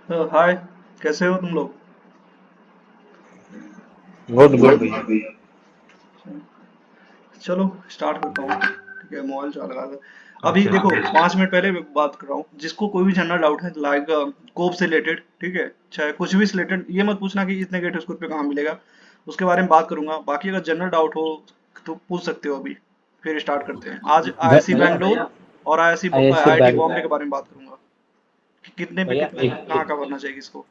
हाय, कैसे हो तुम लोग? गुड गुड भैया। चलो स्टार्ट करता हूँ। ठीक है, मोबाइल चालू लगा था। अभी ओके देखो, ओके। 5 मिनट पहले मैं बात कर रहा हूँ। जिसको कोई भी जनरल डाउट है, लाइक कोप से रिलेटेड, ठीक है, चाहे कुछ भी से रिलेटेड, ये मत पूछना कि इतने गेट स्कोर पे कहाँ मिलेगा। उसके बारे में बात करूंगा। बाकी अगर जनरल डाउट हो तो पूछ सकते हो अभी। फिर स्टार्ट करते हैं। आज आईआईसी भैया बैंगलोर और IIC ISC IIT bank. Bombay के बारे में बात करूंगा कि कितने पे भैया कितने एक कहाँ का भरना चाहिए किसको।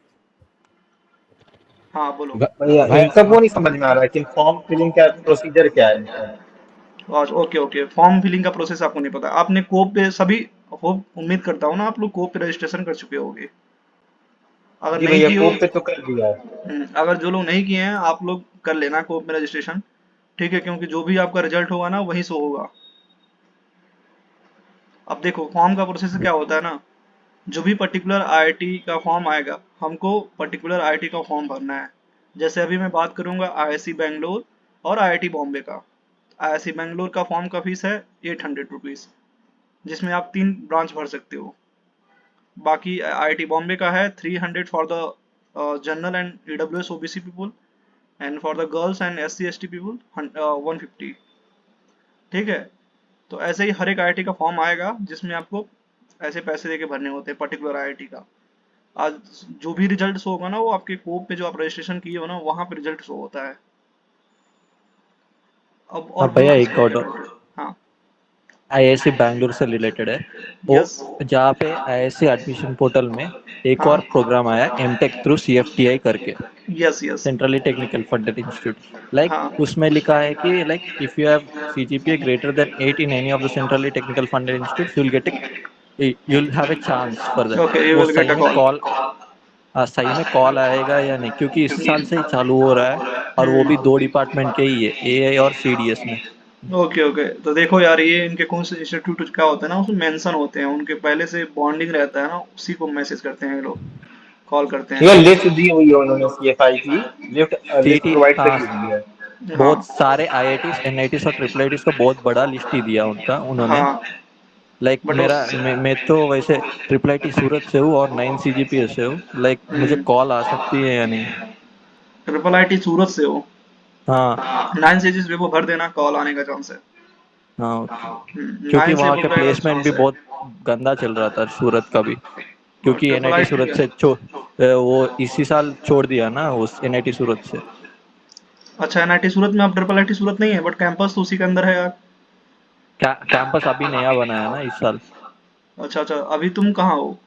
हाँ बोलो। भैया इनका वो नहीं समझ में आ रहा है कि फॉर्म फिलिंग क्या प्रोसीजर क्या है इनका। आज ओके ओके, फॉर्म फिलिंग का प्रोसेस आपको नहीं पता। आपने कोप पे सभी, हो उम्मीद करता हूँ ना आप लोग कोप पे रजिस्ट्रेशन कर चुके होगे। अगर जी नहीं भैया किए हो, कोप पे तो कर दिया है। अगर जो लोग नहीं किए हैं आप लोग कर लेना कोप में रजिस्ट्रेशन। ठीक है, क्योंकि जो भी आपका रिजल्ट होगा ना वही शो होगा। अब देखो फॉर्म का प्रोसेस क्या होता है ना, जो भी पर्टिकुलर आईआईटी का फॉर्म आएगा, हमको पर्टिकुलर आईआईटी का फॉर्म भरना है। जैसे अभी मैं बात करूंगा आईआईसी बैंगलोर और आईआईटी बॉम्बे का। आईआईसी बैंगलोर का फॉर्म का फीस है 800 रुपीज़, जिसमें आप 3 ब्रांच भर सकते हो। बाकी आईआईटी बॉम्बे का है 300 for the general and EWS OBC people, and for the girls and SC ST people 150। ठीक है, तो ऐसे ही हर एक आईआईटी का फॉर्म आएगा जिसमें आपको ऐसे पैसे देके भरने होते हैं पर्टिकुलर आईआईटी का। आज जो भी रिजल्ट शो होगा ना, वो आपके कोप पे जो आप रजिस्ट्रेशन किए हो ना वहाँ पे रिजल्ट शो होता है। अब हाँ और बोलो भैया, किसको एक क्या और डाउट है। हाँ। आईआईसी बैंगलोर से रिलेटेड है वो। यस। जहाँ पे आईआईसी एडमिशन पोर्टल में एक हाँ। और प्रोग्राम आया एमटेक थ्रू सीएफटीआई करके, yes yes. Centrally technical funded institute. Like हाँ। उसमें लिखा है कि like if you have CGPA greater than 8 in any of the centrally technical funded institute you will have a chance for that. Okay, you वो will get सही अ में call. Call, सही में कॉल आएगा या नहीं, क्योंकि इस साल से ही चालू हो रहा है। और वो भी दो डिपार्टमेंट के ही है, एआई और सीडीएस में। ओके ओके, तो देखो यार, ये इनके कौन से इंस्टीट्यूट क्या होता है ना, उसमें मेंशन होते हैं, उनके पहले से बॉन्डिंग रहता है ना, उसी को मैसेज करते हैं ये लोग, कॉल करते भैया हैं। लिस्ट दी हुई है उन्होंने सीएफआई की। लिस्ट लिस्ट सीटी, प्रोवाइड हाँ, करी हुई है। हाँ। बहुत सारे आईआईटीज एनआईटीज और ट्रिपल आईटीज का बहुत बड़ा लिस्ट ही दिया उनका उन्होंने। हाँ। लाइक बट मेरा उस मैं तो वैसे ट्रिपल आईटी सूरत से हूँ और 9 सीजीपीए से हूँ। लाइक मुझे कॉल आ सकती है या नहीं? ट्रिपल आईटी सूरत से हो? हाँ। 9 सीरीज पे वो भर देना, कॉल आने का चांस है। हाँ ओके। क्योंकि 9 से वहाँ हो के जाएगा तो प्लेसमेंट भी चांस है। बहुत गंदा चल रहा था सूरत का भी। और क्योंकि ट्रिपल एनआईटी आईटी सूरत से वो इसी साल छोड़ दिया ना उस एनआईटी सूरत से। अच्छा, एनआईटी सूरत में, अब ट्रिपल आईटी सूरत नहीं है बट कैंपस तो उसी के अंदर है यार। कैंपस अभी नया बना है ना इस साल। अच्छा अच्छा, अभी तुम कहाँ हो?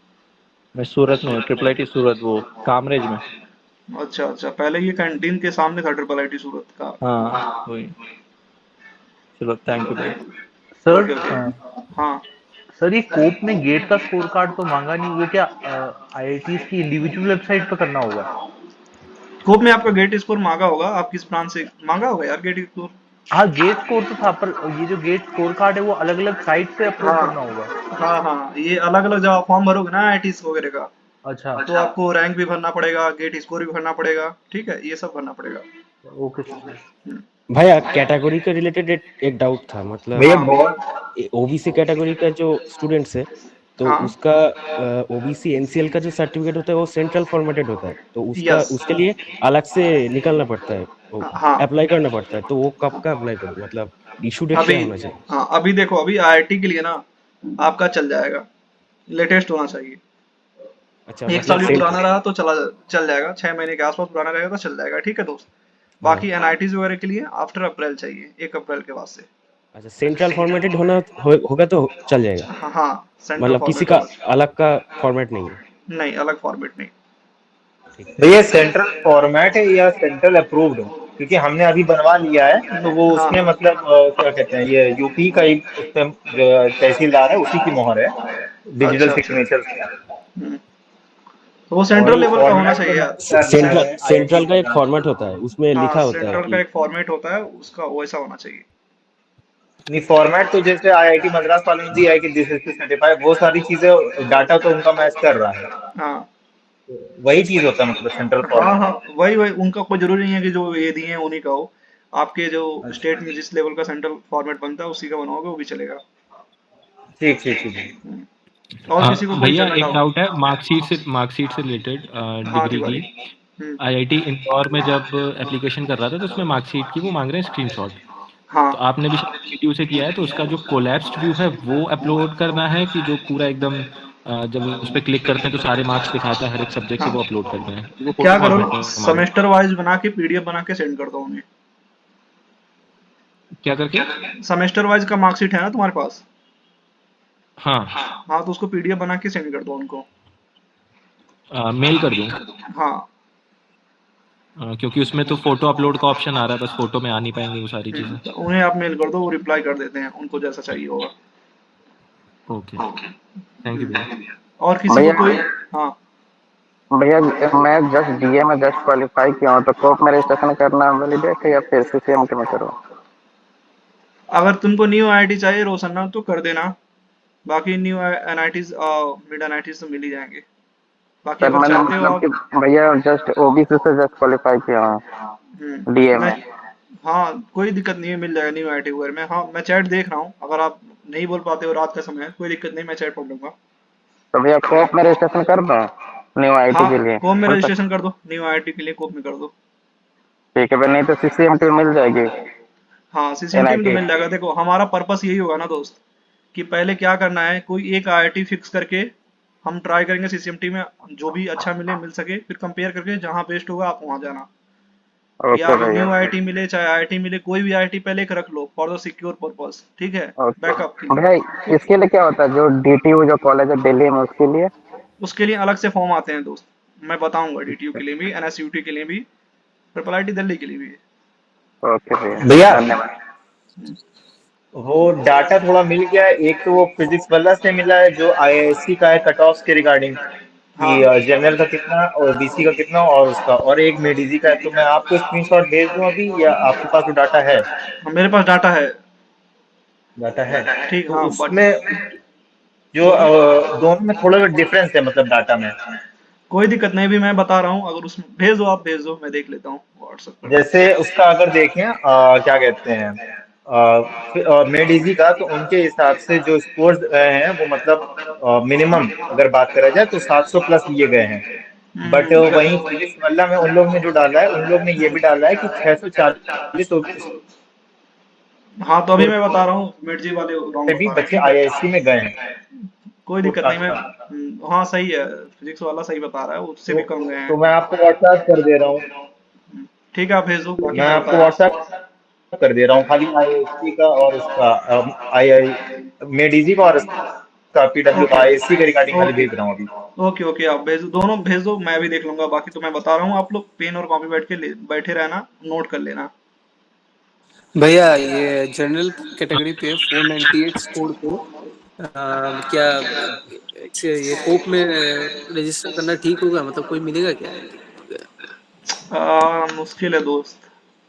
मैं सूरत में हूँ, ट्रिपल आईटी सूरत, वो कामरेज में। अच्छा अच्छा, पहले ये कैंटीन के सामने था ट्रिपल आईटी सूरत का। हाँ वही। चलो थैंक यू भाई। Sir okay okay. हाँ। सर ये कोप में गेट का स्कोर कार्ड तो मांगा नहीं, वो क्या आईआईटीज की इंडिविजुअल वेबसाइट पर करना होगा? कोप में आपका गेट स्कोर मांगा होगा, आप किस ब्रांच से मांगा होगा यार गेट स्कोर? हाँ गेट स्कोर तो था, पर ये जो गेट स्कोर कार्ड है वो अलग अलग साइट पे अपलोड हाँ करना होगा। हाँ हाँ, ये अलग अलग जब आप फॉर्म भरोगे ना आईटी वगैरह का, अच्छा। तो आपको रैंक भी भरना पड़ेगा, गेट स्कोर भी भरना पड़ेगा, ठीक है, ये सब भरना पड़ेगा। Okay sir. भैया कैटेगरी के रिलेटेड एक डाउट था, मतलब भैया हाँ बहुत। ओबीसी कैटेगरी का जो स्टूडेंट्स है तो हाँ। उसका ओबीसी एनसीएल का जो सर्टिफिकेट होता है वो सेंट्रल फॉर्मेटेड होता है, तो उसका यस। उसके लिए अलग से निकलना पड़ता है, वो हाँ। अप्लाई करना पड़ता है, तो वो कब का अप्लाई करूँ, मतलब इशू डेट अभी, क्या होना चाहिए? हाँ अभी देखो, अभी आईआईटी के लिए ना आपका चल जाएगा, लेटेस्ट होना चाहिए। अच्छा, एक मतलब साल भी सेंट पुराना रहा तो चल जाएगा, 6 महीने के आसपास पुराना रहेगा तो चल जाएगा, ठीक है दोस्त। हाँ। बाकी एनआईटीज वगैरह के लिए आफ्टर अप्रैल चाहिए, 1 अप्रैल के बाद से। अच्छा, सेंट्रल फॉर्मेटेड होगा तो चल जाएगा, हाँ हाँ, सेंट्रल मतलब किसी फॉर्मेट का होगा। अलग का फॉर्मेट नहीं है? नहीं, अलग फॉर्मेट नहीं। ठीक। भैया सेंट्रल फॉर्मेट है या सेंट्रल अप्रूव्ड है? क्योंकि हमने अभी बनवा लिया है तो वो हाँ। उसमें मतलब क्या कहते हैं, ये यूपी का ही उसमें जो तहसीलदार है उसी की मोहर है, डिजिटल अच्छा अच्छा। सिग्नेचर उसमें। तो वो और सेंट्रल ये लेवल का होना फॉर्मेट जो चाहिए यार। मैंने कर रखा सेंट्रल है आईआईटी सेंट्रल का एक मद्रास फॉर्मेट वालों होता है, उसमें हाँ, लिखा होता है सेंट्रल का कि एक फॉर्मेट होता है, उसका वैसा होना चाहिए। नहीं, फॉर्मेट तो जैसे आईआईटी मद्रास वालों ने दिया है कि दिस इज सर्टिफाइड, वो सारी चीजें डाटा तो उनका मैच कर रहा है। हाँ तो वही चीज होता है मतलब सेंट्रल हाँ फॉर्मेट। हाँ, वही वही, उनका कोई जरूरी नहीं है कि जो ये दिए हैं उन्हीं का हो। आपके जो अच्छा, स्टेट में जिस लेवल का सेंट्रल फॉर्मेट बनता है उसी का बना होगा, वो भी चलेगा। ठीक ठीक ठीक। और किसी को कोई भैया जनरल एक डाउट है मार्कशीट से रिलेटेड हाँ डिग्री तिवारी। की। आईआईटी इंदौर में जब एप्लीकेशन कर रहा था तो उसमें मार्कशीट की वो मांग रहे हैं स्क्रीनशॉट। हाँ तो आपने भी शायद वीडियो से किया है, तो उसका जो कोलैप्स्ड व्यू है वो अपलोड करना है कि जो पूरा एकदम जब उस पर क्लिक करते हैं तो सारे मार्क्स दिखाता है हर एक सब्जेक्ट के, हाँ वो अपलोड करते हैं, वो क्या फोटो बहुत करो, बेटर मांग सेमेस्टर वाइज बना के पीडीएफ बना के सेंड कर दो उन्हें। क्या करके? सेमेस्टर वाइज का मार्कशीट है ना तुम्हारे पास? हाँ। हाँ तो उसको पीडीएफ बना के सेंड कर दो उनको। मेल कर दूं? हाँ क्योंकि उसमें तो फोटो अपलोड का ऑप्शन आ रहा है, बस फोटो में आ नहीं पाएंगे वो सारी चीजें। तो उन्हें आप मेल कर दो, वो रिप्लाई कर देते हैं उनको जैसा चाहिए होगा। ओके, थैंक यू भैया। और किसी को भैया कोई हाँ भैया मैं जस्ट डीए में जस्ट क्वालिफाई किया हूँ, तो कोप में रजिस्ट्रेशन करना वैलिडेट है या फिर सीसीएमटी में करो? अगर तुमको न्यू आईआईटी चाहिए रोशना तो कर देना, बाकी न्यू एनआईटीज मिड एनआईटीज तो मिल ही जाएंगे। बाकी सर अगर मैंने चाहते हो मतलब आप कि भैया जस्ट ओबीसी से जस्ट क्वालिफाई किया हूँ डीए मैं में। हाँ कोई दिक्कत नहीं है, मिल जाएगा न्यू आईआईटी वगैरह में। हाँ मैं चैट देख रहा हूँ, अगर आप नहीं बोल पाते हो रात का समय है, कोई दिक्कत नहीं, मैं चैट पढ़ लूंगा। तो भैया कोप में रजिस्ट्रेशन कर दूँ न्यू आईटी हाँ के लिए? कोप में हो सकता रजिस्ट्रेशन कर दो, न्यू आईआईटी के लिए कोप में कर दो। ठीक है भैया, नहीं तो सीसीएमटी में मिल जाएगी हाँ सीसीएमटी में तो एनआईटी? मिल जाएगा। देखो हमारा पर्पस यही होगा ना दोस्त, कि पहले क्या करना है, कोई एक आईआईटी फिक्स करके हम ट्राई करेंगे सीसीएमटी में, जो भी अच्छा मिले मिल सके, फिर कंपेयर करके जहाँ बेस्ट होगा आप वहाँ जाना। या ओके भैया। न्यू आईआईटी मिले चाहे आईआईटी मिले, कोई भी आईआईटी पहले एक रख लो फॉर द सिक्योर पर्पस, ठीक है, ओके बैकअप के लिए। भैया, इसके लिए क्या होता है जो डीटीयू जो कॉलेज है दिल्ली में उसके लिए? उसके लिए अलग से फॉर्म आते हैं दोस्त, मैं बताऊंगा, डीटीयू के लिए भी, एनएसयूटी के लिए भी, ट्रिपल आईटी दिल्ली के लिए भी। ओके भैया, भैया धन्यवाद। वो डाटा थोड़ा मिल गया है। एक तो वो फिजिक्स वाला से मिला है जो आईआईएससी का है कट ऑफ के रिगार्डिंग, हाँ कि जनरल का कितना और बीसी का कितना और उसका, और एक मेडिजी का है। तो मैं आपको स्क्रीनशॉट भेज दूं अभी, या आपके पास वो डाटा है? मेरे पास डाटा है। डाटा है ठीक तो हाँ बट उसमें जो बोलिए। दोनों में थोड़ा डिफरेंस है, मतलब डाटा में। कोई दिक्कत नहीं, भी मैं बता रहा हूँ, अगर उसमें भेज दो, आप भेज दो, मैं देख लेता हूँ व्हाट्सएप पर। जैसे उसका अगर देखें क्या कहते हैं मेड इजी का, तो उनके हिसाब से जो स्कोर्स गए हैं वो मतलब मिनिमम अगर बात करा जाए तो 700 प्लस लिए गए हैं। बट वहीं फिजिक्स वाला में उन लोग ने जो डाला है, उन लोग ने ये भी डाला है कि 640 हाँ तो अभी स्कोर मैं बता रहा हूँ, मिर्जी वाले रॉन्ग पे भी बता रहे हैं, बच्चे ठीक है। आईआईएससी में गए हैं। कोई तो दिक्कत नहीं, मैं हाँ सही है, फिजिक्स वाला सही बता रहा है, उससे भी कम गए हैं। तो मैं आपको व्हाट्सएप कर दे रहा हूँ। ठीक है आप भेज दो, बाकी मैं मैं आपको बता रहा व्हाट्सएप कर दे रहा हूँ, खाली आईआईएससी का और उसका आई आई मेड इजी का और उसका हूँ। पीडब्ल्यू का आईआईएससी के रिगार्डिंग ओके खाली ओके भेज रहा हूँ अभी। ओके ओके, आप भेज दो, दोनों भेज दो, मैं भी देख लूंगा। बाकी तो मैं बता रहा हूँ, आप लोग पेन और कॉपी बैठ के बैठे रहना, नोट कर लेना। भैया ये जनरल कैटेगरी पे 498 स्कोर को क्या ये कोप में रजिस्टर करना ठीक होगा? मतलब कोई मिलेगा क्या? मुश्किल है दोस्त,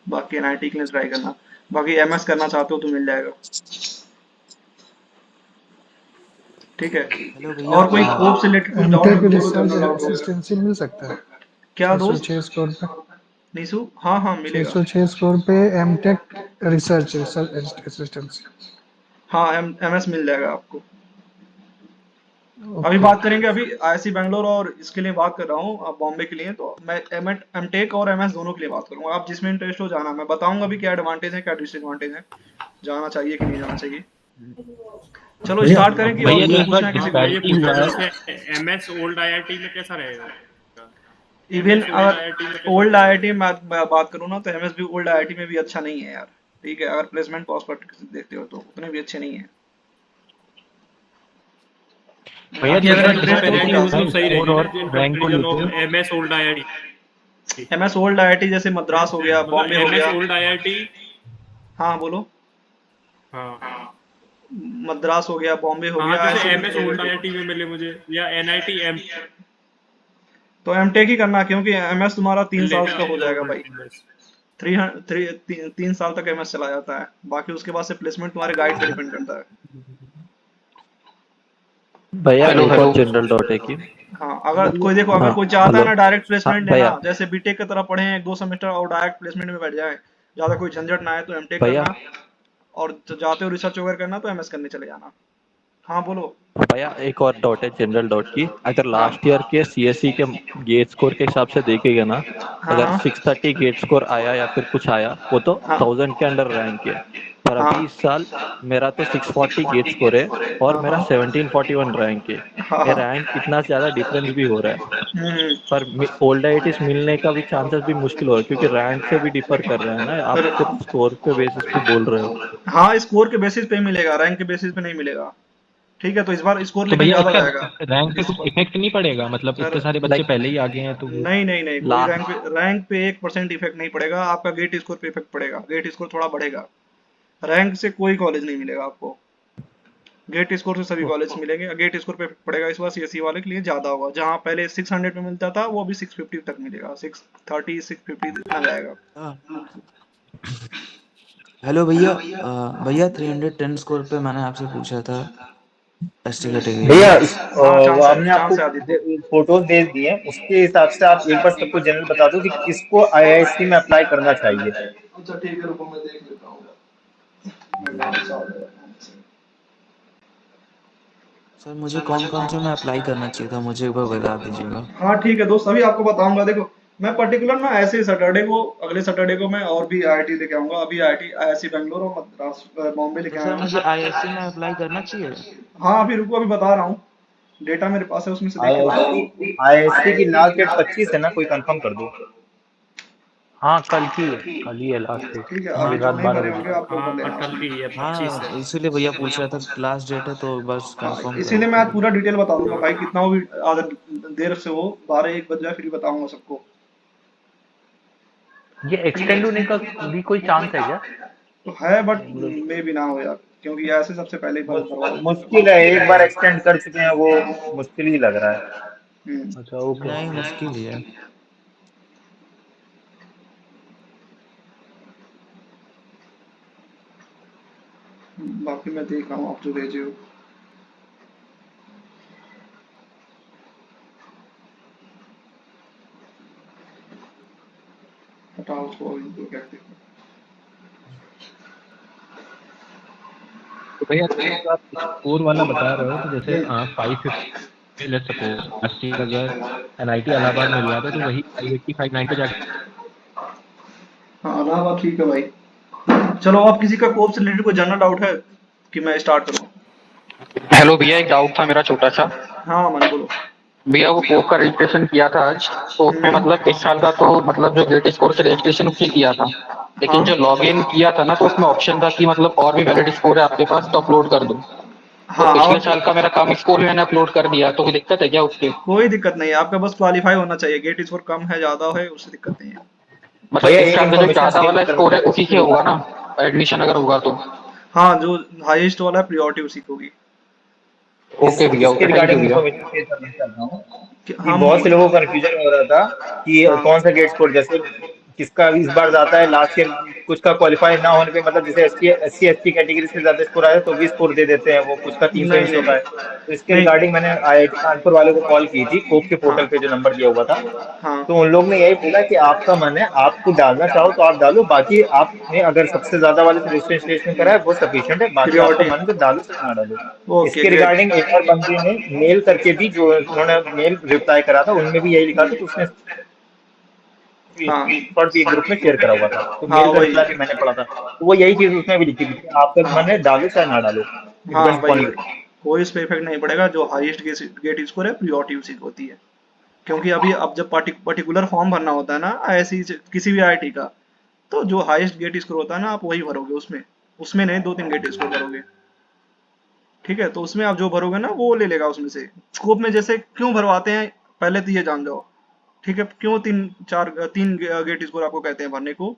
बाकी एनआईटी के लिए ट्राई करना, बाकी एमएस करना चाहते हो तो मिल जाएगा, ठीक है। हेलो भैया और कोई कोप से रिलेटेड कुछ डाउट है एमटेक तो बोलो, रिसर्च जनरल डाउट हो। असिस्टेंसी मिल सकता है क्या दोस्त? 606 स्कोर पे? निशु हाँ हाँ मिलेगा। 606 स्कोर पे एमटेक रिसर्च असिस्टेंसी। हाँ एमएस मिल जाएगा आपको। अभी ओके। बात करेंगे, अभी आईआईसी बैंगलोर और इसके लिए बात कर रहा हूँ, बॉम्बे के लिए, तो मैं एमटेक और एमएस दोनों के लिए बात करूंगा। आप जिसमें इंटरेस्ट हो जाना, मैं बताऊंगा भी क्या एडवांटेज है क्या डिसएडवांटेज है, जाना चाहिए कि नहीं जाना चाहिए। चलो स्टार्ट करें कि और भैया कुछ एक बार पूछना है किसी मैं ये को? डिस्पैरिटी पूछ हुआ रहा है। था, जैसे एमएस ओल्ड आईआईटी में कैसा रहेगा? इवन एमएस ओल्ड अगर आईआईटी में कैसा ओल्ड रहेगा? आईआईटी में बात करूँ ना, तो एमएस भी ओल्ड आईआईटी में भी अच्छा नहीं है यार, ठीक है, अगर प्लेसमेंट प्रॉस्पेक्ट देखते हो तो उतने भी अच्छे नहीं है। भैया बाकी जो अगर इस बार इंटरेस्ट हो तो डिस्पैरिटी जा डिस्पैरिटी मतलब हुई सही स्कोर रहेगी ना, और इन रैंक को कंपैरिजन लेके। Of MS old IIT? MS old IIT जैसे मद्रास हो गया, मतलब बॉम्बे हो एमएस गया। ओल्ड आईआईटी, हाँ बोलो। हाँ मद्रास हो गया, बॉम्बे हो हाँ, गया, जैसे ऐसे भी एमएस मिलेगा ओल्ड कोई। आईआईटी में मिले मुझे, या एनआईटी एम तो एमटेक ही करना, क्योंकि एमएस तुम्हारा 3 साल का लेगा हो जाएगा भाई। बस। 3 साल तक एमएस चला जाता है, बाकी उसके बाद से प्लेसमेंट तुम्हारे गाइड पे डिपेंड करता है। भैया हेलो एक हेलो। और जनरल डॉट है कि हाँ अगर कोई देखो, अगर हाँ कोई चाहता है हेलो ना डायरेक्ट हाँ प्लेसमेंट लेना, भैया जैसे बीटेक की तरह पढ़े 1-2 सेमेस्टर और डायरेक्ट प्लेसमेंट में बैठ जाए, ज्यादा कोई झंझट ना है, तो एमटेक भैया करना। और जाते हो रिसर्च वगैरह करना तो एमएस करने चले जाना। हाँ बोलो। भैया एक और डॉट है जनरल डॉट की, अगर हाँ लास्ट ईयर के सीएससी के गेट स्कोर के हिसाब से देखेगा ना, हाँ अगर हाँ 630 गेट स्कोर आया या फिर कुछ आया वो तो हाँ 1000 के अंडर रैंक है। पर हाँ अभी इस साल मेरा तो 640 गेट स्कोर है और हाँ मेरा हाँ 1741 रैंक है। हाँ ये हाँ। रैंक इतना ज्यादा डिफरेंस भी हो रहा है। हम्म। पर ओल्ड आईआईटीज मिलने का भी चांसेस भी मुश्किल हो रहा है, क्योंकि रैंक से भी डिफर कर रहा है ना, आप सिर्फ स्कोर के बेसिस पे बोल रहे हो। हाँ स्कोर के बेसिस पे ही मिलेगा, रैंक के बेसिस पे नहीं मिलेगा। ठीक है, तो इस बार स्कोर तो लेकिन भैया ज्यादा इसका जाएगा। रैंक पे कुछ इफेक्ट नहीं पड़ेगा, मतलब सर इतने सारे बच्चे लाइक पहले ही आगे हैं तो वो। नहीं नहीं नहीं, ला कोई रैंक पे 1% इफेक्ट नहीं पड़ेगा, आपका गेट स्कोर पे इफेक्ट पड़ेगा, गेट स्कोर थोड़ा बढ़ेगा। रैंक से कोई कॉलेज नहीं मिलेगा आपको, गेट स्कोर से सभी कॉलेज मिलेंगे। गेट स्कोर पे इफेक्ट पड़ेगा इस बार सीएससी वाले के लिए ज्यादा होगा, जहाँ पहले 600 पे मिलता था वो अभी 650 तक मिलेगा, 630 650 इतना जाएगा। हेलो भैया, भैया 310 स्कोर पे मैंने आपसे पूछा था एसटी कैटेगरी भैया में। हाँ वो हमने आपको चांस है आदित्य। फोटोज भेज दिए हैं, उसके हिसाब से आप एक बार सबको जनरल बता दो कि किसको आईआईएससी में अप्लाई करना चाहिए। अच्छा ठीक है, रुको मैं देख लेता हूँ। मैं वापस आ गया। सर मुझे कौन कौन से में अप्लाई करना चाहिए था, मुझे एक बार बता दीजिएगा। हाँ ठीक है दोस्त, अभी आपको बताऊंगा। देखो मैं पर्टिकुलर ना ऐसे सैटरडे को, अगले सैटरडे को मैं और भी आईआईटी लेके आऊंगा। अभी आईआईटी आईआईसी बेंगलोर और मद्रास बॉम्बे तो लेके आया सर हूँ। मुझे आईएससी में अप्लाई करना चाहिए। हाँ अभी रुको, अभी बता रहा हूँ, डेटा मेरे पास है, उसमें से देख के बता रहा आईआईएससी हूँ। आईआईएससी की लास्ट डेट 25 है ना, कोई कंफर्म कर दो। हाँ कल ही है लास्ट डेट, ठीक है, कल अभी हाँ जो रात नहीं भरे 12 बजे। होंगे आप लोग भर हाँ लेना कल उसमें। की है, 25 हाँ, है। इसीलिए भैया पूछ रहा था, लास्ट डेट है तो बस हाँ कंफर्म इसीलिए मैं करते आज हैं। पूरा डिटेल बता दूंगा भाई, कितना भी अगर देर से हो, 12-1 बज जाए फिर भी बताऊंगा सबको। ये एक्सटेंड होने का भी कोई चांस है क्या? तो है बट मतलब मे भी ना हो यार, क्योंकि ऐसे सबसे पहले ही भरवा देते हैं। मुश्किल है, एक बार एक्सटेंड कर चुके हैं, वो मुश्किल ही लग रहा है। अच्छा ओके। नहीं, मुश्किल ही है। बाकी मैं देख रहा हूँ आप जो भेजे हो। हटाओ उसको, इनको क्या देखो। तो भैया जैसे जो आप स्कोर वाला बता रहे हो, तो जैसे 550 लेट्स सपोज लास्ट ईयर अगर एनआईटी इलाहाबाद मिल रहा था तो वही 580 590 पे जाके। हाँ अलावा ठीक है भाई। चलो, आप किसी का कोर्स से रिलेटेड कोई जनरल डाउट है कि मैं स्टार्ट करूँ? हेलो भैया, एक डाउट था मेरा छोटा सा। हाँ मन बोलो। भैया वो कोप का रजिस्ट्रेशन किया था आज, तो उसमें मतलब इस साल का तो मतलब जो गेट स्कोर से रजिस्ट्रेशन उसने किया था, लेकिन जो लॉग इन किया था ना तो उसमें ऑप्शन था कि मतलब और भी वैलिड स्कोर है आपके पास तो अपलोड कर दो। तो हाँ पिछले और साल का मेरा कम स्कोर मैंने अपलोड कर दिया, तो कोई दिक्कत है क्या उसके? कोई दिक्कत नहीं है, आपका बस क्वालिफाई होना चाहिए, गेट स्कोर कम है ज्यादा है उससे दिक्कत नहीं है। मतलब भैया इस एक साल का जो इन्फॉर्मेशन ज्यादा शेयर वाला करना स्कोर है है उसी उससे से होगा रिलेटेड। ना एडमिशन अगर होगा तो? हाँ जो हाईएस्ट वाला है प्रियोरिटी उसी को होगी। ओके भैया, इसके ओके, थैंक यू रिगार्डिंग भैया। इन्फॉर्मेशन शेयर करना चाहता हूँ कि हम बहुत से लोगों को कंफ्यूजन हो रहा था कि हाँ कौन सा गेट स्कोर, जैसे किसका इस बार जाता है, लास्ट ईयर कुछ का क्वालिफाई ना होने पे, मतलब जैसे एससी एसटी कैटेगरी से ज्यादा स्कोर आया तो भी स्कोर दे देते हैं, वो कुछ का 300 नहीं 300 का है। नहीं तो इसके नहीं रिगार्डिंग मैंने आईआईटी कानपुर वाले को कॉल की थी, कोप के हाँ पोर्टल पे जो नंबर दिया हुआ था। हाँ तो उन लोग ने यही बोला कि आपका मन है, आपको डालना चाहो तो आप डालो, बाकी आपने अगर सबसे ज्यादा वाले से रजिस्ट्रेशन करा है वो सफिशिएंट है, बाकी आपका प्रियोरिटी। मन तो डालो चाहे ना डालो। ओके इसके ग्रेट। रिगार्डिंग एक और बंदे ने मेल करके भी, जो उन्होंने मेल रिप्लाई करा था उनमें भी यही लिखा था, तो उसने हाँ शॉर्ट भी एक ग्रुप में शेयर करा हुआ था, तो हाँ मेल का वही। रिप्लाई भी मैंने पढ़ा था, तो वो यही चीज उसमें भी लिखी थी कि आपका मन है डालो चाहे ना डालो, इट हाँ डिपेंड्स वही अपॉन यू। वही, कोई इस पे इफेक्ट नहीं पड़ेगा, जो हाईएस्ट गेट स्कोर है प्रियोरिटी उसी को होती है। क्योंकि अभी अब जब पर्टिकुलर फॉर्म भरना होता है ना ऐसी किसी भी आईआईटी का, तो जो हाईएस्ट गेट स्कोर होता है ना आप वही भरोगे उसमें, उसमें नहीं 2-3 गेट स्कोर भरोगे। ठीक है, तो उसमें आप जो भरोगे ना वो ले लेगा उसमें से। स्कोप में जैसे क्यों भरवाते हैं पहले तो ये जान जाओ। ठीक है, क्यों 3 गेट स्कोर आपको कहते हैं भरने को?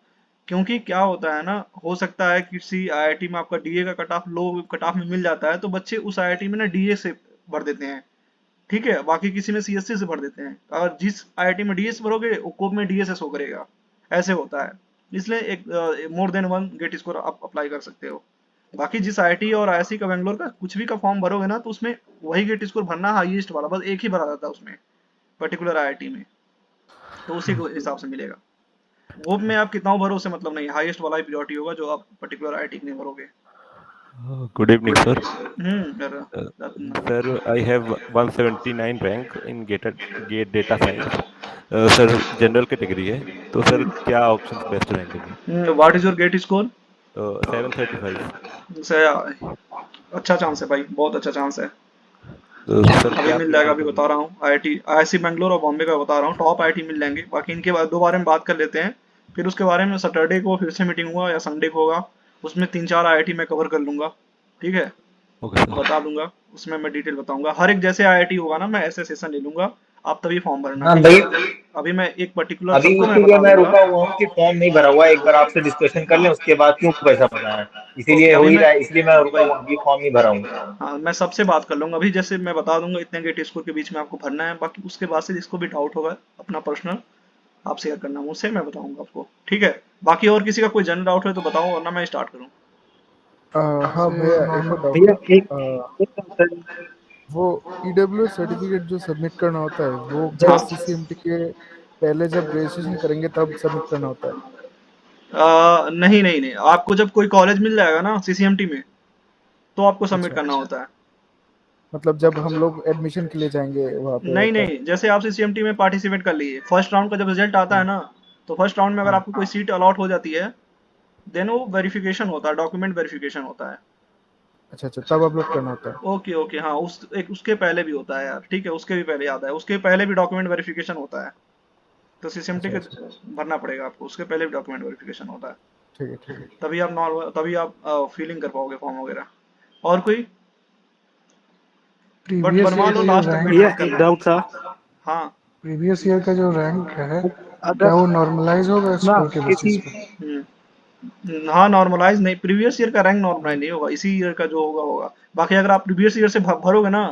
क्योंकि क्या होता है ना, हो सकता है किसी आईआईटी में आपका डीए का cut of low cut off में मिल जाता है, तो बच्चे उस आईआईटी में ना डीए से भर देते हैं। ठीक है, बाकी किसी में सीएससी से भर देते हैं, और जिस आईआईटी में डीएस भरोगे वो कोप में डीएस शो करेगा। ऐसे होता है, इसलिए एक more than one get score आप अप्लाई कर सकते हो। बाकी जिस आईआईटी और आईआईसी का बेंगलोर का कुछ भी का फॉर्म भरोगे ना, तो उसमें वही गेट स्कोर भरना, हाईएस्ट वाला बस एक ही भरा जाता है उसमें पर्टिकुलर आईआईटी में, तो उसी को हिसाब से मिलेगा। वो में आप कितना भरो उससे मतलब नहीं, हाईएस्ट वाला ही प्रियोरिटी होगा जो आप पर्टिकुलर आईआईटी के लिए भरोगे। Good evening, sir. कर Uh, Ratna Sir, I have 179 rank in GATE data science. Sir general category है, तो सर क्या ऑप्शंस बेस्ट रहेंगे? What is your GATE score? 735। से अच्छा चांस है भाई, बहुत अच्छा चांस है। तो सर अभी क्या मिल जाएगा, प्रेफर अभी करूँ? बता रहा हूँ। आईआईसी बैंगलोर और बॉम्बे का बता रहा हूँ, टॉप आईआईटी मिल जाएंगे। बाकी इनके दो बारे में बात कर लेते हैं, फिर उसके बारे में सैटरडे को फिर से मीटिंग हुआ या संडे को होगा, उसमें 3-4 आईआईटी मैं कवर कर लूंगा, ठीक है? Okay sir. बता दूंगा, उसमें मैं डिटेल बताऊंगा। हर एक जैसे आईआईटी होगा ना, मैं ऐसे सेशन ले लूंगा, आप तभी फॉर्म भरना, हाँ ठीक भाई, है? अभी मैं एक पर्टिकुलर अभी सबको मैं इसीलिए बता मैं दूंगा। रुका हुआ हूँ कि फॉर्म नहीं भरा हुआ है, एक बार आपसे डिस्कशन कर हाँ लें, उसके बाद क्यों पैसा भरना है, ओके, इसीलिए हो अभी ही मैं रहा है, इसलिए मैं रुका वही, हुआ हूँ कि फॉर्म नहीं भरा हूँ। हाँ मैं सबसे बात कर लूंगा। अभी जैसे मैं बता दूंगा इतने गेट स्कोर के बीच में आपको भरना है, बाकी उसके बाद से जिसको भी डाउट होगा अपना पर्सनल आप शेयर करना मुझसे, मैं बताऊंगा आपको, ठीक है? बाकी और किसी का कोई जनरल डाउट है तो बताओ, वरना मैं स्टार्ट करूँ। हाँ जैसे भैया, एक और नॉर्मल डाउट भैया था। एक एक डाउट है। वो ईडब्ल्यू सर्टिफिकेट जो सबमिट करना होता है, वो क्या हाँ सीसीएमटी के पहले जब रजिस्ट्रेशन करेंगे तब सबमिट करना होता है? नहीं नहीं नहीं, आपको जब कोई कॉलेज मिल जाएगा ना सीसीएमटी में, तो आपको सबमिट अच्छा, करना होता है। मतलब जब हम लोग एडमिशन के लिए जाएंगे वहाँ पे नहीं तब? नहीं, जैसे आप सीसीएमटी में पार्टिसिपेट कर लिए, फर्स्ट राउंड का जब रिजल्ट आता है हाँ ना, तो फर्स्ट राउंड में अगर हाँ। आपको कोई सीट अलॉट हो जाती है, देन वो वेरिफिकेशन होता है, डॉक्यूमेंट वेरिफिकेशन होता है। अच्छा अच्छा, तब अपलोड करना होता है। ओके ओके, हाँ उस एक उसके पहले भी होता है यार, ठीक है? उसके भी पहले याद है, उसके पहले भी डॉक्यूमेंट वेरिफिकेशन होता है, तो सीसीएमटी अच्छा के अच्छा, भरना पड़ेगा आपको, उसके पहले भी डॉक्यूमेंट वेरिफिकेशन होता है। ठीक है ठीक है। तभी आप नॉर्मल, तभी आप फिलिंग कर पाओगे फॉर्म वगैरह। और कोई? बट प्रीवियस बनवा ईयर लो, का जो लास्ट अपडेट भैया रैंक मत कर एक लो। डाउट था। हाँ। प्रीवियस ईयर का जो रैंक है, अगर क्या वो नॉर्मलाइज होगा ना स्कोर के किसी बेसिस पे? हाँ नॉर्मलाइज नहीं, प्रीवियस ईयर का रैंक नॉर्मलाइज नहीं होगा, इसी ईयर का जो होगा होगा। बाकी अगर आप प्रीवियस ईयर से भरोगे ना,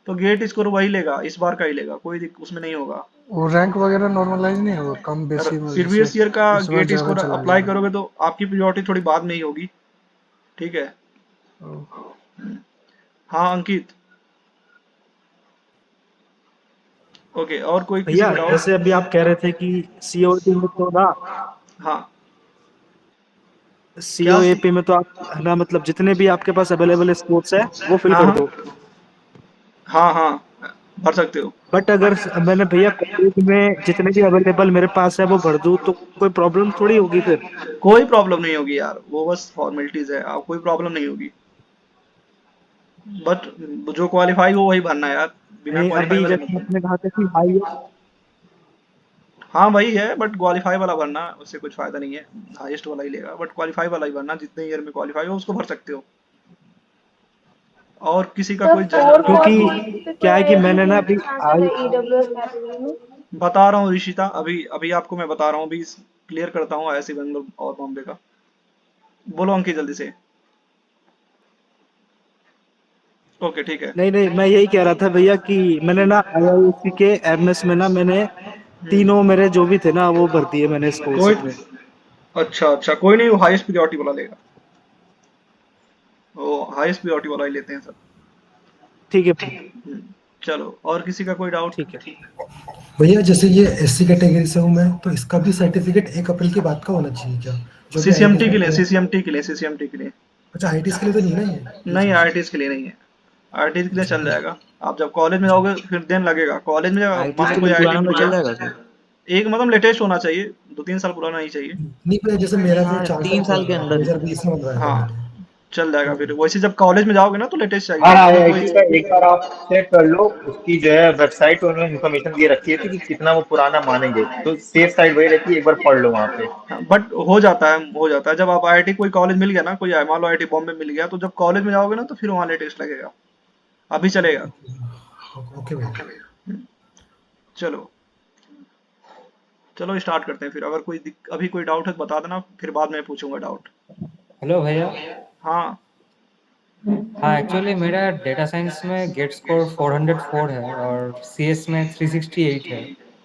तो गेट स्कोर वही लेगा, इस बार का ही लेगा, कोई उसमें नहीं होगा। वो रैंक वगैरह नॉर्मलाइज नहीं होगा कम बेसी में, जैसे प्रीवियस ईयर का इस बार गेट ज्यादा स्कोर चला अप्लाई गया? करोगे तो आपकी प्रियोरिटी थोड़ी बाद में ही होगी, ठीक है? ओ, हाँ अंकित। ओके, और कोई किसी भैया को डाउट? जैसे अभी आप कह रहे थे कि सीओटी में तो ना, हाँ क्या सीओएपी में तो आप ना मतलब जितने भी आपके पास अवेलेबल स्पोर्ट्स है वो फिल हाँ कर हाँ दो। हाँ हाँ, भर सकते हो। बट अगर मैंने भैया कॉलेज में जितने भी अवेलेबल मेरे पास है वो भर दूं तो कोई प्रॉब्लम थोड़ी होगी फिर? कोई प्रॉब्लम नहीं होगी यार, वो बस फॉर्मेलिटीज है, आप कोई प्रॉब्लम नहीं होगी। बट जो क्वालिफाई हो वही भरना है यार, बिना नहीं क्वालिफाई अभी वाले मत जैसे भरना। आपने कहा था कि हाई, हाँ वही है, बट क्वालिफाई वाला भरना, उससे कुछ फायदा नहीं है। हाईएस्ट वाला ही लेगा, बट क्वालिफाई वाला ही भरना, जितने ईयर में क्वालिफाई हो उसको भर सकते हो। और किसी का सर कोई जनरल फोर क्योंकि पॉइंट पे क्या कोई है कि एज मैंने ना अभी लिमिटेशन आई, है ईडब्ल्यूएस कैटेगरी में? बता रहा हूँ ऋषिता, अभी अभी आपको मैं बता रहा हूँ, अभी क्लियर करता हूँ आईआईसी बेंगलोर और बॉम्बे का। बोलो अंकित जल्दी से। ओके ठीक है। नहीं नहीं मैं यही कह रहा था भैया कि मैंने ना आईआईसी के एमएस में ना मैंने तीनों मेरे जो भी थे ना वो भर दिए मैंने स्कोर्स कोई, अपने। अच्छा अच्छा, कोई नहीं, वो हाईएस्ट प्रियोरिटी वाला लेगा, वो हाईएस्ट प्रियोरिटी वाला ही लेते हैं सब। ठीक है चलो, और किसी का कोई डाउट? ठीक है। भैया जैसे ये एससी कैटेगरी से हूँ मैं, तो इसका भी सर्टिफिकेट 1 अप्रैल के बाद का होना चाहिए क्या? जो भी आईआईटीज सीसीएमटी में के लिए, पूरा। सीसीएमटी के लिए, सीसीएमटी के लिए। अच्छा, आईआईटीज के लिए तो नहीं ना ये नहीं चीज? आईआईटीज के लिए नहीं है, आईआईटीज के लिए अच्छा चल फिर। जाएगा। आप जब कॉलेज में अच्छा जाओगे फिर दिन लगेगा, कॉलेज में मान आईटीज लो के कोई लिए आईआईटी पुराना खुल तो चल गया, जाएगा सर? एक मतलब लेटेस्ट होना चाहिए, 2-3 साल पुराना नहीं चाहिए। नहीं भैया, जैसे मेरा जो हाँ 4 साल 3 साल के पुराना है, अंदर ही। 2020 में बनवाया था हाँ मैंने। चल जाएगा, तो फिर वैसे जब कॉलेज में जाओगे ना तो लेटेस्ट हाँ चाहिए, हाँ, बाकी कोई। आईआईटी का एक बार आप चेक कर लो, उसकी जो है वेबसाइट पे उन्होंने इन्फॉर्मेशन दे रखी है कि कितना वो पुराना मानेंगे, तो सेफ साइड वही रहती है, एक बार पढ़ लो वहाँ पे। बट हो जाता है, हो जाता है, जब आप आईआईटी कोई कॉलेज मिल गया ना, कोई मान लो आईआईटी बॉम्बे मिल गया, तो जब कॉलेज में जाओगे ना तो फिर वहाँ लेटेस्ट लगेगा, अभी चलेगा। ओके भैया। चलो, चलो स्टार्ट करते हैं फिर। अगर कोई अभी कोई डाउट है तो बता देना, फिर बाद में पूछूंगा डाउट। हेलो भैया। हाँ हाँ एक्चुअली मेरा डेटा साइंस में गेट स्कोर 404 है और सीएस में 368 है।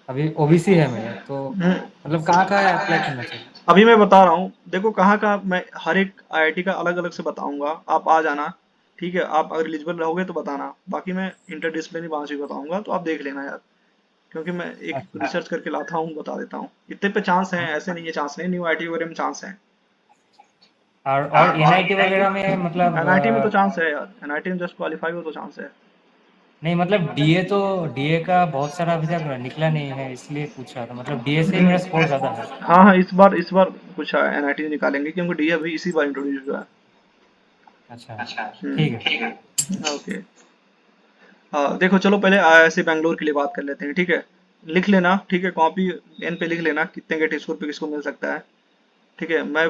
अभी ओबीसी है मेरा, तो मतलब कहाँ कहाँ अप्लाई करना चाहिए? अभी मैं बता रहा हूँ, देखो कहाँ कहाँ, मैं हर एक आईआईटी का अलग अलग से बताऊंगा, आप आ जाना, ठीक है? आप अगर एलिजिबल रहोगे तो बताना, बाकी मैं इंटरडिसिप्लिनरी ब्रांच भी बताऊंगा, तो आप देख लेना यार, क्योंकि मैं एक अच्छा रिसर्च करके लाता हूँ, बता देता हूँ। इतने पे चांस हैं, ऐसे नहीं है चांस नहीं, न्यू आईटी वगैरह में चांस हैं। और एनआईटी वगैरह में मतलब एनआईटी में तो चांस है यार, एनआईटी में जस्ट क्वालिफाई हो तो चांस है। नहीं मतलब डीए का बहुत सारा अभी तक निकला नहीं है, इसलिए पूछा था। मतलब डीए से मेरा स्कोर ज्यादा है। हाँ हाँ, इस बार कुछ एनआईटी निकालेंगे क्योंकि डी अभी इसी बार इंट्रोड्यूस हुआ है। अच्छा ठीक है। ओके, देखो चलो पहले आईआईसी बैंगलोर के लिए बात कर लेते हैं, ठीक है। लिख लेना, ठीक है, कॉपी पेन पे लिख लेना कितने गेट स्कोर पे किसको मिल सकता है, ठीक है। मैं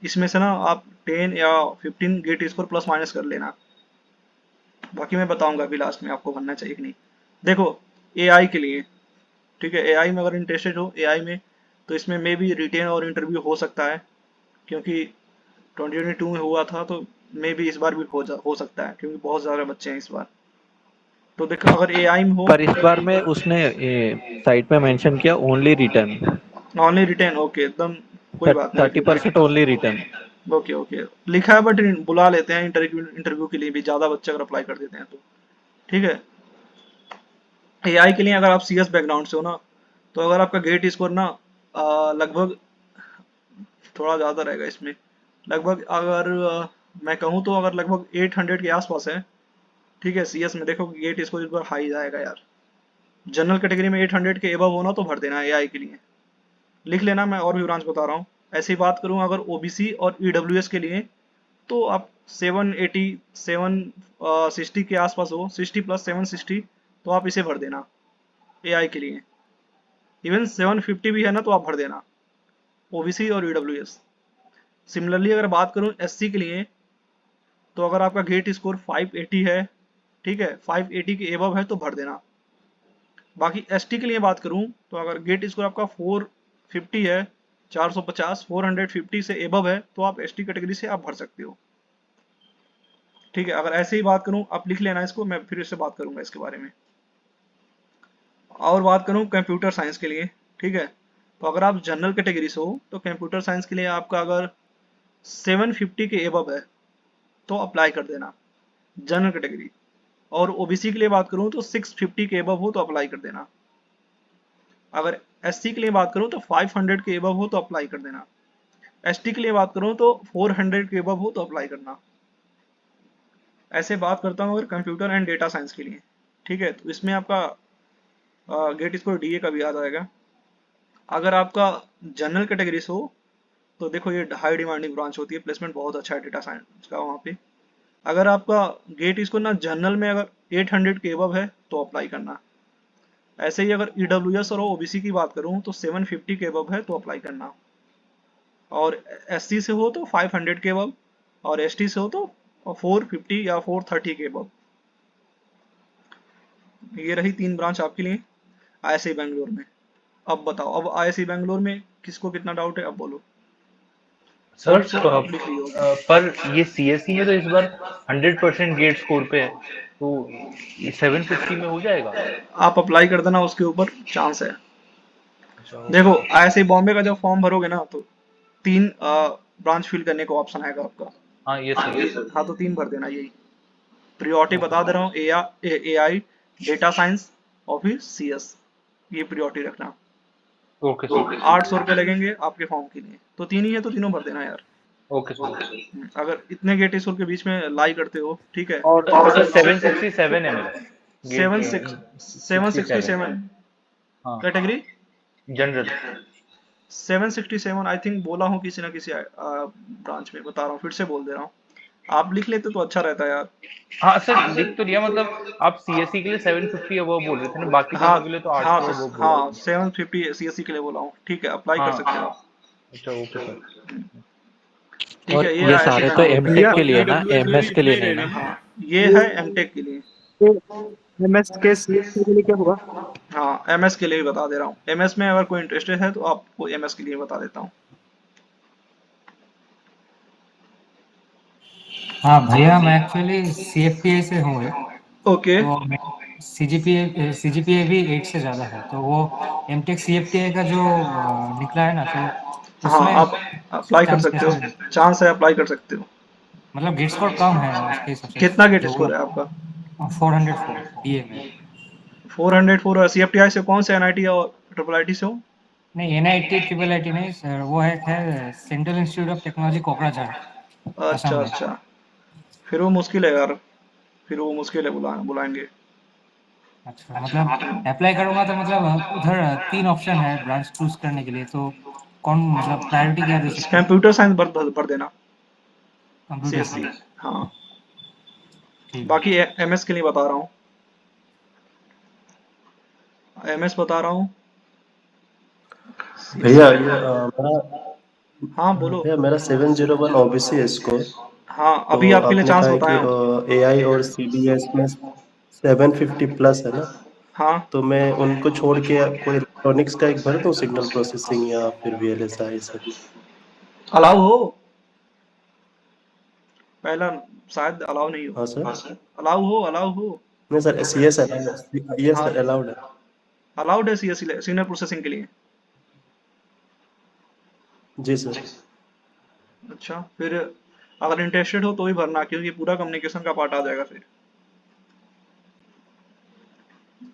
इसमें से ना आप 10 या 15 गेट स्कोर प्लस माइनस कर लेना, बाकी मैं बताऊंगा अभी लास्ट में आपको बनना चाहिए कि नहीं। देखो एआई के लिए, ठीक है, एआई में अगर इंटरेस्टेड हो एआई में, तो इसमें मे भी रिटेन और इंटरव्यू हो सकता है, क्योंकि 2022 में हुआ था, तो मे भी इस बार भी हो सकता है, क्योंकि बहुत ज़्यादा बच्चे हैं इस बार। तो देखो अगर एआई में हो, पर इस बार में उसने साइट में मेंशन किया only return, only written, okay, एकदम कोई बात नहीं। 30% ओनली रिटर्न। ओके ओके लिखा है, बट बुला लेते हैं इंटरव्यू के लिए भी, ज़्यादा बच्चे अगर अप्लाई कर देते हैं तो, ठीक है। एआई के लिए अगर आप सीएस बैकग्राउंड से हो ना, तो अगर आपका गेट स्कोर ना लगभग थोड़ा ज़्यादा रहेगा इसमें, लगभग अगर मैं कहूँ तो अगर लगभग 800 के आसपास है, ठीक है। सीएस में देखो गेट स्कोर इस बार हाई जाएगा यार। जनरल कैटेगरी में 800 के एबव होना तो भर देना एआई के लिए, लिख लेना। मैं और भी ब्रांच बता रहा हूँ। ऐसी बात करूँ अगर ओबीसी और ईडब्ल्यूएस के लिए, तो आप 780 760 के आसपास हो, 60 प्लस 760, तो आप इसे भर देना एआई के लिए। इवन 750 भी है ना तो आप भर देना, ओबीसी और ईडब्ल्यूएस। सिमिलरली अगर बात करूं एससी के लिए, तो अगर आपका गेट स्कोर 580 है, ठीक है, 580 के एबव है तो भर देना। बाकी एसटी के लिए बात करूं, तो अगर गेट स्कोर आपका 450 है, 450 450 से एबव है, तो आप एसटी कैटेगरी से आप भर सकते हो, ठीक है। अगर ऐसे ही बात करूं, आप लिख लेना इसको, मैं फिर इससे बात करूंगा इसके बारे में। और बात करूं कंप्यूटर साइंस के लिए, ठीक है, तो अगर आप जनरल कैटेगरी से हो, तो कंप्यूटर साइंस के लिए आपका अगर 750 के एबव है तो अप्लाई कर देना जनरल कैटेगरी। और ओबीसी के लिए बात करूं तो 650 के एबव हो तो अप्लाई कर देना। अगर एससी के लिए बात करूं तो 500 के एबव हो तो अप्लाई कर देना। एसटी के लिए बात करूं तो 400 के एबव हो तो अप्लाई करना। ऐसे बात करता हूं अगर कंप्यूटर एंड डेटा साइंस के लिए, ठीक है, तो इसमें आपका गेट स्कोर डीए का भी याद आएगा। अगर आपका जनरल कैटेगरी से हो, तो देखो ये हाई डिमांडिंग ब्रांच होती है, प्लेसमेंट बहुत अच्छा है डेटा साइंस का वहाँ पे। अगर आपका गेट स्कोर ना जनरल में अगर 800 के एबव है तो अप्लाई करना। ऐसे ही अगर ईडब्ल्यूएस और ओबीसी की बात करूँ तो 750 के एबव है तो अप्लाई करना। और एससी से हो तो 500 के एबव, और एसटी से हो तो 450 या 430 के एबव। ये रही 3 ब्रांच आपके लिए आईआईसी बैंगलोर में। अब बताओ, अब आईआईसी बैंगलोर में किसको कितना डाउट है, अब बोलो। सर पर ये सीएससी में तो इस बार 100% गेट स्कोर पे है, तो ये 750 में हो जाएगा? आप अप्लाई कर देना, उसके ऊपर चांस है। देखो आईआईसी बॉम्बे का जब फॉर्म भरोगे ना, तो 3 ब्रांच फिल करने का ऑप्शन आएगा आपका। हाँ ये हाँ तो 3 भर देना, यही प्रियोरिटी बता दे रहा हूँ। एआई, डेटा साइंस और फिर सीएस, ये प्रियोरिटी रखना। Okay sir. 800 रुपये लगेंगे आपके फॉर्म के लिए, तो 3 ही है तो तीनों भर देना यार। Okay sir. अगर इतने गेट स्कोर के बीच में लाई करते हो, ठीक है। और सर 767 है मेरा। 767 कैटेगरी जनरल। 767 आई थिंक बोला हूँ किसी ना किसी ब्रांच में, बता रहा हूँ, फिर से बोल दे रहा हूँ। आप लिख लेते तो अच्छा रहता यार। हाँ सर लिख तो लिया, मतलब आप सीएससी के लिए 750 अबव बोल रहे थे ना, बाकी दोनों के लिए तो 800 अबव बोल रहे थे। हाँ 750 सीएससी के लिए बोला हूँ, ठीक है, अप्लाई कर सकते हो आप। अच्छा ओके सर। ठीक है, ये सारे तो एमटेक के लिए ना, एमएस के लिए नहीं ना। हाँ ये है एमटेक के लिए। एमएस के सीएससी के लिए क्या होगा? हाँ एमएस के लिए बता दे रहा हूँ। एमएस में अगर कोई इंटरेस्टेड है तो आपको एमएस के लिए बता देता हूँ। हाँ भैया, मैं एक्चुअली सीएफपीए से हूँ। ओके। तो सीजीपीए भी 8 से ज़्यादा है, तो वो एमटेक सीएफपीए का जो निकला है ना, तो हाँ आप अप्लाई कर सकते हो, चांस है, अप्लाई कर सकते हो। मतलब गेट स्कोर कम है उसके हिसाब से। कितना गेट स्कोर है आपका? 404 डीए में। 404 और सीएफटीआई से कौन से एनआईटी और ट्रिपल आईटी से हो? नहीं, एनआईटी ट्रिपल आईटी नहीं सर, वो है central institute of technology Kokrajhar, Assam अच्छा में। अच्छा, फिर वो मुश्किल है यार, फिर वो मुश्किल है, बुलाएंगे। अच्छा, मतलब अप्लाई करूंगा तो मतलब उधर 3 ऑप्शन है ब्रांच चूज करने के लिए, तो कौन मतलब प्रायोरिटी क्या दे सकते हैं? कंप्यूटर साइंस भर देना, कंप्यूटर सीएससी। साइंस, हाँ, ठीक है। बाकी एमएस के लिए बता रहा हूँ, एमएस बता रहा हूँ। भैया ये मेरा हाँ बोलो। भैया मेरा 701 ओबीसी है स्कोर। हाँ, तो अभी आपके लिए आपने चांस कहा है कि बताया हूँ। एआई और सीडीएस में 750 प्लस है ना, हाँ, तो मैं उनको छोड़ के कोई इलेक्ट्रॉनिक्स का एक भर दूं, सिग्नल प्रोसेसिंग या फिर वीएलएसआई सब में? अलाउ हो, पहला शायद अलाउ नहीं हाँ हो। सर। अलाउ हो, अलाउ हो। नहीं सर, सीएस हाँ, अलाउड है। अलाउड है सीएससी सिग्नल प्रोसेसिंग के लिए। जी सर। अच्छा, फिर अगर इंटरेस्टेड हो तो ही भरना, क्योंकि पूरा कम्युनिकेशन का पार्ट आ जाएगा फिर।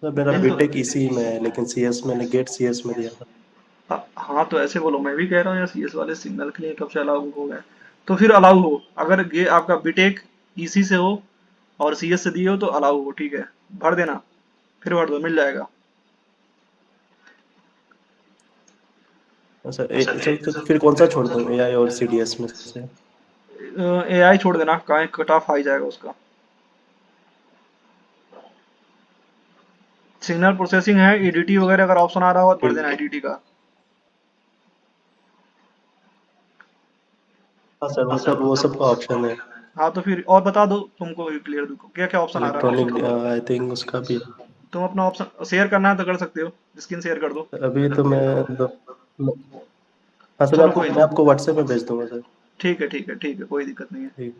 सर मेरा नहीं तो बीटेक इसी में है, लेकिन सीएस मैंने गेट सीएस में दिया था। हाँ, तो ऐसे बोलो, मैं भी कह रहा हूँ यार, सीएस वाले सिग्नल के लिए कब से अलाउ हो गए, तो फिर अलाउ हो। अगर ये आपका बीटेक इसी से हो और सीएस से दिए हो तो अलाउ हो, ठीक है, भर देना, फिर भर दो, मिल जाएगा। सर सर तो फिर कौन सा छोड़ दूं, एआई और सीडीएस में से? एआई छोड़ देना, कहाँ कट ऑफ आ ही जाएगा उसका। सिग्नल प्रोसेसिंग है, ईडीटी वगैरह अगर ऑप्शन आ रहा हो तो भर देना ईडीटी का। हाँ सर, वो सब का ऑप्शन है। हाँ, तो फिर और बता दो, तुमको क्लियर देखो क्या क्या ऑप्शन आ रहा है इलेक्ट्रॉनिक ऑप्शन। आई थिंक उसका भी है। तुम अपना ऑप्शन शेयर करना है तो कर सकते हो, स्क्रीन शेयर कर दो। अभी तो हाँ सर, चलो कोई मैं नहीं, आपको व्हाट्सएप में भेज दूंगा सर। ठीक है ठीक है ठीक है, कोई दिक्कत नहीं है। ठीक।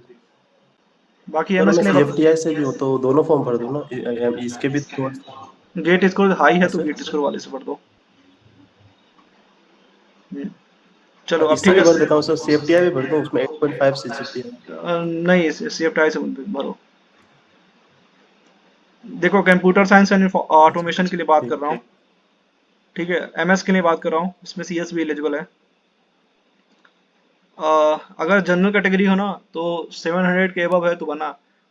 बाकी सर एमएस मैं के लिए सीएफटीआई से भी हूँ, तो दोनों फॉर्म भर दूँ ना, इसके भी दो? गेट स्कोर हाई है हाँ तो सर। गेट स्कोर वाले से भर दो। चलो अब इससे ठीक भी है। भर देता हूँ सर, सीएफटीआई भी भर दूँ, उसमें 8.5 सीजीपी है। नहीं, सीएफटीआई से भरो। देखो, कंप्यूटर साइंस एंड अच्छा ऑटोमेशन के लिए बात कर ठीक। रहा हूँ, ठीक है, एमएस के लिए बात कर रहा हूँ, इसमें सीएस भी एलिजिबल है। अगर जनरल कैटेगरी हो ना तो 700 के अबव है तो बना।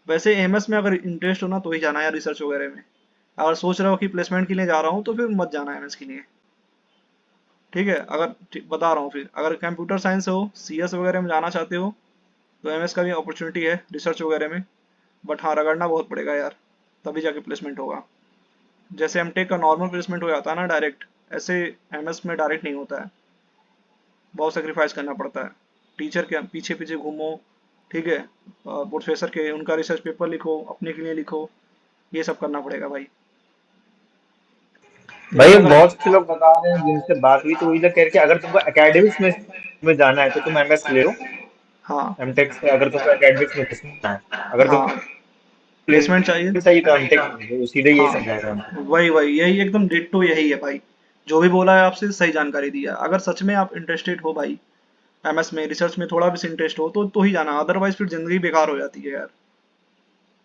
वैसे एमएस में अगर इंटरेस्ट हो ना तो ही जाना है रिसर्च वगैरह में। अगर सोच रहे हो कि प्लेसमेंट के लिए जा रहा हूँ तो फिर मत जाना एमएस के लिए, ठीक है। बता रहा हूँ, फिर अगर कंप्यूटर साइंस हो, सीएस वगैरह में जाना चाहते हो तो एमएस का भी अपॉर्चुनिटी है रिसर्च वगैरह में। बट हाँ, रगड़ना बहुत पड़ेगा यार, तभी जाके प्लेसमेंट होगा। जैसे एमटेक का नॉर्मल प्लेसमेंट हो जाता है ना डायरेक्ट, ऐसे एमएस में डायरेक्ट नहीं होता है, बहुत सेक्रीफाइस करना पड़ता है। टीचर के पीछे पीछे घूमो, ठीक है, प्रोफेसर के उनका रिसर्च पेपर लिखो, अपने के लिए लिखो, ये सब करना पड़ेगा भाई। भाई लेकिन अगर बहुत से लोग बता रहे हैं जिनसे बात हुई, तो वही लोग कह रहे हैं कि अगर तुमको एकेडमिक्स में जाना है तो तुम एमएस ले लो। हाँ एमटेक से अगर तुमको एकेडमिक्स में घुसना है, अगर तुम हाँ, प्लेसमेंट चाहिए। चाहिए तो एमटेक ले लो, सीधे यही हाँ, समझाएगा हमको। वही वही, यही एकदम डिट्टो यही है भाई, जो भी बोला है आपसे सही जानकारी दी है। अगर सच में आप इंटरेस्टेड हो भाई एमएस में, रिसर्च में थोड़ा भी इंटरेस्ट हो तो ही जाना, अदरवाइज फिर जिंदगी बेकार हो जाती है यार।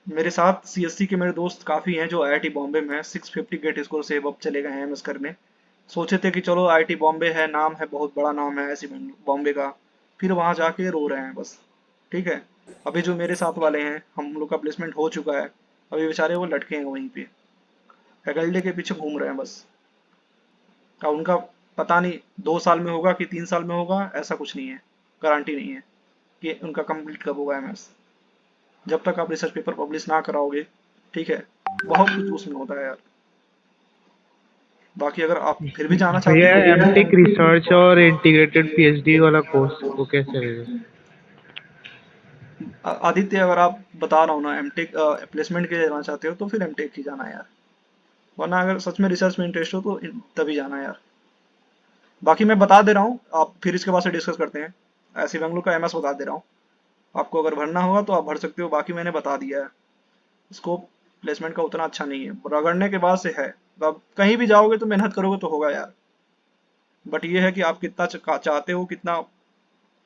मेरे साथ सीएससी के मेरे दोस्त काफ़ी हैं जो आईआईटी बॉम्बे में है, 650 गेट स्कोर से अब चले गए हैं एमएस करने। सोचे थे कि चलो आईआईटी बॉम्बे है, नाम है, बहुत बड़ा नाम है ऐसी बॉम्बे का, फिर वहाँ जाके रो रहे हैं बस, ठीक है। अभी जो मेरे साथ वाले हैं, हम लोग का प्लेसमेंट हो चुका है, अभी बेचारे वो लटके हैं वहीं पे, फैकल्टी के पीछे घूम रहे हैं बस। अब उनका पता नहीं 2 साल में होगा कि 3 साल में होगा, ऐसा कुछ नहीं है, गारंटी नहीं है कि उनका कंप्लीट कब होगा एमएस। जब तक आप रिसर्च पेपर पब्लिश ना कराओगे, ठीक है, बहुत कुछ उसमें होता है यार। बाकी अगर आप फिर भी जाना चाहते भैया हो, एमटेक रिसर्च और इंटीग्रेटेड पीएचडी वाला कोर्स वो कैसे रहेगा? आदित्य, अगर आप बता रहा हूँ ना एमटेक प्लेसमेंट के लिए जाना चाहते हो तो फिर एमटेक ही जाना है यार, वरना अगर सच में रिसर्च में इंटरेस्ट हो तो तभी जाना है यार। बाकी मैं बता दे रहा हूँ, आप फिर इसके बाद से डिस्कस करते हैं। ऐसे बेंगलुरु का एमएस बता दे रहा हूँ, आपको अगर भरना होगा तो आप भर सकते हो, बाकी मैंने बता दिया है। स्कोप प्लेसमेंट का उतना अच्छा नहीं है, रगड़ने के बाद से है। अब कहीं भी जाओगे तो मेहनत करोगे तो होगा यार, बट ये है कि आप कितना चाहते हो, कितना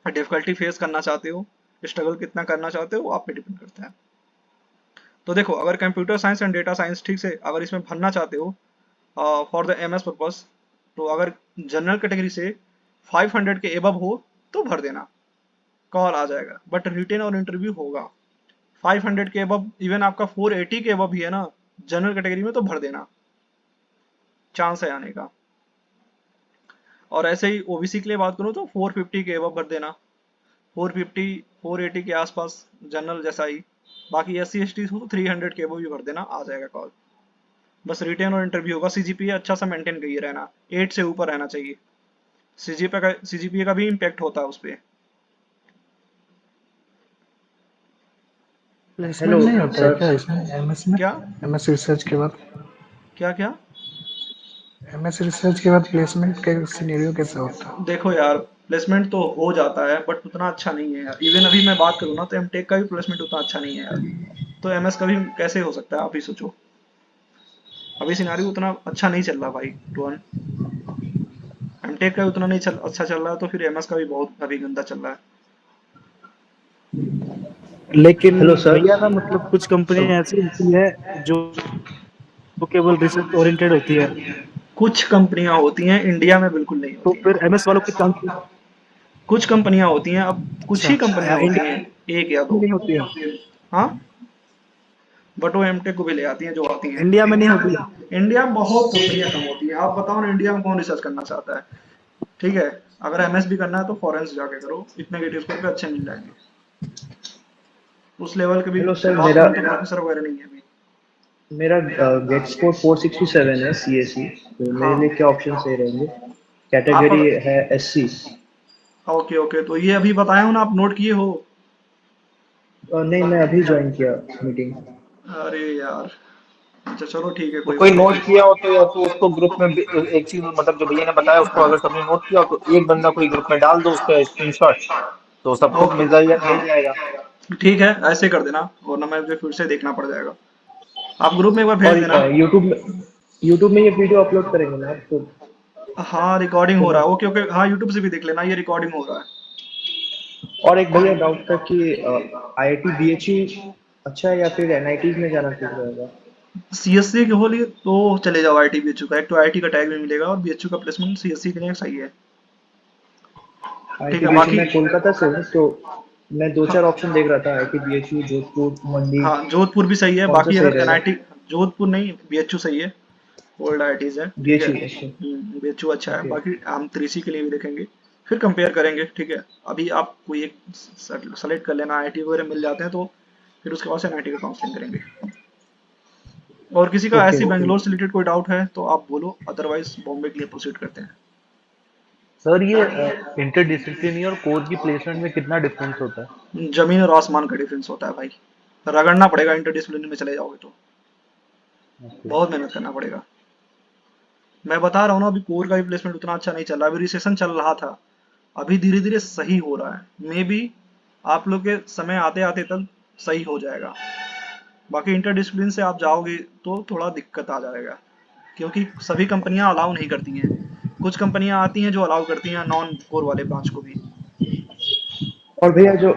डिफिकल्टी फेस करना चाहते हो, स्ट्रगल कितना करना चाहते हो, वो आप पे डिपेंड करता है। तो देखो, अगर computer science and data science ठीक से अगर इसमें भरना चाहते हो फॉर द एमएस पर्पस, तो अगर जनरल कैटेगरी से 500 के एबव हो तो भर देना, कॉल आ जाएगा। बट रिटेन और इंटरव्यू होगा। 500 के एबव, इवन आपका 480 के एबव भी है ना जनरल कैटेगरी में, तो भर देना, चांस है आने का। और ऐसे ही ओबीसी के लिए बात करूँ तो 450 के एबव भर देना, 450 480 के आसपास जनरल जैसा ही। बाकी SC ST हो तो 300 के एबव भी भर देना, आ जाएगा कॉल। बस रिटेन और इंटरव्यू होगा। CGPA अच्छा सा मेंटेन करिए रहना, 8 से ऊपर रहना चाहिए। CGPA का भी इम्पैक्ट होता है उस पर। प्लेसमेंट नहीं होता है क्या इसमें, MS में? क्या MS रिसर्च के बाद क्या MS रिसर्च के बाद प्लेसमेंट का सिनेरियो कैसा होता है? देखो यार, प्लेसमेंट तो हो जाता है बट उतना अच्छा नहीं है यार। इवन अभी मैं बात करूँ ना तो एमटेक का भी प्लेसमेंट उतना अच्छा नहीं है यार। तो MS का भी कैसे हो सकता है, आप ही सोचो। अभी सिनारियो उतना अच्छा नहीं चल रहा भाई रोहन। एमटेक का उतना नहीं अच्छा चल रहा है, तो फिर MS का भी बहुत अभी गंदा चल रहा है। लेकिन हेलो सर। भैया ना मतलब कुछ कंपनियां ऐसी होती है जो केवल रिसर्च ओरिएंटेड होती है, कुछ कंपनियां होती हैं, इंडिया में बिल्कुल नहीं तो होती फिर हैं। MS वालों के चांस। कुछ कंपनियां होती हैं, अब कुछ ही कंपनियां अच्छा, होती इंडिया हैं, एक या में दो। नहीं होती है, हाँ, बट वो एमटेक को भी ले आती हैं जो आती हैं। इंडिया में नहीं होती है। इंडिया में बहुत कंपनियां कम होती हैं। आप बताओ ना, इंडिया में कौन रिसर्च करना चाहता है? ठीक है, अगर MS भी करना है तो फॉरेन से जाके करो, इतने गेट स्कोर पे अच्छे मिल जाएंगे। उस लेवल के भी हेलो सर, बात मेरा करूँ तो प्रोफेसर वगैरह नहीं है अभी। मेरा गेट स्कोर 467 है CSE, तो मेरे हाँ, लिए क्या ऑप्शन सही रहेंगे? आप कैटेगरी है SC। ओके ओके, तो ये अभी बताया हूँ ना, आप नोट किए हो? नहीं, मैं अभी ज्वाइन किया मीटिंग। अरे यार, अच्छा चलो ठीक है, तो कोई कोई बात नोट नहीं। किया हो तो, या तो उसको ग्रुप में एक चीज मतलब जो भैया ने बताया उसको अगर सबने नोट किया हो तो एक बंदा कोई ग्रुप में डाल दो उसका स्क्रीनशॉट, तो सबको ओके, हाँ मिल जाएगा। ठीक है, ऐसे कर देना, वरना मैं मुझे फिर से देखना पड़ जाएगा। आप ग्रुप में एक बार भेज और देना। यूट्यूब में ये वीडियो अपलोड करेंगे ना आप तो? हाँ, रिकॉर्डिंग तो हो मैं, रहा है, ओके ओके, हाँ यूट्यूब से भी देख लेना, ये रिकॉर्डिंग हो रहा है। और एक भैया डाउट था कि IIT BHU अच्छा है या फिर NITs में जाना ठीक रहेगा? CSC के हो लिए तो चले जाओ IT BHU का, एक तो IT का टैग भी मिलेगा और BHU का प्लेसमेंट CSC के लिए सही है। ठीक IIT है, BHU, बाकी मैं कोलकाता से हूँ तो मैं दो चार ऑप्शन देख रहा था, IIT BHU, जोधपुर, मंडी, हाँ, जोधपुर भी सही है। कौन सा बाकी सही अगर रहेगा? NIT, जोधपुर नहीं, BHU सही है, ओल्ड IITs है, ठीक है। BHU अच्छा। BHU अच्छा है। ओके। बाकी हम 3C के लिए भी देखेंगे, फिर कंपेयर करेंगे, ठीक है। अभी आप कोई एक सेलेक्ट कर लेना, IIT वगैरह मिल जाते हैं तो फिर उसके बाद से NIT का काउंसलिंग करेंगे। और किसी का ओके ऐसी ओके। बैंगलोर से रिलेटेड कोई डाउट है तो आप बोलो, अदरवाइज बॉम्बे के लिए प्रोसीड करते हैं। सर ये इंटरडिसिप्लिनरी और कोर की प्लेसमेंट में कितना डिफरेंस होता है? जमीन और आसमान का डिफरेंस होता है भाई। रगड़ना पड़ेगा इंटरडिसिप्लिनरी में चले जाओगे तो, ओके। बहुत मेहनत करना पड़ेगा। मैं बता रहा हूँ ना, अभी कोर का भी प्लेसमेंट उतना अच्छा नहीं चल रहा, अभी रिसेशन चल रहा था, अभी धीरे धीरे सही हो रहा है। मे बी आप लोग के समय आते आते तक सही हो जाएगा। बाकी इंटरडिसिप्लिन से आप जाओगे तो थोड़ा दिक्कत आ जाएगा, क्योंकि सभी कंपनियां अलाउ नहीं करती हैं। कुछ कंपनियां आती हैं जो अलाउ करती हैं नॉन कोर वाले ब्रांच को भी। और भैया जो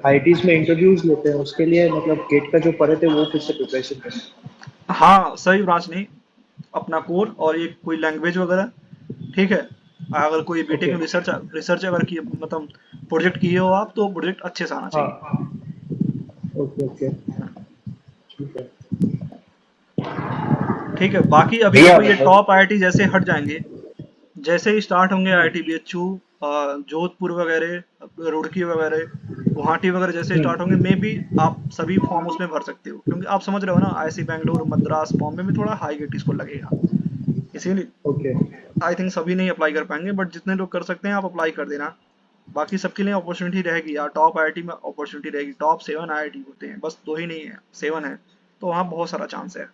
IITs में इंटरव्यूज लेते हैं उसके लिए मतलब गेट का जो पढ़े थे वो फिर से प्रिपरेशन करना? हाँ, सभी ब्रांच नहीं, अपना कोर और एक कोई लैंग्वेज वगैरह, ठीक है। अगर कोई बीटेक ओके। में रिसर्च रिसर्च अगर किए, मतलब प्रोजेक्ट किए हो आप, तो प्रोजेक्ट अच्छे से आना चाहिए। हाँ। ओके ओके ठीक है। ठीक है, बाकी अभी भैया देखो ये टॉप IIT जैसे हट जाएंगे, जैसे ही स्टार्ट होंगे IIT BHU, जोधपुर वगैरह, रुड़की वगैरह, गुवाहाटी वगैरह जैसे स्टार्ट होंगे, मे बी आप सभी फॉर्म उसमें भर सकते हो, क्योंकि आप समझ रहे हो ना, IIC बैंगलोर, मद्रास, बॉम्बे में थोड़ा हाई गेट स्कोर लगेगा, इसीलिए ओके आई थिंक सभी नहीं अप्लाई कर पाएंगे, बट जितने लोग कर सकते हैं आप अप्लाई कर देना। बाकी सबके लिए अपॉर्चुनिटी रहेगी यार, टॉप IIT में अपॉर्चुनिटी रहेगी। टॉप 7 IIT होते हैं, बस 2 ही नहीं है, 7 है, तो वहाँ बहुत सारा चांस है।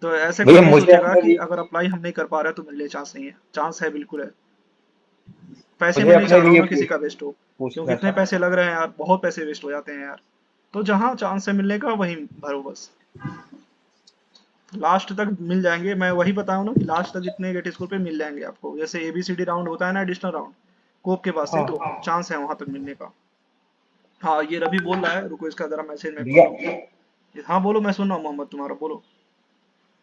तो ऐसे कोई भैया नहीं मुझे सोचेगा अपने कि लिए अगर अप्लाई हम नहीं कर पा रहे तो मेरे लिए चांस नहीं है, चांस है, बिल्कुल है। पैसे मुझे मैं नहीं अपने चाह रहा हूँ लिए ना किसी का वेस्ट हो, क्योंकि पूछना इतने था। पैसे लग रहे हैं यार, बहुत पैसे वेस्ट हो जाते हैं यार। तो जहाँ चांस है मिलने का वहीं भरो बस, लास्ट तक मिल जाएंगे। मैं वही बताऊँ ना कि लास्ट तक इतने गेट स्कोर पे मिल जाएंगे आपको, जैसे ABCD राउंड होता है ना, एडिशनल राउंड कोप के पास से, तो हाँ चांस है वहां तक मिलने का। हाँ, ये रवि बोल रहा है, रुको इसका जरा मैसेज मैं पढ़ भैया लूँ। हाँ बोलो, मैं सुन रहा हूँ मोहम्मद, तुम्हारा बोलो।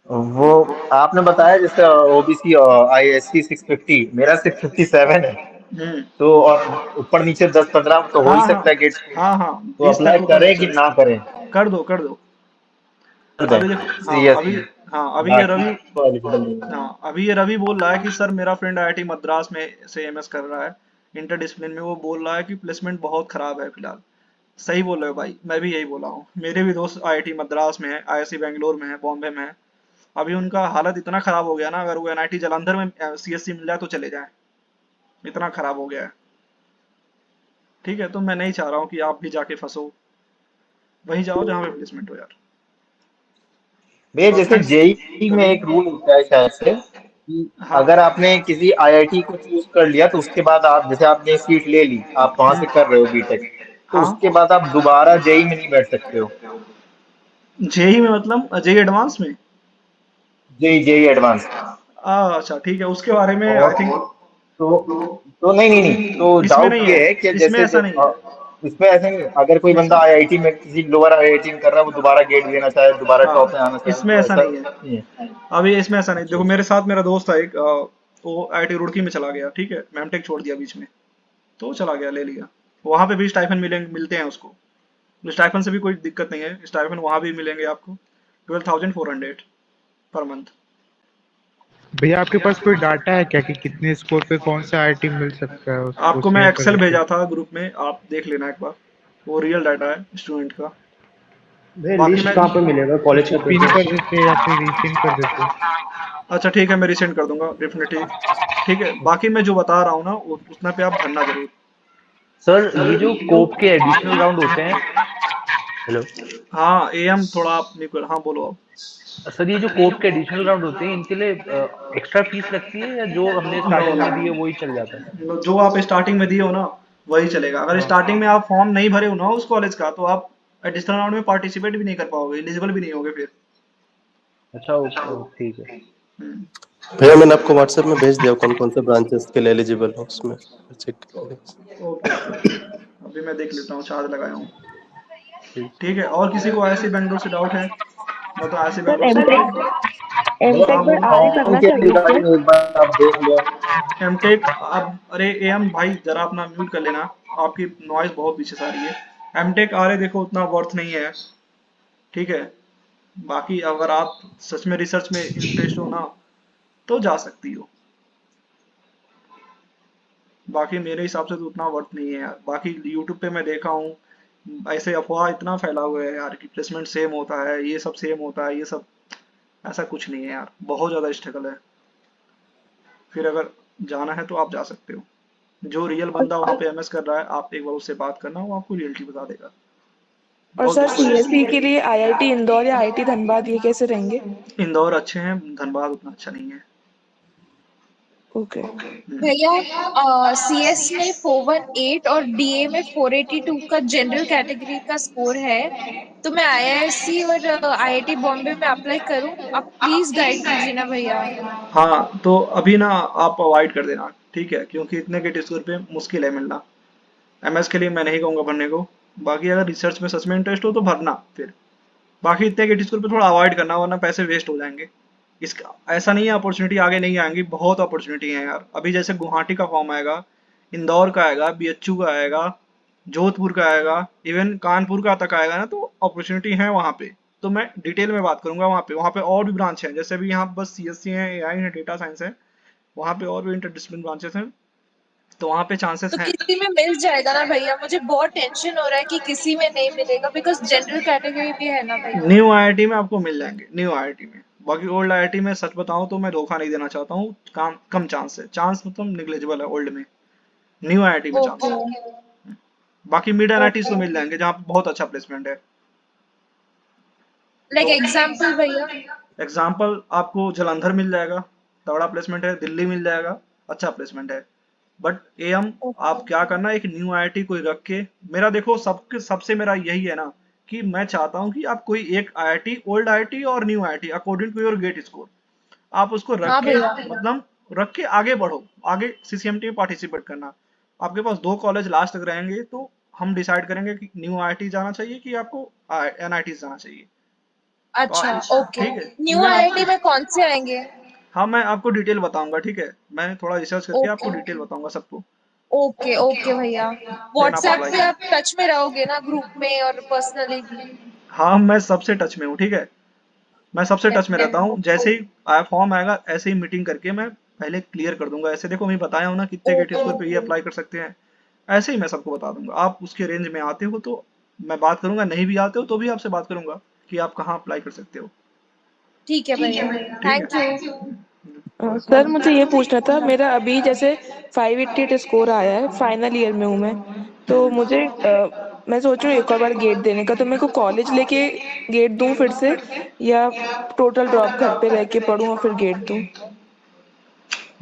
वो आपने बताया जैसे ओबीसी आईएससी 650, मेरा 657 है। हम्म। तो और ऊपर नीचे 10-15 तो हो ही हाँ सकता है गेट हाँ स्कोर। हाँ हाँ, तो 20 तक अप्लाई होता है करें कि चलेगा। ना करें? कर दो कर दो। कर दें अभी देखो, हाँ अभी, सीरियसली? हाँ अभी ये बाकी रवि, तो एलिजिबल नहीं है। हाँ अभी ये रवि बोल रहा है कि सर मेरा फ्रेंड आईआईटी मद्रास में से एमएस कर रहा है इंटरडिसिप्लिन में, वो बोल रहा है कि प्लेसमेंट बहुत खराब है फिलहाल। सही बोल रहे हो भाई, मैं भी यही बोला हूँ। मेरे भी दोस्त आईआईटी मद्रास में है, आईआईसी बेंगलोर में है, बॉम्बे में है। अभी उनका हालत इतना खराब हो गया ना, अगर वो एनआईटी जालंधर में सीएससी मिल जाए तो चले जाएं, इतना खराब हो गया है। ठीक है, तो मैं नहीं चाह रहा हूँ कि आप भी जाके फंसो, वहीं जाओ जहाँ पे प्लेसमेंट हो यार। भैया जैसे प्रोस्पेक्ट, जेई में एक रूल होता है शायद से कि हाँ अगर आपने किसी आईआईटी को चूज कर लिया तो उसके बाद आप, जैसे आपने सीट ले ली, आप वहां से कर रहे हो बीटेक, तो हाँ, उसके बाद आप दोबारा जेई में नहीं बैठ सकते हो। जेई में मतलब जेई एडवांस में? JEE JEE advance. अच्छा ठीक है, उसके बारे में आई और थिंक तो नहीं, तो इसमें डाउट नहीं ये है, है कि इसमें जैसे ऐसा नहीं है। इसमें ऐसे नहीं, अगर कोई बंदा आईआईटी में किसी लोअर आईआईटी में कर रहा है, वो दोबारा गेट देना चाहे, दोबारा टॉप में आना हाँ, चाहे, इसमें तो ऐसा ऐसा नहीं है। नहीं है? अभी इसमें ऐसा नहीं, अच्छा देखो अच्छा। मेरे साथ मेरा दोस्त था एक, वो आईआईटी रुड़की में चला गया, ठीक है, मैमटेक छोड़ दिया बीच में, तो चला गया, ले लिया। वहां पे भी स्टाइफन मिलते हैं उसको, स्टाइफन से भी कोई दिक्कत नहीं है, स्टाइफन वहां भी मिलेंगे आपको 12,400 पर मंथ। भैया आपके पास कोई डाटा है क्या कि कितने स्कोर पे कौन सा आईआईटी मिल सकता है, उसको आपको मैं शेयर कर एक्सेल देते? भेजा था ग्रुप में, आप देख लेना एक बार, वो रियल डाटा है स्टूडेंट का। भैया बाकी लिस्ट मैं, कहाँ पे मिलेगा, कॉलेज उसको का पिन कर प्रेफरेंस? देते या फिर रीसेंड कर देते? अच्छा ठीक है, मैं रिसेंड कर दूंगा डेफिनेटली। ठीक है, बाकी मैं जो बता रहा हूँ ना, उतना पे आप भरना जरूर। सर ये जो कोप के एडिशनल राउंड होते हैं, हेलो हाँ एएम थोड़ा आप निकल, हाँ बोलो आप। सर, ये जो कोप के एडिशनल राउंड होते हैं इनके लिए एक्स्ट्रा फीस लगती है या जो हमने नो स्टार्टिंग नो में दिए वही चल जाता है? नो, जो आप स्टार्टिंग में दिए हो ना वही चलेगा। अगर हाँ। स्टार्टिंग में आप फॉर्म नहीं भरे हो ना उस कॉलेज का, तो आप एडिशनल राउंड में पार्टिसिपेट भी नहीं कर पाओगे, एलिजिबल भी नहीं होगे फिर। अच्छा ठीक है। भैया मैंने आपको व्हाट्सएप में भेज दिया कौन कौन से ब्रांचेस के लिए एलिजिबल हो, उसमें चेक कीजिएगा। ओके ओके, अभी मैं देख लेता हूँ, चार्ज लगाया हूँ। ठीक है, और किसी को आईआईसी बेंगलोर से डाउट है? मैं तो आईआईसी सर बेंगलोर से एमटेक, भैया हाँ एमटेक में बोलो। आर्य फॉर्म करना के चाहिए क्या? रिगार्डिंग एक बार आप देख लो। एमटेक अब, अरे एम भाई जरा अपना म्यूट कर लेना, आपकी नॉइज बहुत पीछे से आ रही है। एमटेक आ रहे देखो उतना वर्थ नहीं है, ठीक है। बाकी अगर आप सच में रिसर्च में इंटरेस्ट हो ना, तो जा सकती हो। बाकी मेरे हिसाब से तो उतना वर्थ नहीं है यार। बाकी यूट्यूब पे मैं देखा हूँ ऐसे अफवाह इतना फैला हुआ है यार कि प्लेसमेंट सेम होता है, ये सब सेम होता है, ये सब ऐसा कुछ नहीं है यार, बहुत ज़्यादा स्ट्रगल है। फिर अगर जाना है तो आप जा सकते हो। जो रियल बंदा वहाँ पे एमएस कर रहा है, आप एक बार उससे बात करना, वो आपको रियलिटी बता देगा। और बहुत सर सीएससी के डिफरेंस। लिए आईआईटी इंदौर या आईआईटी धनबाद ये कैसे रहेंगे? इंदौर अच्छे हैं, धनबाद उतना अच्छा नहीं है। ओके। भैया सीएस में 418 और डीए में 482 का जनरल कैटेगरी का स्कोर है, तो मैं आईआईएससी और आईआईटी बॉम्बे में अप्लाई करूं? आप प्लीज गाइड कीजिए ना भैया। हाँ तो अभी ना आप अवॉइड कर देना, ठीक है, क्योंकि इतने के स्कोर पे मुश्किल है मिलना। एमएस के लिए मैं नहीं कहूँगा भरने को। बाकी अगर रिसर्च में सच में इंटरेस्ट हो तो भरना फिर। बाकी इतने के स्कोर पे थोड़ा अवॉइड करना, वरना पैसे वेस्ट हो जाएंगे। इसका ऐसा नहीं है अपॉर्चुनिटी आगे नहीं आएंगी, बहुत अपॉर्चुनिटी है यार। अभी जैसे गुवाहाटी का फॉर्म आएगा, इंदौर का आएगा, बीएचयू का आएगा, जोधपुर का आएगा, इवन कानपुर का तक आएगा ना, तो अपॉर्चुनिटी है वहाँ पे। तो मैं डिटेल में बात करूंगा वहाँ पे और भी ब्रांच हैं, जैसे भी यहाँ बस सीएससी है, एआई है, डेटा साइंस है, वहाँ पे और भी इंटरडिसिप्लिन ब्रांचेस हैं, तो वहाँ पे चांसेस तो हैं। किसी में मिल जाएगा ना भैया? मुझे बहुत टेंशन हो रहा है कि किसी में नहीं मिलेगा, बिकॉज जनरल कैटेगरी भी है ना भैया। न्यू आईआईटी में आपको मिल जाएंगे, न्यू आईआईटी में। बाकी ओल्ड आईआईटी में सच बताऊं तो मैं धोखा नहीं देना चाहता हूँ, काम कम चांस है, चांस मतलब निग्लेजिबल है ओल्ड में। न्यू आईआईटी में चांस ओके है। बाकी मिड एनआईटी तो ओके, मिल जाएंगे जहाँ पे बहुत अच्छा प्लेसमेंट है। लाइक तो एग्जाम्पल भैया। एग्जाम्पल आपको जलंधर मिल जाएगा, तगड़ा प्लेसमेंट है, दिल्ली मिल जाएगा, अच्छा प्लेसमेंट है। बट एम आप क्या करना, एक न्यू आईआईटी कोई रख के, मेरा देखो सबके सबसे मेरा यही है ना कि मैं चाहता हूँ कि आप कोई एक आईआईटी, ओल्ड आईआईटी और new IIT according to your GATE score, आप उसको रख हाँ के, भैया। मतलब रख के आगे बढ़ो, आगे सीसीएमटी में पार्टिसिपेट करना। आपके पास 2 कॉलेज लास्ट तक रहेंगे, तो हम डिसाइड करेंगे कि न्यू आईआईटी जाना चाहिए कि आपको एनआईटी जाना चाहिए। अच्छा, ओके। ठीक है, न्यू इवन आईआईटी आपको में कौन से आएंगे? हाँ मैं आपको डिटेल बताऊंगा, ठीक है, मैंने थोड़ा रिसर्च करके आपको ओके डिटेल बताऊंगा सबको, ओके ओके भैया। देन आप व्हाट्सएप अप्लाई पे करें। आप टच में रहोगे ना, ग्रुप में और पर्सनली भी? हाँ मैं सबसे टच में हूँ, ठीक है, मैं सबसे टच में रहता हूँ, जैसे ही फॉर्म आएगा ऐसे ही मीटिंग करके मैं पहले क्लियर कर दूंगा, ऐसे देखो मैं बताया हूँ ना कितने गेट स्कोर पे ये अप्लाई कर सकते हैं, ऐसे ही मैं सबको बता दूंगा। आप उसके रेंज में आते हो तो मैं बात करूंगा, नहीं भी आते हो तो भी आपसे बात करूंगा कि आप कहाँ अप्लाई कर सकते हो। ठीक है भैया, ठीक थैंक यू। है, सर मुझे ये पूछना था, मेरा अभी जैसे 588 स्कोर आया है, फाइनल ईयर में हूँ मैं, तो मुझे मैं सोच रही हूँ एक और बार गेट देने का, तो मेरे को कॉलेज लेके गेट दूं फिर से, या टोटल ड्रॉप घर पे रह के पढूं और फिर गेट दूं?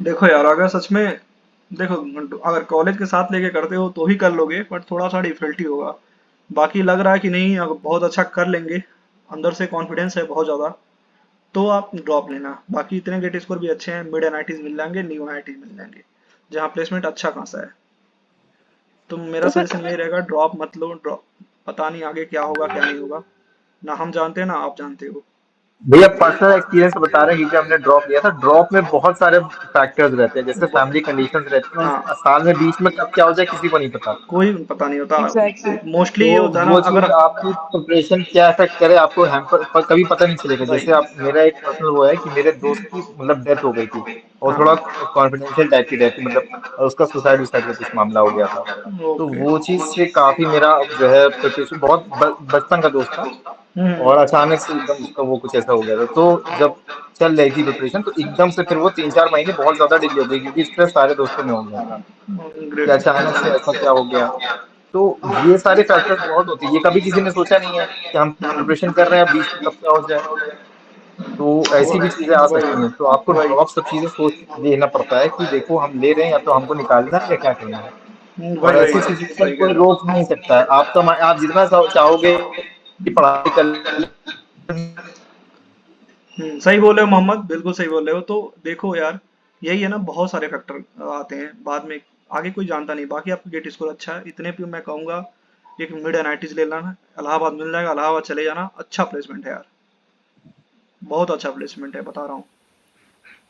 देखो यार अगर सच में, देखो अगर कॉलेज के साथ लेके करते हो तो ही कर लोगे, बट थोड़ा सा डिफिकल्टी होगा। बाकी लग रहा है कि नहीं, अगर बहुत अच्छा कर लेंगे, अंदर से कॉन्फिडेंस है बहुत ज़्यादा, तो आप ड्रॉप लेना। बाकी इतने गेट स्कोर भी अच्छे हैं, मिड एनआईटीज मिल जाएंगे, न्यू एनआईटीज मिल जाएंगे, जहाँ प्लेसमेंट अच्छा खासा है। तो मेरा तो सर सजेशन यही रहेगा, ड्रॉप मत लो, ड्रॉप पता नहीं आगे क्या होगा क्या नहीं होगा, ना हम जानते हैं ना आप जानते हो। भैया पर्सनल एक्सपीरियंस बता रहे हैं, क्योंकि हमने ड्रॉप लिया था। ड्रॉप में बहुत सारे फैक्टर्स रहते हैं, जैसे फैमिली कंडीशंस रहती हैं, हाँ, और साल में बीच में कब क्या हो जाए किसी को नहीं पता। कोई पता नहीं होता, एग्जैक्टली। मोस्टली ये तो होता है ना वो अगर चीज आपकी प्रिपरेशन क्या इफेक्ट करे आपको कभी पता नहीं चलेगा। वही। जैसे आप, मेरा एक पर्सनल वो है कि मेरे दोस्त की मतलब डेथ हो गई थी, और थोड़ा हाँ, कॉन्फिडेंशियल टाइप की डेथ थी, मतलब उसका सुसाइड उसाइड का कुछ मामला हो गया था। तो ओके। वो चीज से काफी मेरा जो है प्रिपरेशन, बहुत बचपन का दोस्त था, और अचानक से एकदम उसका वो कुछ ऐसा हो गया था। तो जब चल रही थी प्रिपरेशन, तो एकदम से फिर वो 3-4 महीने बहुत ज्यादा डिले हो गई, क्योंकि स्ट्रेस सारे दोस्तों में हो गया था कि ग्रेट। अचानक से ऐसा क्या हो गया। तो ये सारे फैक्टर्स बहुत होते हैं, ये कभी किसी ने सोचा नहीं है कि हम प्रिपरेशन कर रहे हैं, बीच में कब क्या हो जाए। तो ऐसी भी चीजें आ वही सकती हैं, तो आपको वही। ड्रॉप सब चीजें सोच लेना पड़ता है कि देखो हम ले रहे हैं, या तो हमको निकालना है या क्या करना है। वही और वही ऐसी सिचुएशन सही कह कोई रहे हो। रोक नहीं सकता है। आप तो आप जितना चाहोगे कि पढ़ाई कर, सही बोल रहे हो मोहम्मद, बिल्कुल सही बोल रहे हो। तो देखो यार, यही है ना, बहुत सारे फैक्टर आते हैं बाद में, आगे कोई जानता नहीं। बाकी आपका गेट स्कोर अच्छा है, इतने पे मैं कहूंगा एक मिड एनआईटीज ले लेना, इलाहाबाद मिल जाएगा, इलाहाबाद चले जाना, अच्छा प्लेसमेंट है यार, बहुत अच्छा प्लेसमेंट है बता रहा हूँ।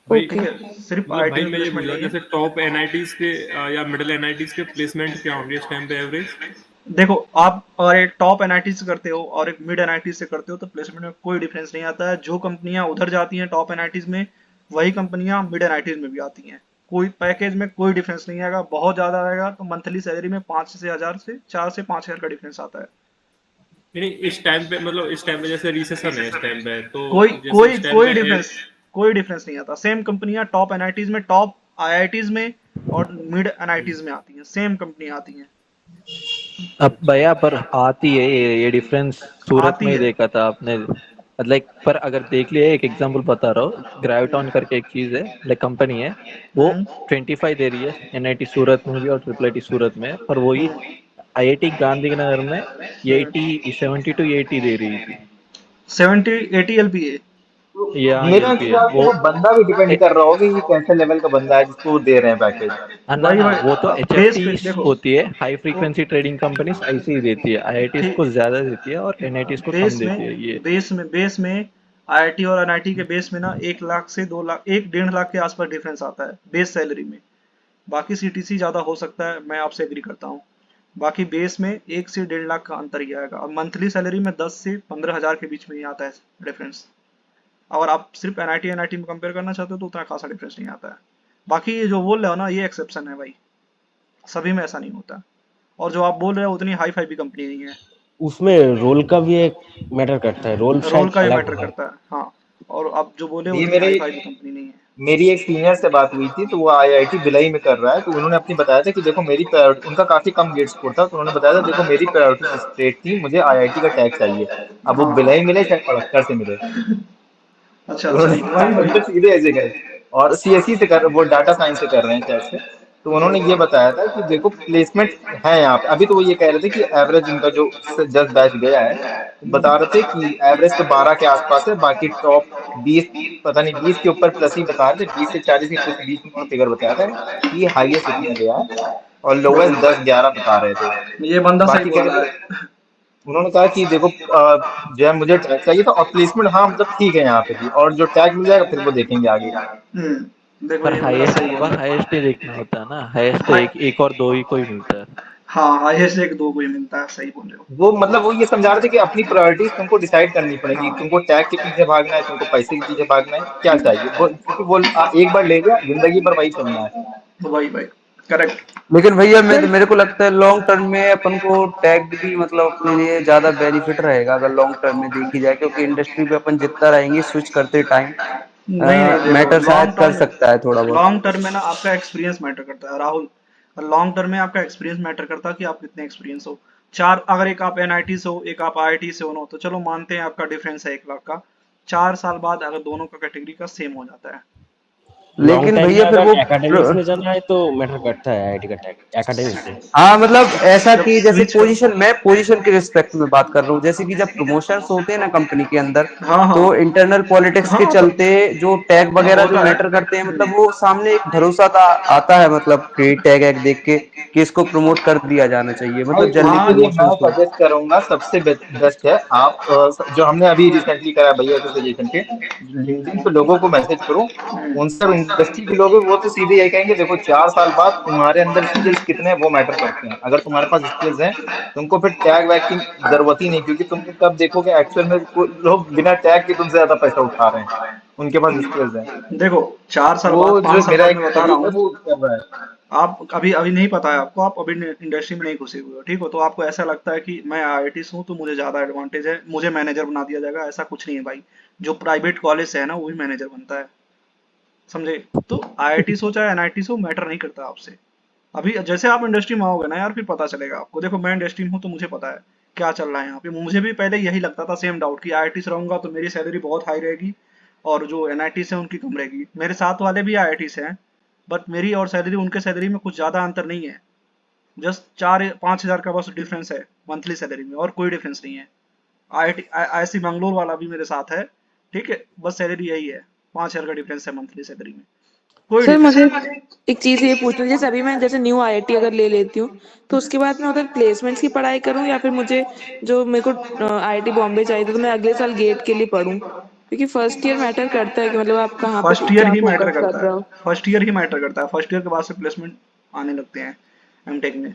भाई ठीक ओके। है, सिर्फ मतलब आईटी भाई में मैं ये पूछ प्लेसमेंट रहा नहीं हूँ, है। जैसे टॉप एनआईटीज के या मिडिल एनआईटीज के प्लेसमेंट क्या होंगे इस टाइम पे एवरेज? देखो आप और एक टॉप एनआईटी से करते हो और एक मिड एनआईटी से करते हो तो प्लेसमेंट में कोई डिफरेंस नहीं आता है। जो कंपनियां उधर जाती हैं टॉप एनआईटीज में, वही कंपनियां मिड एनआईटीज में भी आती हैं। कोई पैकेज में कोई डिफरेंस नहीं आएगा, बहुत ज्यादा आएगा तो मंथली सैलरी में 5,000 से 4 से 5 हजार का डिफरेंस आता है। नहीं इस टाइम पे, मतलब इस टाइम पे जैसे रिसेशन है इस टाइम पे, तो कोई जैसे कोई इस टाइम कोई पे डिफरेंस कोई डिफरेंस नहीं आता। सेम कंपनियां टॉप एनआईटीज में, टॉप आईआईटीज में और मिड एनआईटीज में आती हैं, सेम कंपनियां आती हैं। अब भैया पर आती है ये डिफरेंस सूरत आती में ही है। देखा था आपने, लाइक पर अगर देख लिया, एक एग्जांपल बता रहा हूँ, ग्रेविटॉन करके एक चीज है, लाइक कंपनी है, वो 25 दे रही है एनआईटी सूरत में भी और ट्रिपल आईटी सूरत में, पर वही आईआईटी गांधीनगर में 70 to 80 दे रही थी। 70-80 LPA। या मेरे एलपीए हिसाब से वो वो बंदा भी डिपेंड कर रहा होगा कि कैसे लेवल का बंदा है जिसको वो दे रहे हैं पैकेज। ना वही ना, वही वो तो बेस एचएफटी पे देखो, होती है, हाई वो फ्रीक्वेंसी ट्रेडिंग कंपनीज ऐसे ही देती है, आईआईटीज ठीक को ज्यादा देती है और एनआईटीज को कम बेस देती में है ये। बेस में आईआईटी और एनआईटी के बेस में ना 1 लाख से 2 लाख, 1-1.5 लाख के आसपास डिफरेंस आता है बेस सैलरी में। बाकी सीटीसी ज्यादा हो सकता है, मैं आपसे एग्री करता हूँ। बाकी बेस में 1 से 1.5 लाख का अंतर ही आएगा, और मंथली सैलरी में 10 से 15 हजार के बीच में ही आता है डिफरेंस। अगर आप सिर्फ एनआईटी एनआईटी में कंपेयर करना चाहते हो तो उतना खासा डिफरेंस नहीं आता है। बाकी ये जो बोल रहे हो ना, ये एक्सेप्शन है भाई, सभी में ऐसा नहीं होता। और जो आप बोल रहे हो उतनी हाई फाई भी कंपनी नहीं है। उसमें रोल का भी एक मैटर करता है, रोल रोल शायद का भी अलग मैटर होगा। करता है, हाँ। और आप जो बोले ये उतनी मेरे हाई फाई भी कंपनी नहीं है। मेरी एक सीनियर से बात हुई थी, तो वो आईआईटी भिलाई में कर रहा है। तो उन्होंने अपनी बताया था कि देखो मेरी प्रायोरिटी, उनका काफी कम गेट स्कोर था, तो उन्होंने बताया था देखो मेरी प्रायोरिटी स्ट्रेट थी, मुझे आईआईटी का टैग चाहिए। अब वो भिलाई हाँ। मिले चाहे पड़क्कर से मिले। अच्छा तो अच्छा, उन्होंने कहा, वही उनके वही। सीधे ऐसे गए। और सीएसई से कर, वो डाटा साइंस से कर रहे हैं शायद से। तो उन्होंने ये बताया था कि देखो प्लेसमेंट है यहाँ पे। अभी तो वो ये कह रहे थे कि एवरेज उनका जो जस्ट बैच गया है, तो बता रहे थे कि एवरेज तो 12 के आसपास है, बाकी टॉप 20, पता नहीं 20 के ऊपर प्लस ही बता रहे थे, 20 से 40 के कुछ बीच में उन्होंने फिगर बताया था कि हाईएस्ट इतना गया है, और लोवेस्ट 10-11 बता रहे थे। ये बंदा सही बाकी कह बोल रहा रहे थे है। उन्होंने कहा कि देखो जो है मुझे टैग चाहिए था और प्लेसमेंट हाँ मतलब ठीक है यहाँ पे भी, और जो टैग मिल जाएगा फिर वो देखेंगे आगे। देखो पर ये बोला हाईएस्ट सही है। पर हाईएस्ट ही देखना होता है ना, हाईएस्ट तो हाई एक एक और दो ही कोई मिलता है। हाँ, हाईएस्ट एक दो को ही मिलता है, सही बोल रहे हो। वो मतलब वो ये समझा रहे थे कि अपनी प्रायोरिटीज तुमको डिसाइड करनी पड़ेगी, हाँ। तुमको टैग के पीछे भागना है, तुमको पैसे के पीछे भागना है, क्या चाहिए वो, क्योंकि वो एक बार ले गया जिंदगी भर वही चलना है। वही भाई, करेक्ट। लेकिन भैया मेरे को लगता है लॉन्ग टर्म में अपन को टैग भी मतलब अपने लिए ज्यादा बेनिफिट रहेगा अगर लॉन्ग टर्म में देखी जाए, क्योंकि इंडस्ट्री पे अपन जितना रहेंगे स्विच करते टाइम नहीं नहीं, देखो मैटर शायद कर सकता है थोड़ा बहुत। लॉन्ग टर्म में ना आपका एक्सपीरियंस मैटर करता है राहुल। लॉन्ग टर्म में आपका एक्सपीरियंस मैटर करता है कि आप कितने एक्सपीरियंस हो। चार, अगर एक आप एनआईटी से हो, एक आप आईआईटी से हो, तो चलो मानते हैं आपका डिफरेंस है 1 लाख का। 4 साल बाद अगर दोनों का कैटेगरी का सेम हो जाता है। लॉन्ग लेकिन टाइम में भैया फिर अगर वो एकेडमिक्स में जाना है तो मैटर करता है आईआईटी का टैग एकेडमिक्स से। हाँ मतलब ऐसा जब कि जैसे स्विच पोजीशन, मैं पोजीशन के रिस्पेक्ट में बात कर रहा हूँ, जैसे कि जब प्रमोशंस होते हैं ना कंपनी के अंदर, हाँ हाँ तो इंटरनल पॉलिटिक्स के हाँ, तो चलते जो टैग वगैरह जो होता है। मैटर करते हैं, मतलब वो सामने एक भरोसा आता है, मतलब कि टैग एक देख के कि इसको प्रमोट कर दिया जाना चाहिए, भाई मतलब जल्दी उसके लिए मैं प्रमोशंस हो। सजेस्ट करूंगा, सबसे बेस्ट है आप जो हमने अभी रिसेंटली करा भैया के सजेशन पे, लिंक्डइन पे लोगों को मैसेज करो, उनसे इंडस्ट्री के लोग हैं, वो तो सीधे यही कहेंगे देखो 4 साल बाद तुम्हारे अंदर स्किल्स कितने हैं वो मैटर करते हैं। अगर तुम्हारे पास स्किल्स हैं तुमको फिर टैग वैग की जरूरत ही नहीं, क्योंकि तुम कब देखोगे एक्चुअल में लोग बिना टैग के तुमसे ज्यादा पैसा उठा रहे हैं, उनके पास स्किल्स हैं। देखो 4 साल बाद, वो जो 5 साल मेरा बाद एक मैं बता रहा कलीग है हूँ। वो कर रहा है। आप अभी अभी नहीं पता है आपको, आप अभी इंडस्ट्री में नहीं घुसे हुए हो, ठीक हो, तो आपको ऐसा लगता है कि मैं आईआईटी से हूँ तो मुझे ज्यादा एडवांटेज है, मुझे मैनेजर बना दिया जाएगा। ऐसा कुछ नहीं है भाई। जो प्राइवेट कॉलेज से है ना, वो भी मैनेजर बनता है, समझे। तो आईआईटी से हो चाहे एनआईटी से हो, मैटर नहीं करता आपसे। अभी जैसे आप इंडस्ट्री में आओगे ना यार, फिर पता चलेगा आपको। देखो मैं इंडस्ट्री में हूँ तो मुझे पता है क्या चल रहा है यहाँ पे। मुझे भी पहले यही लगता था, सेम डाउट, कि आईआईटी से रहूंगा तो मेरी सैलरी बहुत हाई रहेगी और जो एनआईटी से उनकी कम रहेगी। मेरे साथ वाले भी आईआईटी से हैं, बट मेरी और सैलरी उनके सैलरी में कुछ ज्यादा अंतर नहीं है। जस्ट 4-5 हजार का बस डिफरेंस है मंथली सैलरी में, और कोई डिफरेंस नहीं है। आईआईटी आईआईसी बैंगलोर वाला भी मेरे साथ है, ठीक है, बस सैलरी यही है, 5 हजार का डिफरेंस है मंथली सैलरी में, कोई सर डिफरेंस मुझे नहीं। एक चीज ये पूछना है, जैसे अभी मैं जैसे न्यू आईआईटी अगर ले लेती हूँ तो उसके बाद मैं उधर प्लेसमेंट्स की पढ़ाई करूँ, या फिर मुझे जो मेरे को आईआईटी बॉम्बे चाहिए था तो मैं अगले साल गेट के लिए पढूं, क्योंकि फर्स्ट ईयर मैटर करता है कि मतलब आप कहाँ पे फर्स्ट ईयर क्या ही मैटर फोकस कर करता है, रहे हो। फर्स्ट ईयर ही मैटर करता है। फर्स्ट ईयर के बाद से प्लेसमेंट आने लगते हैं एमटेक में,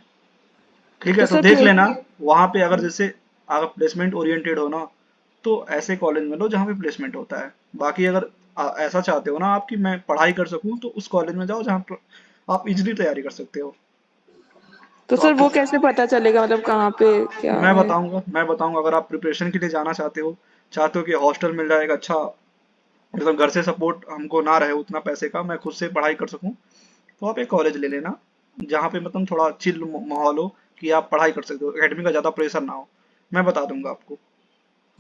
ठीक है। तो तो सर देख प्लेस लेना वहां पे, अगर जैसे अगर प्लेसमेंट ओरिएंटेड हो ना, तो ऐसे कॉलेज में लो जहाँ पे प्लेसमेंट होता है। बाकी अगर ऐसा चाहते हो ना आप कि मैं पढ़ाई कर सकूं, तो उस कॉलेज में जाओ जहाँ आप इजीली तैयारी कर सकते हो। तो तो सर आपको वो कैसे पता चलेगा, मतलब कहाँ पे क्या है। मैं बताऊंगा अगर आप प्रिपरेशन के लिए जाना चाहते हो कि हॉस्टल मिल जाएगा अच्छा, मतलब घर से सपोर्ट हमको ना रहे उतना पैसे का, मैं खुद से पढ़ाई कर सकूं, तो आप एक कॉलेज ले लेना जहाँ पे मतलब थोड़ा चिल माहौल हो, कि आप पढ़ाई कर सकते हो, एकेडमी का ज़्यादा प्रेशर ना हो। मैं बता दूंगा आपको।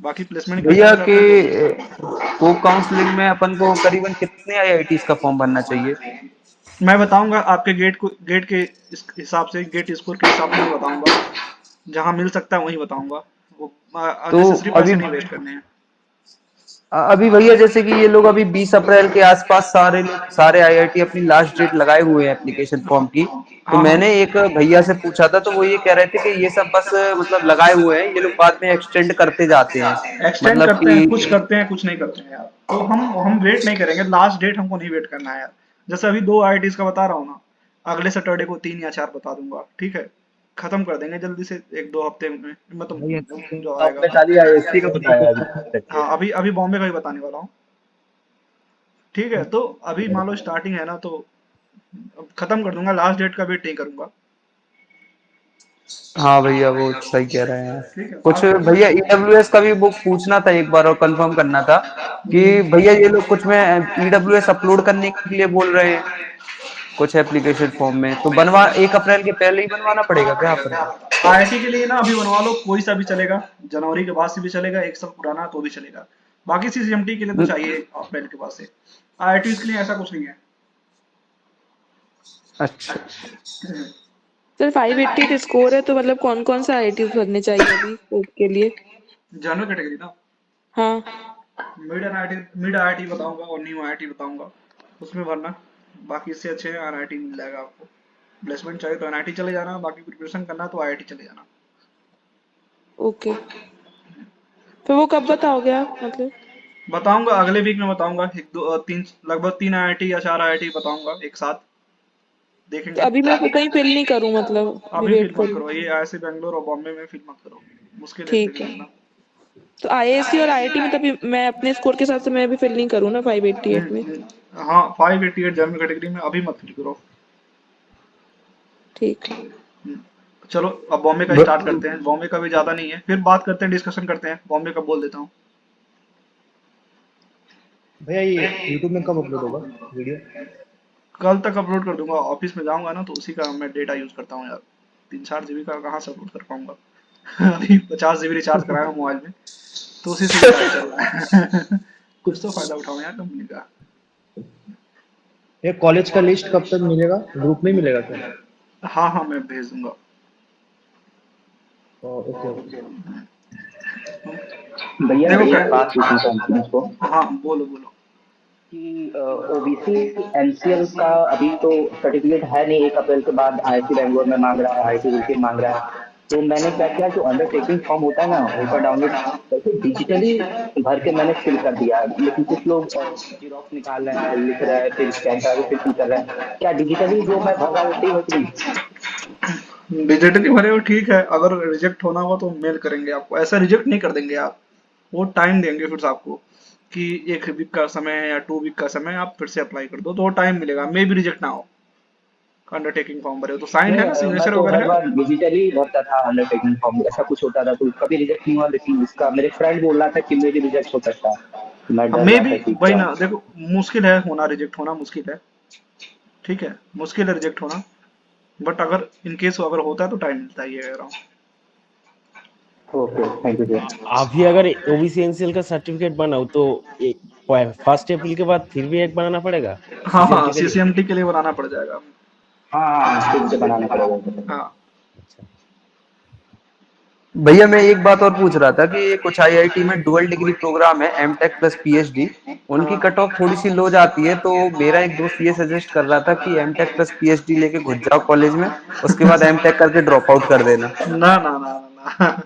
बाकी प्लेसमेंट के लिए भैया जाना के चाहते हो को काउंसलिंग में अपन को करीबन कितने आईआईटीज का फॉर्म भरना चाहिए? तो मैं बताऊंगा आपके गेट के हिसाब से, गेट स्कोर के हिसाब से मैं बताऊंगा। जहाँ मिल सकता है वहीं बताऊंगा। वो तो अननेसेसरी अभी पैसे नहीं वेस्ट करने हैं। अभी भैया जैसे कि ये लोग अभी 20 अप्रैल के आसपास सारे आईआईटी अपनी लास्ट डेट लगाए हुए हैं एप्लीकेशन फॉर्म की। तो हाँ हाँ, मैंने एक भैया से पूछा था तो वो ये कह रहे थे कि ये सब बस मतलब लगाए हुए हैं, ये लोग बाद में एक्सटेंड करते जाते हैं, एक्सटेंड मतलब करते हैं, कुछ कि करते हैं कुछ नहीं करते हैं यार। तो हम वेट नहीं करेंगे, लास्ट डेट हमको नहीं वेट करना है यार। जैसे अभी 2 आईआईटीज का बता रहा हूँ ना, अगले सैटरडे को 3 या 4 बता दूंगा, ठीक है। खत्म कर देंगे जल्दी से, 1-2 हफ्ते में, भैया मतलब जो आएगा। आपने खाली आईएससी का बताया अभी तक के। हाँ, अभी अभी बॉम्बे का ही बताने वाला हूँ, ठीक है। तो अभी मान लो स्टार्टिंग है ना, तो अब खत्म कर दूंगा, लास्ट डेट का वेट नहीं करूंगा, हाँ भैया वो सही कह रहे हैं। ठीक है। कुछ आप भैया ईडब्ल्यूएस का भी वो पूछना था एक बार और कंफर्म करना था कि भैया ये लोग कुछ में ईडब्ल्यूएस अपलोड करने के लिए बोल रहे हैं कुछ एप्लीकेशन फॉर्म में, तो बनवा 1 अप्रैल के पहले ही बनवाना पड़ेगा क्या अपन को? आईआईटी के लिए ना अभी बनवा लो, कोई सा भी चलेगा, जनवरी के बाद से भी चलेगा, 1 साल पुराना तो भी चलेगा। बाकी सीसीएमटी के लिए तो चाहिए अप्रैल के बाद से। आईआईटी के लिए ऐसा कुछ नहीं है। अच्छा सर 588 स्कोर है तो मतलब कौन कौन सा आईआईटी भरने चाहिए अभी कोप के लिए। जनरल कैटेगरी ना, हाँ मिड आईआईटी बताऊंगा और न्यू आईआईटी बताऊंगा, उसमें भरना। बाकी इससे अच्छे आईआईटी मिल जाएगा आपको। प्लेसमेंट चाहिए तो एनआईटी चले जाना, बाकी प्रिपरेशन करना है तो आईआईटी चले जाना। ओके, फिर वो कब बताओगे आप मतलब? बताऊंगा अगले वीक में बताऊंगा। लगभग 3 आईआईटी या 4 आईआईटी बताऊंगा एक साथ, तो देखेंगे। अभी मैं कहीं फिल नहीं करूँ मतलब, अभी अभी वेट फिल मत करूँ? करो, ये आईआईटी बैंगलोर और बॉम्बे में फिल मत करो, मुश्किल है ठीक फिल है। करना। तो आईआईएससी और आईआईटी में तभी मैं अपने स्कोर के हिसाब से मैं अभी फिल नहीं करूँ ना 588 में? हाँ 588 जनरल कैटेगरी में अभी मत फिल करो। ठीक है। चलो अब बॉम्बे का स्टार्ट करते हैं। बॉम्बे का भी ज्यादा नहीं है, फिर बात करते हैं, डिस्कशन करते हैं। बॉम्बे का बोल देता हूँ। भैया ये यूट्यूब में कब अपलोड होगा वीडियो? कल तक अपलोड कर दूंगा। ऑफिस में जाऊंगा ना तो उसी का मैं डेटा यूज करता हूँ यार। 3-4 जीबी का कहाँ से अपलोड कर पाऊंगा। अभी 50 जीबी रिचार्ज कराया हूँ मोबाइल में, तो उसी से काम चल रहा है। कुछ तो फायदा उठाओ यार कंपनी का। ये कॉलेज का लिस्ट कब तक मिलेगा? ग्रुप में मिलेगा क्या? हाँ हाँ मैं भेज दूंगा। Okay okay. भैया देखो एक बात पूछनी थी मुझको हाँ बोलो बोलो। कि ओबीसी एनसीएल का अभी तो सर्टिफिकेट है नहीं, 1 अप्रैल के बाद आईआईटी बैंगलोर में मांग रहा है, आईआईटी रुड़की में मांग रहा है। तो मैंने क्या किया, जो अंडरटेकिंग फॉर्म होता है ना वो का डाउनलोड करके डिजिटली भर के मैंने फिल कर दिया है। लेकिन कुछ लोग जीरोक्स निकाल रहे हैं, लिख रहे हैं, फिर स्कैन करा के फिल कर रहे हैं। क्या डिजिटली जो मैं भर रहा हूँ सही है कि नहीं? डिजिटली भरे हो ठीक है, अगर रिजेक्ट होना हुआ तो मेल करेंगे आपको। ऐसा रिजेक्ट नहीं कर देंगे आप, वो टाइम देंगे फिर आपको कि 1 वीक का समय है या 2 वीक का समय, आप फिर से अप्लाई कर दो तो वो टाइम मिलेगा। मे भी रिजेक्ट ना हो। अंडरटेकिंग फॉर्म भरे हो तो साइन है ना, नहीं, मैं सिग्नेचर तो हर वगैरह बार है। डिजिटली भरता था अंडरटेकिंग फॉर्म, ऐसा कुछ होता था तो कभी रिजेक्ट नहीं हुआ। लेकिन इसका मेरे फ्रेंड बोल रहा था कि मेरी रिजेक्ट हो सकता है, मैं डर मे रहा भी था कि वही क्या। ना, देखो मुश्किल है होना, रिजेक्ट होना मुश्किल है। ठीक है, मुश्किल है रिजेक्ट होना, बट अगर इन केस अगर होता है तो टाइम मिलता है, ये कह रहा हूँ। Okay thank you sir. अभी अगर ओबीसी एनसीएल का सर्टिफिकेट बनाओ तो 1 अप्रैल के बाद फिर भी एक बनाना पड़ेगा हाँ हाँ सीसीएमटी के लिए? सीसीएमटी के लिए बनाना पड़ जाएगा। हाँ फिर से बनाना पड़ेगा। हाँ भैया मैं एक बात और पूछ रहा था कि कुछ आईआईटी में डुअल डिग्री प्रोग्राम है, एमटेक प्लस पीएचडी, उनकी कट ऑफ थोड़ी सी लो जाती है। तो मेरा एक दोस्त ये सजेस्ट कर रहा था कि एमटेक प्लस पीएचडी लेके घुस जाओ कॉलेज में, उसके बाद एमटेक करके ड्रॉप आउट कर देना। ना ना ना ना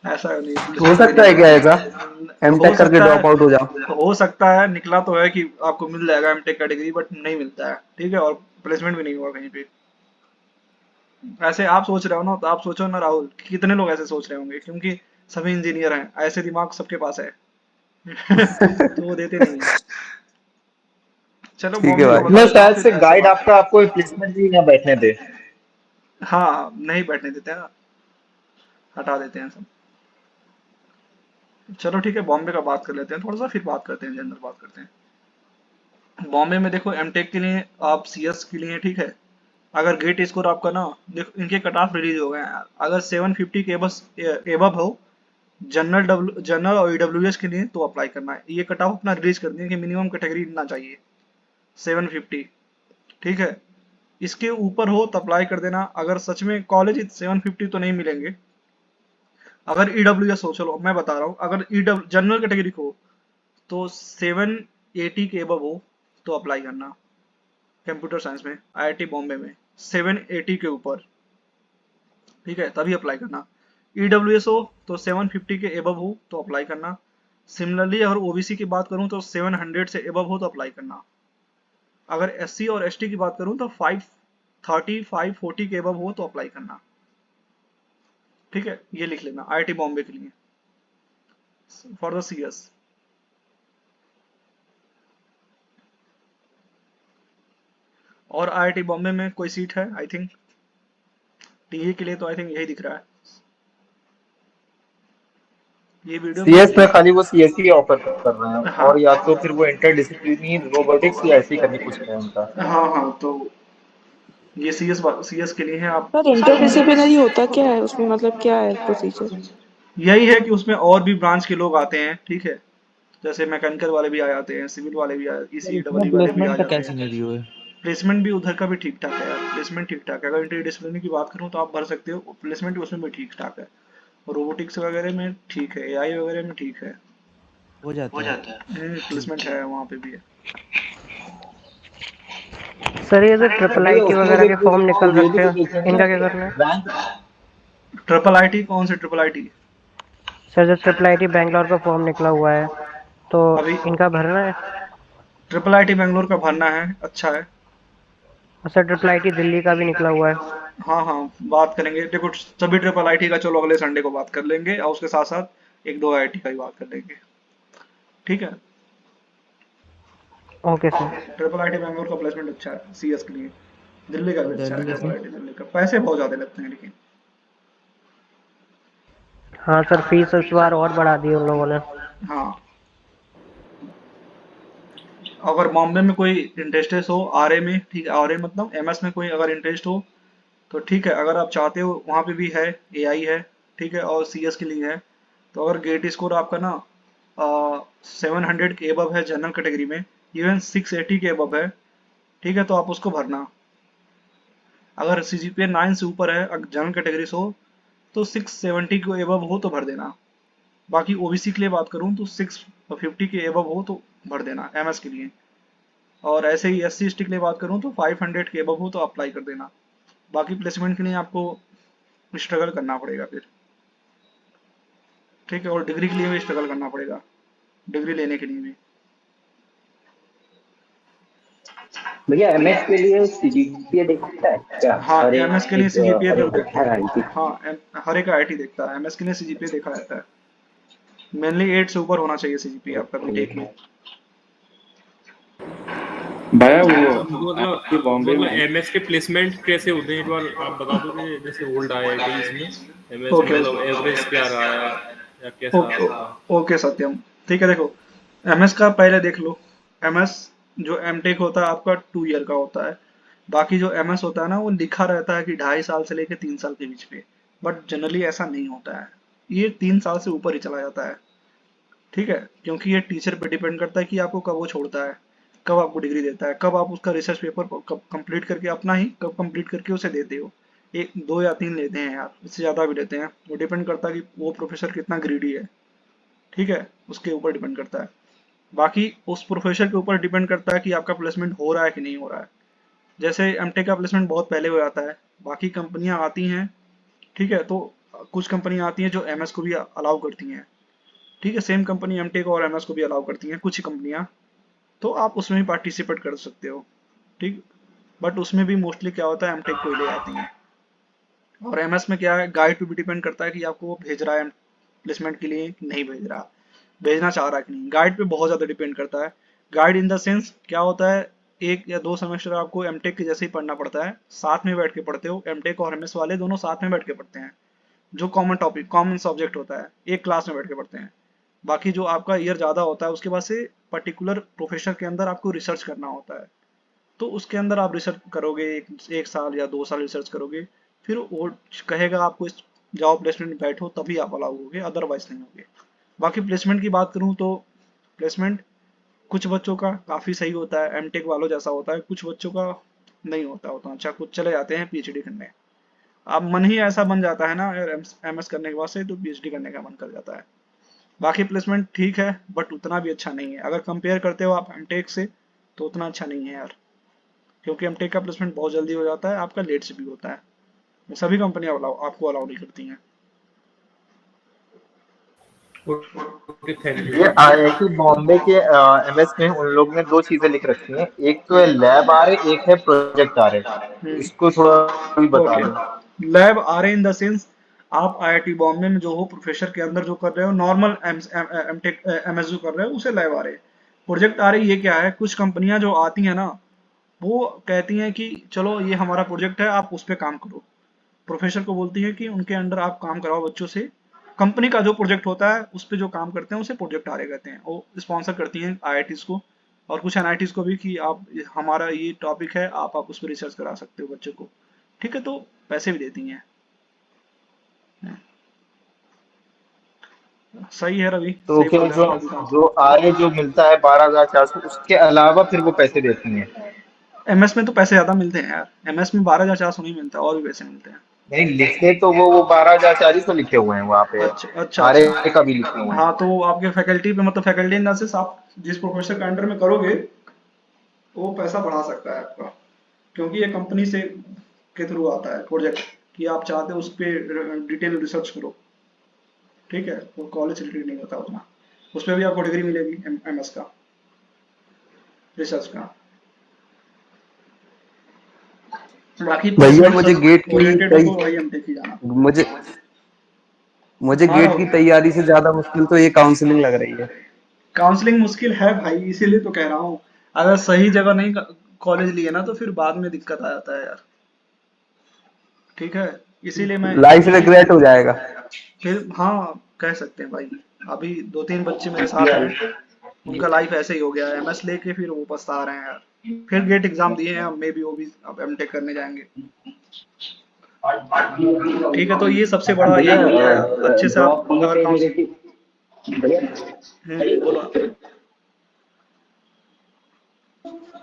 ऐसा नहीं, हो प्लेसमेंट भी सकता नहीं है क्या मिलेगा। ऐसा, हो एमटेक करके सकता है, ड्रॉप आउट हो जाओ? हो सकता है। निकला तो है कि आपको मिल जाएगा एमटेक का डिग्री, बट नहीं मिलता है। ठीक है, और प्लेसमेंट भी नहीं हुआ कहीं पे। ऐसे आप सोच रहे हो ना, तो आप सोचो ना राहुल कि कितने लोग ऐसे सोच रहे होंगे, क्योंकि सभी इंजीनियर हैं, ऐसे दिमाग सबके पास है। तो वो देते नहीं है। चलो ठीक है बॉम्बे का भाई। बता मैं देता हूँ शायद फिर से ऐसे गाइड बात। आपका आपको प्लेसमेंट भी ना बैठने दे। हाँ नहीं बैठने देते हैं ना, हटा देते हैं सब। चलो ठीक है, बॉम्बे का बात कर लेते हैं थोड़ा सा, फिर बात करते हैं, जनरल बात करते हैं। बॉम्बे में देखो एमटेक के लिए आप सीएस के लिए ठीक है, अगर गेट स्कोर आपका ना, देखो इनके कट ऑफ रिलीज हो गए हैं। अगर 750 के बस एबव हो जनरल और ईडब्ल्यूएस के लिए तो अप्लाई करना है। ये कट ऑफ अपना रिलीज कर दिए कि मिनिमम कैटेगरी इतना चाहिए 750। ठीक है, इसके ऊपर हो तो अप्लाई कर देना। अगर सच में कॉलेज 750 तो नहीं मिलेंगे। अगर ईडब्ल्यूएस हो, चलो मैं बता रहा हूँ, अगर जनरल कैटेगरी को तो 780 के एबव हो तो अप्लाई करना। कंप्यूटर साइंस में आईआईटी बॉम्बे में 780 के ऊपर, ठीक है, तभी अप्लाई करना। ईडब्ल्यूएस हो तो 750 के एबव हो तो अप्लाई करना। सिमिलरली अगर ओबीसी की बात करूं तो 700 से एबव हो तो अप्लाई करना। अगर एससी और एसटी की बात करूं तो 530 540 के एबव हो तो अप्लाई करना। ठीक है, ये लिख लेना आईआईटी बॉम्बे के लिए फॉर द सीएस। और आईआईटी बॉम्बे में कोई सीट है? आई थिंक टीए के लिए तो आई थिंक यही दिख रहा है। ये वीडियो में सीएस में खाली वो सीएस ही ऑफर कर रहे हैं, हाँ और या तो फिर वो इंटरडिसिप्लिनरी रोबोटिक्स या ऐसे ही करके कुछ है उनका। हाँ हाँ, तो ये सीएस के लिए है आप। सर इंटरडिसिप्लिनरी होता क्या है उसमें, मतलब क्या है प्रोसीजर? यही है कि उसमें और भी ब्रांच के लोग आते हैं। ठीक है, जैसे मैकेनिकल वाले भी आ जाते हैं, सिविल वाले भी सर इसी इसमें डबल वाले भी आ प्लेसमेंट का क्या जाते हैं। सिनेरियो है? प्लेसमेंट भी उधर का भी ठीक ठाक है यार, प्लेसमेंट ठीक ठाक है। अगर इंटरडिसिप्लिनरी की बात करूँ तो आप भर सकते हो, प्लेसमेंट उसमें भी ठीक ठाक है। रोबोटिक्स वगैरह में ठीक है, एआई वगैरह में ठीक है, हो जाता है। प्लेसमेंट है वहाँ पे भी है। सर ये जो ट्रिपल भैया आईटी उसमें वगैरह के जब फॉर्म निकल ये भी रखे तो हैं देखेंगे ना इनका क्या कि करना है? रैंक। Triple IT? कौन से ट्रिपल आईटी? सर जो ट्रिपल आईटी बैंगलोर का फॉर्म निकला हुआ है तो अभी इनका भरना है। ट्रिपल आईटी बैंगलोर का भरना है, अच्छा है। और सर ट्रिपल आईटी दिल्ली का भी निकला हुआ है। हाँ हाँ, बात करेंगे, देखो सभी ट्रिपल आईटी का चलो अगले संडे को बात कर लेंगे, और उसके साथ साथ एक दो आईटी का भी बात कर लेंगे, ठीक है। Okay sir. Triple IT Bangalore का प्लेसमेंट अच्छा है सीएस के लिए। दिल्ली का भी अच्छा है दिल्ली का ट्रिपल सर। आईटी दिल्ली का, पैसे बहुत ज्यादा लगते हैं लेकिन। हाँ सर फीस इस बार और बढ़ा दी उन लोगों ने। हाँ, अगर बॉम्बे में कोई इंटरेस्टेड हो आरए में, ठीक है, आरए मतलब एमएस में कोई अगर इंटरेस्ट हो तो ठीक है, अगर आप चाहते हो वहाँ पे भी है, एआई है, ठीक है, और सीएस के लिए है। तो अगर गेट स्कोर आपका ना 700 के एबव है जनरल कैटेगरी में, इवन 680 के एबव है, ठीक है, तो आप उसको भरना। अगर सीजीपीए 9 से ऊपर है, अगर जनरल कैटेगरी से हो तो 670 के एबव हो तो भर देना। बाकी ओबीसी के लिए बात करूँ तो 650 के एबव हो तो भर देना एमएस के लिए। और ऐसे ही एससी एसटी के लिए बात करूँ तो 500 के एबव हो तो अप्लाई कर देना। बाकी प्लेसमेंट के लिए आपको स्ट्रगल करना पड़ेगा फिर, ठीक है, और डिग्री के लिए भी स्ट्रगल करना पड़ेगा, डिग्री लेने के लिए भी। भैया एमएस के लिए सीजीपीए देखता है क्या? हाँ, हर एमएस के लिए सीजीपीए हर तो एक आईटी। हाँ, हर एक आईटी देखता है, एमएस के लिए सीजीपीए देखा जाता है। मेनली 8 से ऊपर होना चाहिए सीजीपीए आपका बीटेक में। भैया वो मतलब आईआईटी बॉम्बे में एमएस के प्लेसमेंट कैसे होते हैं, एक बार आप बता दोगे? जैसे ओल्ड आईआईटीज में एमएस ओके मतलब एवरेज क्या रहा है या कैसा ओके था? ओके सत्यम, ठीक है, देखो एमएस का पहले देख लो। एमएस जो एमटेक होता है आपका 2 ईयर का होता है। बाकी जो एमएस होता है ना, वो लिखा रहता है कि 2.5 साल से लेकर 3 साल के बीच में, बट जनरली ऐसा नहीं होता है, ये 3 साल से ऊपर ही चला जाता है, ठीक है, क्योंकि ये टीचर पे डिपेंड करता है कि आपको कब वो छोड़ता है, कब आपको डिग्री देता है, कब आप उसका रिसर्च पेपर कब कंप्लीट करके अपना ही कब कंप्लीट करके उसे देते हो। एक 2 या 3 लेते हैं यार, इससे ज़्यादा भी लेते हैं, वो डिपेंड करता है कि वो प्रोफेसर कितना ग्रीडी है, ठीक है, उसके ऊपर डिपेंड करता है। बाकी उस प्रोफेसर के ऊपर डिपेंड करता है कि आपका प्लेसमेंट हो रहा है कि नहीं हो रहा है। जैसे एमटेक का प्लेसमेंट बहुत पहले हो जाता है, बाकी कंपनियां आती हैं, ठीक है, तो कुछ कंपनियां आती हैं जो एमएस को भी अलाउ करती हैं, ठीक है, सेम कंपनी एमटेक और एमएस को भी अलाउ करती हैं कुछ कंपनियां, तो आप उसमें भी पार्टिसिपेट कर सकते हो, ठीक। बट उसमें भी मोस्टली क्या होता है, एमटेक को ही ले आती हैं। और एमएस में क्या है, गाइड पे भी डिपेंड करता है कि आपको वो भेज रहा है प्लेसमेंट के लिए कि नहीं भेज रहा, भेजना चाह रहा है कि नहीं, गाइड पे बहुत ज़्यादा डिपेंड करता है। गाइड इन द सेंस क्या होता है, 1 या 2 सेमेस्टर आपको एमटेक के जैसे ही पढ़ना पड़ता है, साथ में बैठ के पढ़ते हो, एमटेक और एमएस वाले दोनों साथ में बैठ के पढ़ते हैं, जो कॉमन टॉपिक कॉमन सब्जेक्ट होता है एक क्लास में बैठ के पढ़ते हैं। बाकी जो आपका ईयर ज़्यादा होता है उसके बाद से पर्टिकुलर प्रोफेसर के अंदर आपको रिसर्च करना होता है, तो उसके अंदर आप रिसर्च करोगे, एक साल या 2 साल रिसर्च करोगे, फिर वो कहेगा आपको इस जॉब प्लेसमेंट में बैठो तभी आप अलाउ होगे, अदरवाइज नहीं होगे। बाकी प्लेसमेंट की बात करूँ तो प्लेसमेंट कुछ बच्चों का काफ़ी सही होता है, एमटेक वालों जैसा होता है, कुछ बच्चों का नहीं होता होता अच्छा, कुछ चले जाते हैं पीएचडी करने। अब मन ही ऐसा बन जाता है ना यार, एमएस करने के बाद से तो पीएचडी करने का मन कर जाता है। बाकी प्लेसमेंट ठीक है बट उतना भी अच्छा नहीं है, अगर कंपेयर करते हो आप एमटेक से तो उतना अच्छा नहीं है यार, क्योंकि एमटेक का प्लेसमेंट बहुत जल्दी हो जाता है, आपका लेट से भी होता है, सभी कंपनियां आपको अलाउ नहीं करती हैं। ये आईआईटी बॉम्बे के एमएस में उन लोग ने दो चीजें लिख रखी हैं, एक तो है लैब आ रहे, एक है प्रोजेक्ट आ रहे, इसको थोड़ा भी बता दो। लैब आ रहे इन द सेंस आप आईआईटी बॉम्बे में जो हो प्रोफेसर के अंदर जो कर रहे हो, नॉर्मल एमटेक एमएस जो कर रहे हो उसे लैब आ रहे। प्रोजेक्ट आ रही ये क्या है, कुछ कंपनियां जो आती हैं ना वो कहती हैं कि चलो ये हमारा प्रोजेक्ट है आप उस पर काम करो, प्रोफेसर को बोलती है कि उनके अंडर आप काम कराओ बच्चों से, कंपनी का जो प्रोजेक्ट होता है उस पर जो काम करते हैं उसे प्रोजेक्ट आ रहे कहते हैं, वो स्पॉन्सर करती हैं आईआईटीज को और कुछ एनआईटीज को भी कि आप हमारा ये टॉपिक है आप उस पर रिसर्च करा सकते हो बच्चों को, ठीक है, तो पैसे भी देती हैं। सही है रवि, तो सही क्या बोल रहे जो हो आपका। जो आय जो मिलता है 12,400 उसके अलावा फिर वो पैसे देती हैं? एमएस में तो पैसे ज्यादा मिलते हैं यार, एमएस में 12,400 नहीं मिलता, और भी पैसे मिलते हैं। नहीं लिखे तो वो 12,400 लिखे हुए हैं वहाँ पे, अच्छा अच्छा आर्य अच्छा, का भी लिखे हुए हैं। हाँ तो आपके फैकल्टी पे मतलब फैकल्टी इन द सेंस आप जिस प्रोफेसर के अंडर में करोगे वो पैसा बढ़ा सकता है आपका, क्योंकि ये कंपनी से के थ्रू आता है प्रोजेक्ट कि आप चाहते हो उस पर डिटेल रिसर्च करो। ठीक है, वो कॉलेज रिलेटेड नहीं होता उतना। उस पर भी आपको डिग्री मिलेगी MS का, रिसर्च का। बाकी भैया प्लेसमेंट मुझे सब गेट की ओरिएंटेड हो तो वही MTech ही जाना। मुझे मुझे हमारा गेट की तैयारी से ज्यादा मुश्किल तो ये काउंसलिंग लग रही है। काउंसलिंग मुश्किल है भाई, इसीलिए तो कह रहा हूँ। अगर सही जगह नहीं कॉलेज लिए ना तो फिर बाद में दिक्कत आ जाता है यार। ठीक है, इसीलिए मैं लाइफ यही रिग्रेट हो जाएगा। फिर हाँ कह सकते हैं भाई। अभी 2-3 बच्चे मेरे साथ हैं, उनका लाइफ ऐसे ही हो गया है, MS लेके फिर वो पछता रहे हैं यार। फिर गेट एग्जाम दिए हैं, अब मे बी वो भी अब MTech करने जाएंगे। ठीक है, तो ये सबसे बड़ा भैया यही होता है यार, अच्छे से आप ड्रॉप होने अगर पे नेगेटिव भैया बोलो।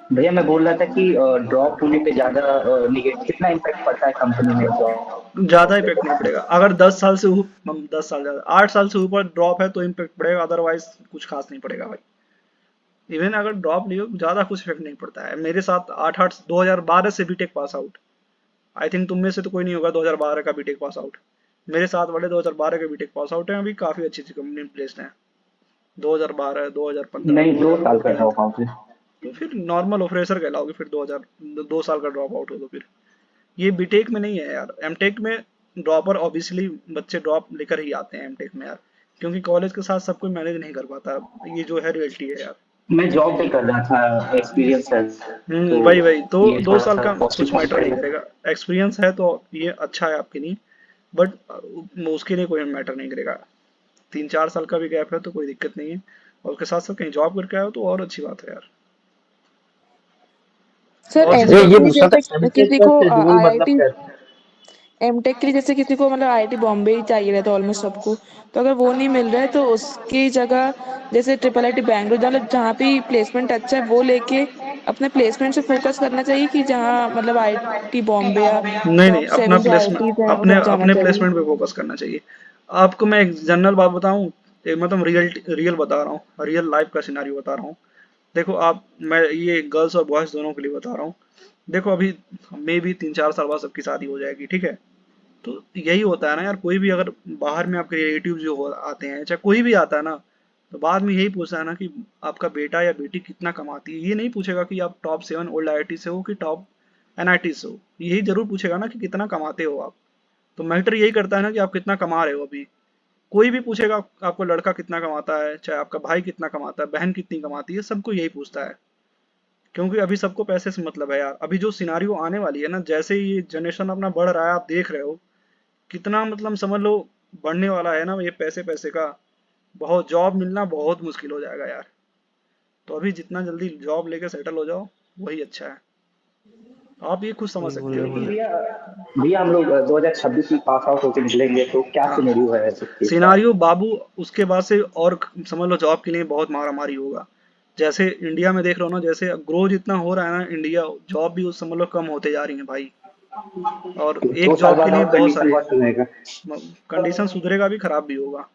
भैया मैं बोल रहा था कि ड्रॉप होने पे ज्यादा नेगेटिव कितना इम्पैक्ट पड़ता है कंपनी में ज्यादा इफेक्ट नहीं पड़ेगा। अगर 10 साल से 10 साल ज्यादा 8 साल से ऊपर ड्रॉप है तो इम्पैक्ट पड़ेगा, अदरवाइज कुछ खास नहीं पड़ेगा भाई। इवन अगर ड्रॉप लियो ज्यादा कुछ इफेक्ट नहीं पड़ता है। मेरे साथ 2012 से BTech pass out, I think तुम में से तो कोई नहीं होगा 2012 का बीटेक पास आउट। मेरे साथ वाले 2012 के बीटेक पास आउट हैं, अभी काफी अच्छी अच्छी कंपनी में प्लेस्ड हैं। 2012, 2015, नहीं 2 साल का 2018 ड्रॉप आउट है। तो फिर नॉर्मल ऑपरेटर कहलाओगे फिर 2 साल का ड्रॉप आउट हो तो फिर। ये बीटेक में नहीं है यार, एमटेक में ड्रॉपर ऑब्वियसली बच्चे ड्रॉप लेकर ही आते हैं एमटेक में यार, क्योंकि कॉलेज के साथ सब कोई मैनेज नहीं कर पाता। ये जो है रियलिटी है यार। मैं जॉब भी कर रहा था, एक्सपीरियंस है तो वही तो ये 2 थोड़ा साल सा का पॉजिटिव कुछ पॉइंट मैटर नहीं रहेगा। करेगा। एक्सपीरियंस है तो ये अच्छा है आपके लिए, बट उसके लिए कोई मैटर नहीं करेगा। 3-4 साल का भी गैप है तो कोई दिक्कत नहीं है, और उसके साथ साथ कहीं जॉब करके आए हो तो और अच्छी बात है यार। सर और ये चीज एमटेक के लिए पूछना था जैसे एमटेक किसी का को शेड्यूल मतलब आईआईटी कैसा है? एमटेक के लिए जैसे किसी को मतलब आईआईटी बॉम्बे ही चाहिए रहता है ऑलमोस्ट सबको, तो अगर वो नहीं मिल रहा है तो उसकी जगह जैसे ट्रिपल आईटी बैंगलोर मतलब जहाँ पे प्लेसमेंट अच्छा है वो लेके अपने प्लेसमेंट से फोकस करना चाहिए, कि जहाँ मतलब आईआईटी बॉम्बे या नहीं टॉप अपना 7 जो आईआईटीज प्लेसमेंट हैं अपने उधर जाना अपने चाहिए। प्लेसमेंट पे फोकस करना चाहिए। आपको मैं एक जनरल बात बताऊं, एक मतलब रियल बता रहा हूँ, रियल लाइफ का सिनेरियो बता रहा हूँ। देखो आप, मैं ये गर्ल्स और बॉयज दोनों के लिए बता रहा हूँ। देखो अभी मे भी 3-4 साल बाद सबकी शादी हो जाएगी, ठीक है। तो यही होता है ना यार, कोई भी अगर बाहर में आपके रिलेटिव जो आते हैं, चाहे कोई भी आता है ना, तो बाद में यही पूछता है ना कि आपका बेटा या बेटी कितना कमाती है। ये नहीं पूछेगा कि आप टॉप 7 ओल्ड IIT से हो कि टॉप NIT से हो, यही जरूर पूछेगा ना कि कितना कमाते हो आप। तो मैटर यही करता है ना कि आप कितना कमा रहे हो अभी। कोई भी पूछेगा आपको लड़का कितना कमाता है, चाहे आपका भाई कितना कमाता है, बहन कितनी कमाती है, सबको यही पूछता है। क्योंकि अभी सबको पैसे से मतलब है यार। अभी जो सिनारियो आने वाली है ना, जैसे ये जनरेशन अपना बढ़ रहा है, आप देख रहे हो कितना मतलब समझ लो बढ़ने वाला है ना ये पैसे पैसे का। बहुत जॉब मिलना बहुत मुश्किल हो जाएगा यार। तो अभी जितना जल्दी जॉब लेके सेटल हो जाओ वही अच्छा है। आप ये खुद समझ सकते हो लेकिन कि भैया भैया हम लोग 2026 में पास आउट होकर निकलेंगे तो क्या हाँ सिनेरियो है इस चीज का? सिनारियो बाबू, उसके बाद से और समझ लो जॉब के लिए बहुत मारामारी होगा। जैसे इंडिया में देख रहे हो ना, जैसे ग्रो जितना हो रहा है ना इंडिया, जॉब भी उस समझ लो कम होते जा रही है भाई। और एक 2 साल जॉब के बाद लिए और बहुत कंडीशन सारे बहुत सुधरेगा। कंडीशन सुधरेगा भी, खराब भी होगा।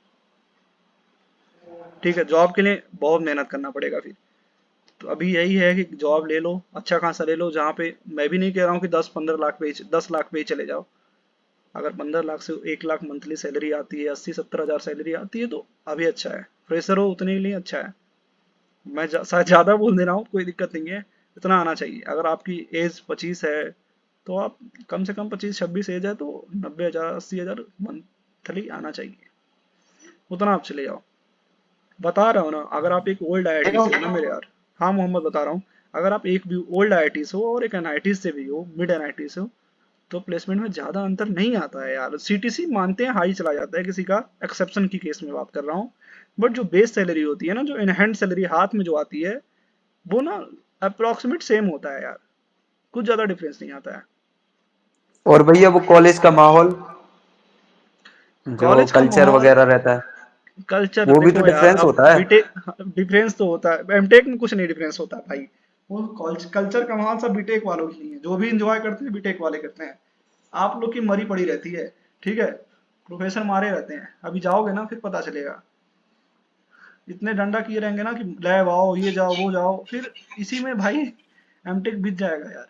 ठीक है, जॉब के लिए बहुत मेहनत करना पड़ेगा फिर। तो अभी यही है कि जॉब ले लो, अच्छा खासा ले लो, जहाँ पे मैं भी नहीं कह रहा हूँ कि 10-15 लाख पे 10 लाख पे ही चले जाओ। अगर 15 लाख से 1 लाख मंथली सैलरी आती है, 80-70 हज़ार सैलरी आती है तो अभी अच्छा है। फ्रेशर हो उतने के लिए अच्छा है। मैं शायद ज़्यादा बोल दे रहा हूँ, कोई दिक्कत नहीं है, इतना आना चाहिए। अगर आपकी एज 25 है तो आप कम से कम 25-26 एज है तो 90 हज़ार 80 हज़ार मंथली आना चाहिए, उतना आप चले जाओ। बता रहा हूँ ना, अगर आप एक ओल्ड IIT से हो ना मेरे यार, हाँ मोहम्मद बता रहा हूँ, अगर आप एक भी ओल्ड IIT से हो और एक NIT से भी हो, मिड NIT से हो, तो प्लेसमेंट में ज़्यादा अंतर नहीं आता है यार। CTC मानते हैं हाई चला जाता है किसी का, एक्सेप्शन की केस में बात कर रहा हूँ। बट जो बेस सैलरी होती है ना, जो इन हैंड सैलरी हाथ में जो आती है, वो ना अप्रोक्सीमेट सेम होता है यार, कुछ ज़्यादा डिफरेंस नहीं आता है। और भैया वो कॉलेज का माहौल जो कॉलेज का कल्चर माहौल, वगैरह रहता है कल्चर वो भी तो देखो यार, डिफरेंस अब होता है। बीटेक डिफरेंस तो होता है, एमटेक में कुछ नहीं डिफरेंस होता है भाई। वो कल्चर का माहौल सब बीटेक वालों के लिए है, जो भी इंजॉय करते हैं बीटेक वाले करते हैं। आप लोग की मरी पड़ी रहती है, ठीक है, प्रोफेसर मारे रहते हैं। अभी जाओगे ना फिर पता चलेगा, इतने डंडा किए रहेंगे ना कि लैब आओ, ये जाओ, वो जाओ, फिर इसी में भाई एमटेक बीत जाएगा यार।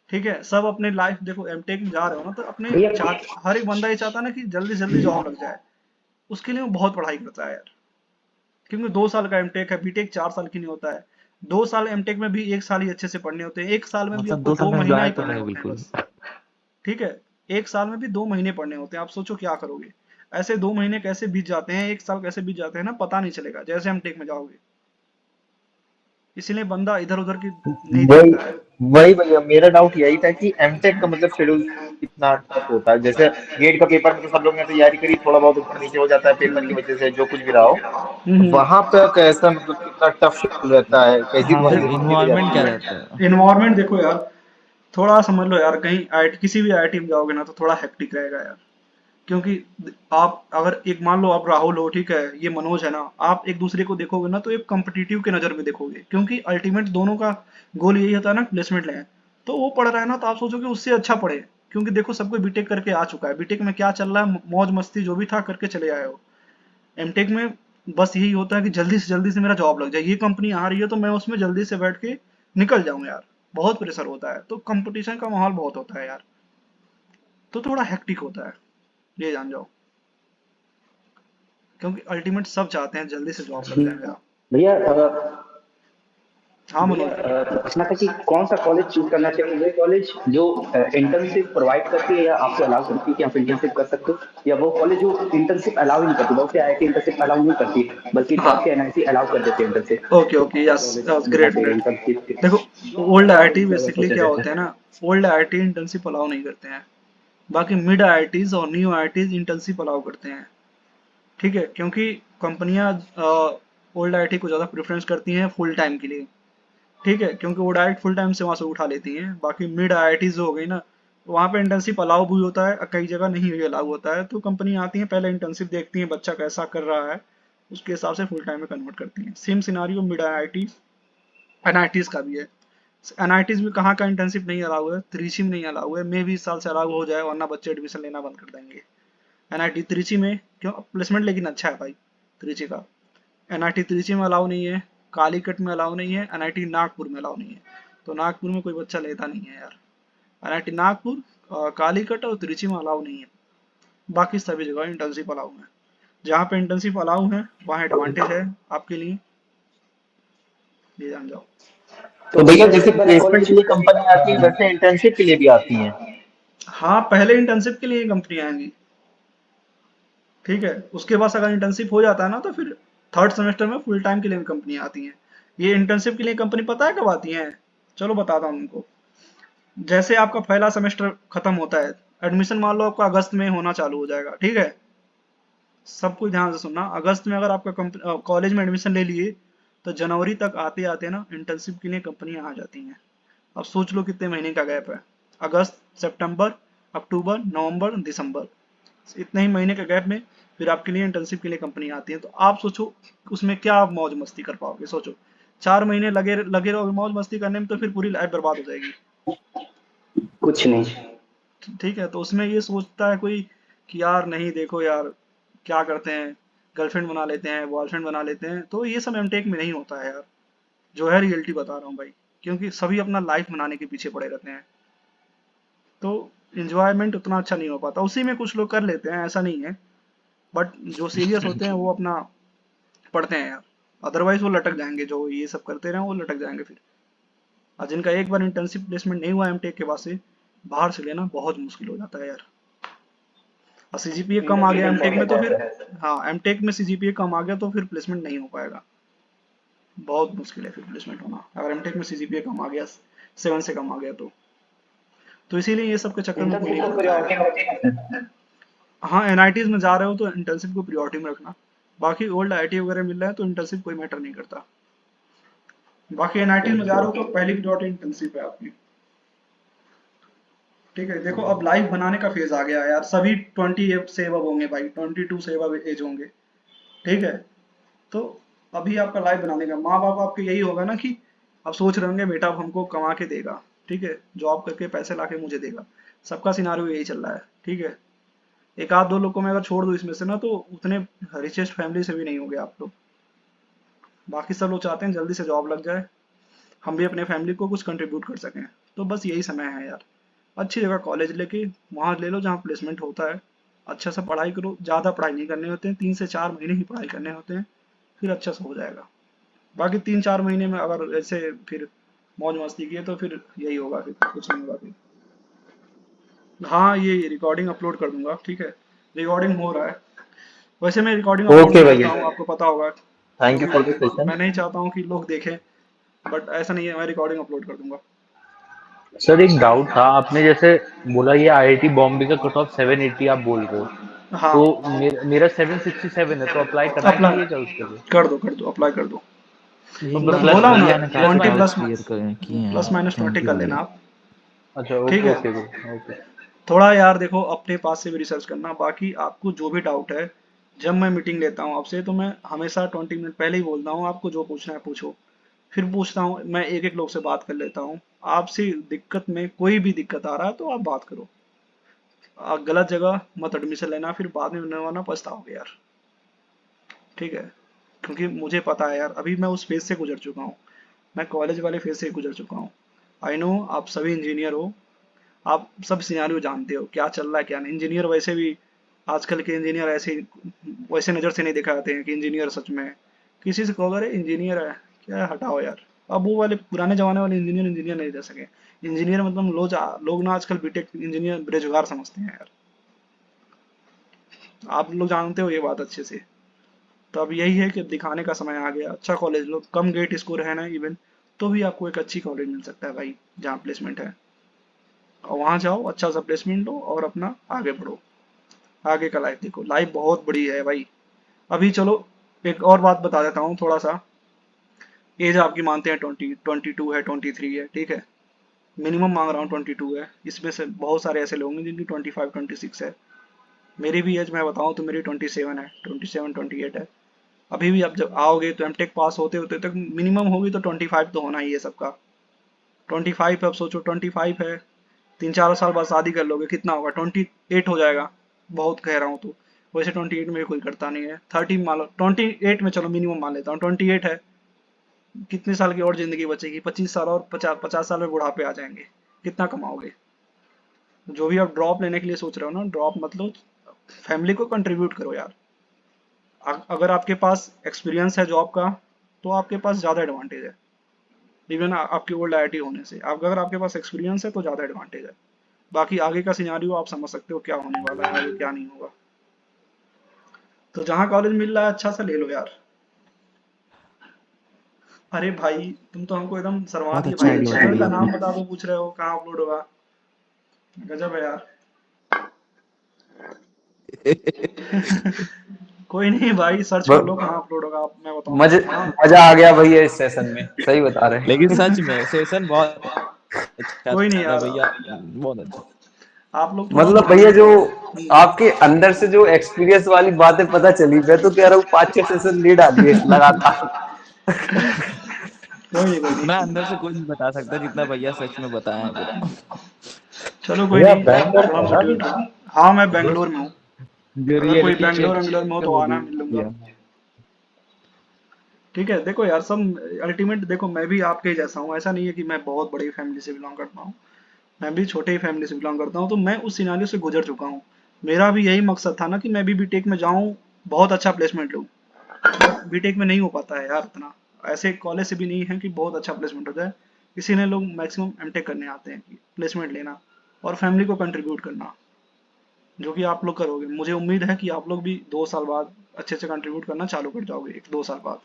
ठीक है, सब अपने लाइफ देखो, एमटेक में जा रहे हो ना तो अपने भैया हर एक बंदा ये चाहता है ना कि जल्दी जल्दी जॉब लग जाए। उसके लिए वो बहुत पढ़ाई करता है यार, क्योंकि 2 साल का एमटेक है, बीटेक 4 साल की नहीं होता है। 2 साल एमटेक में भी 1 साल ही अच्छे से पढ़ने होते हैं, 1 साल में भी मतलब आपको 2 साल 2 में महीना एंजॉय ही तो पढ़ने है होते हैं बिल्कुल। बस, ठीक है? 1 साल में भी 2 महीने पढ़ने होते हैं, आप सोचो क्या करोगे? ऐसे 2 महीने कैसे बीत जाते हैं, 1 साल कैसे बीत जाते हैं ना, पता नहीं चलेगा जैसे एमटेक में जाओगे। इसीलिए बंदा इधर-उधर की नहीं वही देखता है। वही भैया मेरा डाउट यही था कि एमटेक का मतलब शेड्यूल कितना टफ होता है। जैसे गेट का पेपर में तो सब लोग ने तैयारी करी, थोड़ा बहुत ऊपर नीचे हो जाता है पेपर की वजह से, जो कुछ भी रहा हो। वहां पे कैसा मतलब कितना टफ शेड्यूल रहता है, कैसी हाँ तुम्हारी मतलब दिनचर्या इन्वायरमेंट रहती क्या है? रहता है? एनवायरनमेंट देखो यार, थोड़ा समझ लो यार, कहीं आईटी किसी भी आईटी में जाओगे ना तो थोड़ा हेक्टिक रहेगा यार। क्योंकि आप अगर एक मान लो आप राहुल हो, ठीक है, ये मनोज है ना, आप एक दूसरे को देखोगे ना तो एक कॉम्पिटिटिव के नजर में देखोगे, क्योंकि अल्टीमेट दोनों का गोल यही होता है ना, प्लेसमेंट लें। तो वो पढ़ रहा है ना तो आप सोचोगे उससे अच्छा पढ़े, क्योंकि देखो सब कोई बीटेक करके आ चुका है, बीटेक में क्या चल रहा है, मौज मस्ती जो भी था करके चले आए हो। एमटेक में बस यही होता है कि जल्दी से मेरा जॉब लग जाए, ये कंपनी आ रही है तो मैं उसमें जल्दी से बैठ के निकल जाऊं यार। बहुत प्रेशर होता है, तो कंपटीशन का माहौल बहुत होता है यार, तो थोड़ा हेक्टिक होता है, ये जान जाओ। क्योंकि अल्टीमेट सब चाहते हैं जल्दी से जॉब लग जाए मेरा। भैया हाँ भैया मनोज। पूछना था कि कौन सा कॉलेज चूज करना चाहिए, वो कॉलेज जो इंटर्नशिप प्रोवाइड करती है या आपको अलाउ करती है कि आप इंटर्नशिप कर सकते हो, या वो कॉलेज जो इंटर्नशिप अलाउ ही नहीं करती? बहुत से आईआईटी इंटर्नशिप अलाउ नहीं करती, बल्कि हाँ, टॉप के एनआईटी अलाउ कर देते हैं इंटर्नशिप। ओके तो ओके, कौन सा यस कॉलेज यस, जहाँ ग्रेट पे ग्रेट। इंटर्नशिप के देखो, ओल्ड आईआईटी ज्यादा बेसिकली क्या प्रोसेस होते हैं है? ना, ओल्ड आईआईटी इंटर्नशिप अलाउ नहीं करते हैं। बाकी मिड आईआईटीज और न्यू आईआईटीज इंटर्नशिप अलाउ करते हैं, ठीक है? क्योंकि कंपनियां ओल्ड आईआईटी को ज़्यादा प्रेफरेंस करती हैं फुल टाइम के लिए, ठीक है? क्योंकि वो डायरेक्ट फुल टाइम से वहाँ से उठा लेती हैं। बाकी मिड आईआईटीज हो गई ना, वहाँ पे इंटर्नशिप अलाउ भी होता है, कई जगह नहीं भी अलाउ होता है। तो कंपनी आती है, पहले इंटर्नशिप देखती है बच्चा कैसा कर रहा है, उसके हिसाब से फुल टाइम में कन्वर्ट करती हैं। Same scenario mid IIT NITs का भी है। एनआईटीज में कहाँ का इंटर्नशिप नहीं अलाउ है, त्रिची में नहीं अलाउ है, मे भी इस साल से अलाउ हो जाए, वरना बच्चे एडमिशन लेना बंद कर देंगे। एनआईटी त्रिची में क्यों, प्लेसमेंट लेकिन अच्छा है भाई त्रिची का। एनआईटी त्रिची में अलाउ नहीं है, कालीकट में अलाउ नहीं है, एनआईटी नागपुर में अलाउ नहीं है। तो नागपुर में कोई बच्चा लेता नहीं है यार। एनआईटी नागपुर, कालीकट और त्रिची में अलाउ नहीं है। बाकी सभी जगह इंटर्नशिप अलाउ है। जहाँ पे इंटर्नशिप अलाउ है वहाँ एडवांटेज है आपके लिए, ये जान जाओ। तो तो भैया भैया जैसे जैसे मैंने प्लेसमेंट कॉलेज के लिए कंपनी आती है, वैसे इंटर्नशिप के लिए भी आती हैं? हाँ, पहले इंटर्नशिप के लिए कंपनी आएंगी, ठीक है? उसके बाद अगर इंटर्नशिप हो जाता है ना तो फिर थर्ड सेमेस्टर में फुल टाइम के लिए कंपनी आती हैं। ये इंटर्नशिप के लिए कंपनी पता है कब आती हैं? चलो बताता हूँ उनको। जैसे आपका पहला सेमेस्टर खत्म होता है, एडमिशन मान लो आपका अगस्त में होना चालू हो जाएगा, ठीक है? सब कुछ ध्यान से सुनना, अगस्त में अगर आपका कॉलेज में एडमिशन ले लिए तो जनवरी तक आते आते ना इंटर्नशिप के लिए कंपनियां आ जाती हैं। अब सोच लो कितने महीने का गैप है, अगस्त, सितंबर, अक्टूबर, नवंबर, दिसंबर, इतने ही महीने के गैप में फिर आपके लिए इंटर्नशिप के लिए कंपनी आती है। तो आप सोचो उसमें क्या आप मौज मस्ती कर पाओगे, सोचो 4 महीने लगे लगे रहोगे मौज मस्ती करने में तो फिर पूरी लाइफ बर्बाद हो जाएगी। कुछ नहीं। ठीक है, तो उसमें ये सोचता है कोई कि यार नहीं, देखो यार क्या करते हैं, गर्लफ्रेंड बना लेते हैं, बॉयफ्रेंड बना लेते हैं, तो ये सब एमटेक में नहीं होता है यार। जो है रियलिटी बता रहा हूँ भाई, क्योंकि सभी अपना लाइफ बनाने के पीछे पड़े रहते हैं, तो इंजॉयमेंट उतना अच्छा नहीं हो पाता। उसी में कुछ लोग कर लेते हैं, ऐसा नहीं है, बट जो सीरियस होते हैं वो अपना पढ़ते हैं यार, अदरवाइज वो लटक जाएंगे, जो ये सब करते रहे वो लटक जाएंगे फिर। और जिनका एक बार इंटर्नशिप प्लेसमेंट नहीं हुआ एमटेक के बाद से, बाहर से लेना बहुत मुश्किल हो जाता है यार। और सीजीपीए कम आ गया एमटेक में तो फिर, हाँ, एमटेक में सीजीपीए कम आ गया तो फिर प्लेसमेंट नहीं हो पाएगा, बहुत मुश्किल है फिर प्लेसमेंट होना अगर एमटेक में सीजीपीए कम आ गया, 7 से कम आ गया तो इसीलिए ये सब के चक्कर में कोई नहीं पड़ता है। हाँ, एनआईटीज में जा रहे हो तो इंटर्नशिप को प्रायोरिटी में रखना। बाकी ओल्ड आईटी वगैरह मिल रहा है तो इंटर्नशिप कोई मैटर नहीं करता। बाकी एनआईटी में जा रहे हो तो पहली प्रायोरिटी इंटर्नशिप है आपकी, ठीक है? देखो अब लाइफ बनाने का फेज आ गया है यार, सभी 20 से अब होंगे भाई, 22 से अब एज होंगे, ठीक है? तो अभी आपका लाइफ बनाने का, माँ बाप आपके यही होगा ना कि अब सोच रहे होंगे बेटा अब हमको कमा के देगा, ठीक है, जॉब करके पैसे ला के मुझे देगा। सबका सिनारियो यही चल रहा है, ठीक है? एक आध दो लोग को मैं अगर छोड़ दूं इसमें से ना, तो उतने रिचेस्ट फैमिली से भी नहीं होंगे आप लोग। बाकी सब लोग चाहते हैं जल्दी से जॉब लग जाए, हम भी अपने फैमिली को कुछ कंट्रीब्यूट कर सकें। तो बस यही समय है यार, अच्छी जगह कॉलेज लेके वहाँ ले लो जहाँ प्लेसमेंट होता है, अच्छे से पढ़ाई करो, ज़्यादा पढ़ाई नहीं करने होते हैं, 3 से 4 महीने ही पढ़ाई करने होते हैं, फिर अच्छा से हो जाएगा। बाकी 3-4 महीने में अगर ऐसे फिर मौज मस्ती किए तो फिर यही होगा, फिर कुछ नहीं होगा फिर। हाँ, ये रिकॉर्डिंग अपलोड कर दूंगा, ठीक है, रिकॉर्डिंग हो रहा है। वैसे मैं रिकॉर्डिंग अपलोड ओके नहीं करता भैया, हूँ, आपको पता होगा, थैंक यू क्योंकि फॉर द सेशन। मैं नहीं चाहता हूँ कि लोग देखें, बट ऐसा नहीं है, मैं रिकॉर्डिंग अपलोड कर दूंगा। सर एक डाउट था, आपने जैसे बोला ये आईआईटी बॉम्बे का कट ऑफ 780 आप बोल रहे हो, हाँ, तो मेरा 767 है, तो अप्लाई करना चाहिए क्या उसके लिए? कर दो, अप्लाई कर दो। ये तो मेरे प्लस बोला हूँ ना, भैया ने काफी 20 डाउट्स प्लस क्लियर किए प्लस हैं, माइनस 20 थैंक यू कर लेना भैया। आप, अच्छा, ठीक ओके है। Okay okay. थोड़ा यार देखो अपने पास से भी रिसर्च करना, बाकी आपको जो भी डाउट है, जब मैं मीटिंग लेता हूँ आपसे तो मैं हमेशा 20 मिनट पहले ही बोलता हूँ, आपको जो पूछना है पूछो। फिर पूछता हूँ, मैं एक एक लोग से बात कर लेता हूँ। आपसे दिक्कत में कोई भी दिक्कत आ रहा है तो आप बात करो, गलत जगह मत एडमिशन लेना, फिर बाद में बनवाना पछताओगे यार, ठीक है। क्योंकि मुझे पता है यार, अभी मैं उस फेज से गुजर चुका हूँ, मैं कॉलेज वाले फेज से गुजर चुका हूँ। आई नो आप सभी इंजीनियर हो, आप सब सिनेरियो जानते हो क्या चल रहा है क्या नहीं। इंजीनियर वैसे भी आजकल के इंजीनियर ऐसे वैसे नज़र से नहीं देखा जाते हैं कि इंजीनियर सच में है। किसी से कहोगे अरे इंजीनियर है क्या है, हटाओ यार। अब वो वाले पुराने जमाने वाले इंजीनियर इंजीनियर नहीं रह सके। इंजीनियर मतलब लोग ना आजकल बीटेक इंजीनियर बेरोजगार समझते हैं यार, आप लोग जानते हो ये बात अच्छे से। तो अब यही है कि अब दिखाने का समय आ गया, अच्छा कॉलेज लो, कम गेट स्कोर है ना इवन, तो भी आपको एक अच्छी कॉलेज मिल सकता है भाई, जहाँ प्लेसमेंट है, और वहाँ जाओ, अच्छा सा प्लेसमेंट लो और अपना आगे बढ़ो। आगे का लाइफ देखो, लाइफ बहुत बड़ी है भाई। अभी चलो एक और बात बता देता हूँ थोड़ा सा। एज आपकी मानते हैं 22 है, 23 है, ठीक है, मिनिमम मांग रहा हूँ 22 है। इसमें से बहुत सारे ऐसे लोग हैं जिनकी 25 26 है। मेरी भी एज मैं बताऊँ तो मेरी 27 है, 27 28 है। अभी भी आप जब आओगे तो एमटेक पास होते होते तक मिनिमम होगी तो 25 तो होना ही है सबका। 25 अब सोचो, 25 है, 3-4 साल बाद शादी कर लोगे, कितना होगा, 28 हो जाएगा। बहुत कह रहा हूँ तो वैसे 28 में कोई करता नहीं है, 30 मान लो, 28 में चलो मिनिमम मान लेता हूँ, 28 है, कितने साल की और जिंदगी बचेगी, 25 साल और 50 साल में बुढ़ापे आ जाएंगे, कितना कमाओगे। जो भी आप ड्रॉप लेने के लिए सोच रहे हो ना, ड्रॉप मतलब फैमिली को कंट्रीब्यूट करो यार। अगर आपके पास एक्सपीरियंस है जॉब का तो आपके पास ज़्यादा एडवांटेज है, इवन आपकी ओल्ड आईआईटी होने से। अगर आपके पास एक्सपीरियंस है तो ज़्यादा एडवांटेज है। बाकी आगे का सिनेरियो आप समझ सकते हो क्या होने वाला है आगे, क्या नहीं होगा। तो जहाँ कॉलेज मिल रहा है अच्छा सा ले लो यार। अरे भाई तुम तो हमको एकदम शर्मा बहुत दिए अच्छा भाई, आइडिया दिया चैनल का भैया नाम आपने। बता दो, पूछ रहे हो कहाँ अपलोड होगा, गजब है यार। कोई नहीं भाई, सर्च कर लो कहाँ अपलोड होगा, मैं बताऊंगा। हाँ, मजा आ गया भैया इस सेशन में, सही बता रहे लेकिन हैं। सच में सेशन बहुत अच्छा कोई नहीं था यार, भैया, बहुत अच्छा। आप लोग थोड़ा मतलब मान भैया लो। जो आपके अंदर से जो एक्सपीरियंस वाली बातें पता चली, मैं तो कह रहा हूँ 5-6 सेशन ले डालिए लगातार। कोई नहीं कोई इतना नहीं, अंदर से कोई नहीं बता सकता जितना भैया सच में बताया है पूरा। चलो कोई भैया नहीं, बैंगलोर थोड़ा में है ना अभी? मोटिवेट रहो। हाँ मैं बेंगलोर में हूँ, जो अगर कोई रियलिटी चेक बेंगलोर में हो है तो वो आना, भी मिल लूंगा। किया। ठीक है, देखो यार सब अल्टीमेट, देखो मैं भी आपके ही जैसा हूँ, ऐसा नहीं है कि मैं बहुत बड़ी फैमिली से बिलोंग करता हूँ, मैं भी छोटे ही फैमिली से बिलोंग करता हूँ। तो मैं उस सिनारियो से गुजर चुका हूँ। मेरा भी यही मकसद था ना कि मैं भी बीटेक में जाऊँ, बहुत अच्छा प्लेसमेंट लूँ। बीटेक में नहीं हो पाता है यार इतना, ऐसे कॉलेज से भी नहीं है कि बहुत अच्छा प्लेसमेंट हो जाए। इसीलिए लोग मैक्सिमम एमटेक करने आते हैं कि प्लेसमेंट लेना और फैमिली को कंट्रीब्यूट करना, जो कि आप लोग करोगे। मुझे उम्मीद है कि आप लोग भी 2 साल बाद अच्छे से कंट्रीब्यूट करना चालू कर जाओगे, 1-2 साल बाद।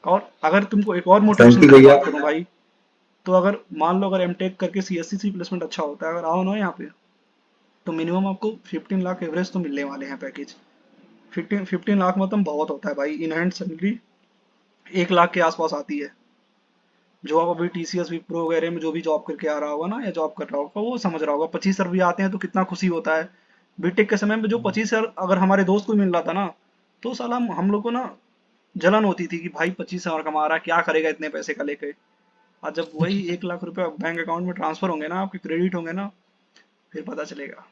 और अगर तुमको एक और थैंक मोटिवेशन यू की भैया। बात करूं भाई, तो अगर मान लो अगर एमटेक करके सीएससी से प्लेसमेंट अच्छा होता है, अगर आओ ना यहाँ पे, तो मिनिमम आपको 15 लाख एवरेज तो मिलने वाले हैं पैकेज। 15 लाख मतलब बहुत होता है भाई, इन हैंड सैलरी 1 लाख के आसपास आती है। जो आप अभी टीसीएस विप्रो वगैरह में जो भी जॉब करके आ रहा होगा ना, या जॉब कर रहा होगा, वो समझ रहा होगा। 25 रुपये आते हैं तो कितना खुशी होता है। बीटेक के समय में जो 25 अगर हमारे दोस्त को मिल रहा था ना, तो साला हम लोग को ना जलन होती थी कि भाई 25 कमा रहा है, क्या करेगा इतने पैसे का लेके। और जब वही 1 लाख रुपए बैंक अकाउंट में ट्रांसफर होंगे ना, आपके क्रेडिट होंगे ना, फिर पता चलेगा।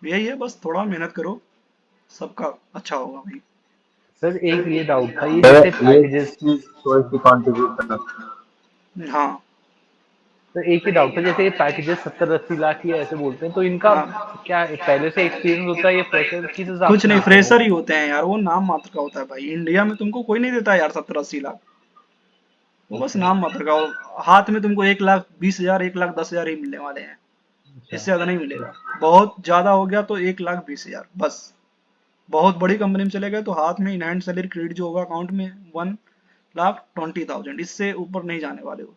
यही है, बस थोड़ा मेहनत करो, सबका अच्छा होगा भाई। सर एक ये डाउट था, ये भैया जैसे ये पैकेजेस। चीज थोड़ी सी कंट्रीब्यूट करना। हाँ तो एक ही डाउट था, जैसे ये पैकेजेस 70-80 लाख की ऐसे बोलते हैं, तो इनका क्या पहले से एक्सपीरियंस होता है, ये फ्रेशर किस हिसाब कुछ से नहीं, लेते हैं वो? फ्रेशर ही होते हैं यार, वो नाम मात्र का होता है भाई। इंडिया में तुमको कोई नहीं देता यार 70-80 लाख, वो बस नाम मात्र का। और हाथ में तुमको 1,20,000 1,10,000 ही मिलने वाले हैं, इससे ज्यादा नहीं मिलेगा। बहुत ज्यादा हो गया तो 1,20,000 बस। बहुत बड़ी कंपनी में चले गए तो हाथ में इन हैंड सैलरी क्रेडिट जो होगा अकाउंट में 1,20,000, इससे ऊपर नहीं जाने वाले हो,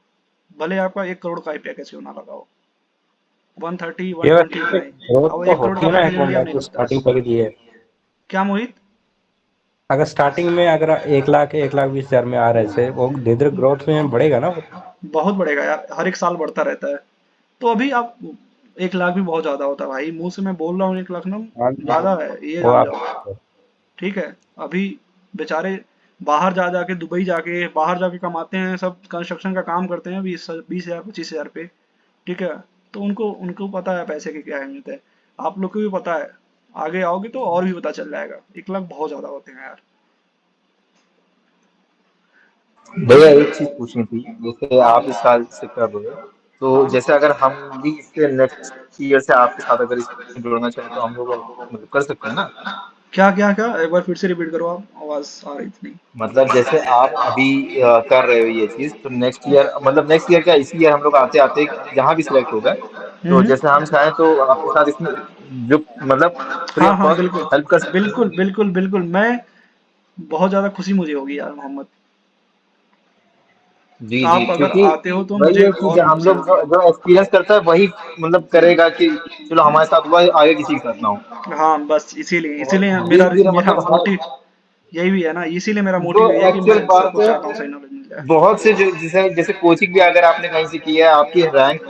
भले आपका 1 करोड़ का ही पैकेज क्यों ना लगाओ। 130 ये 120 नहीं, ग्रोथ अब तो 1 करोड़ होती का है ना पैकेज इंडिया में अकाउंट नहीं तो लगता। स्टार्टिंग पैकेज ये है। क्या मोहित? अगर स्टार्टिंग में अगर 1,20,000 में आ रहे थे वो धीरे धीरे ग्रोथ में बढ़ेगा ना वो। बहुत बढ़ेगा यार, हर एक साल बढ़ता रहता है। तो अभी आप 1 लाख भी बहुत ज्यादा होता है भाई, मुंह से मैं बोल रहा हूँ 1 लाख ना ज्यादा है, ये वो जान आप जाओ। ठीक है, अभी बेचारे बाहर जा जाके, दुबई जाके, बाहर जाके कमाते हैं, सब कंस्ट्रक्शन का काम करते हैं 20,000 25,000 पे। ठीक है, तो उनको उनको पता है पैसे की क्या अहमियत है, आप लोग को भी पता है। आगे आओगे तो और भी पता चल जाएगा, 1 लाख बहुत ज्यादा होते हैं यार। भैया एक चीज पूछनी थी, जैसे आप इस साल से कर रहे हो, तो जैसे अगर हम भी इससे नेक्स्ट ईयर से आपके साथ अगर इसमें जुड़ना चाहें तो हम लोग मतलब कर सकते हैं ना? क्या क्या क्या, एक बार फिर से रिपीट करो, आप आवाज आ रही थी नहीं। मतलब जैसे आप अभी कर रहे हो ये चीज, तो नेक्स्ट ईयर मतलब नेक्स्ट ईयर क्या, इसी ईयर हम लोग आते आते जहाँ भी सिलेक्ट हो गए, तो जैसे हम चाहें तो आपके साथ इसमें जो मतलब फ्री हाँ ऑफ हाँ कॉस्ट बिल्कुल हेल्प कर सकते हैं। बिल्कुल बिल्कुल बिल्कुल, मैं बहुत ज्यादा खुशी मुझे होगी यार मोहम्मद, जी जी, आप अगर क्योंकि आते हो तो वही मुझे है कि और जो भी हम खुशी लोग होगी। जो एक्सपीरियंस करता है वही मतलब करेगा कि चलो हमारे साथ हुआ है, आगे किसी के साथ ना हो। हाँ बस इसीलिए और इसीलिए मेरा धीरे धीरे मेरा मतलब मोटिव यही भी है ना, इसीलिए मेरा जो मोटिव यही है कि एक्चुअल मैं बात सबको है, चाहता हूँ सही नॉलेज मिल जाए। बहुत से जो जैसे जैसे कोचिंग भी अगर आपने कहीं से की है, आपकी रैंक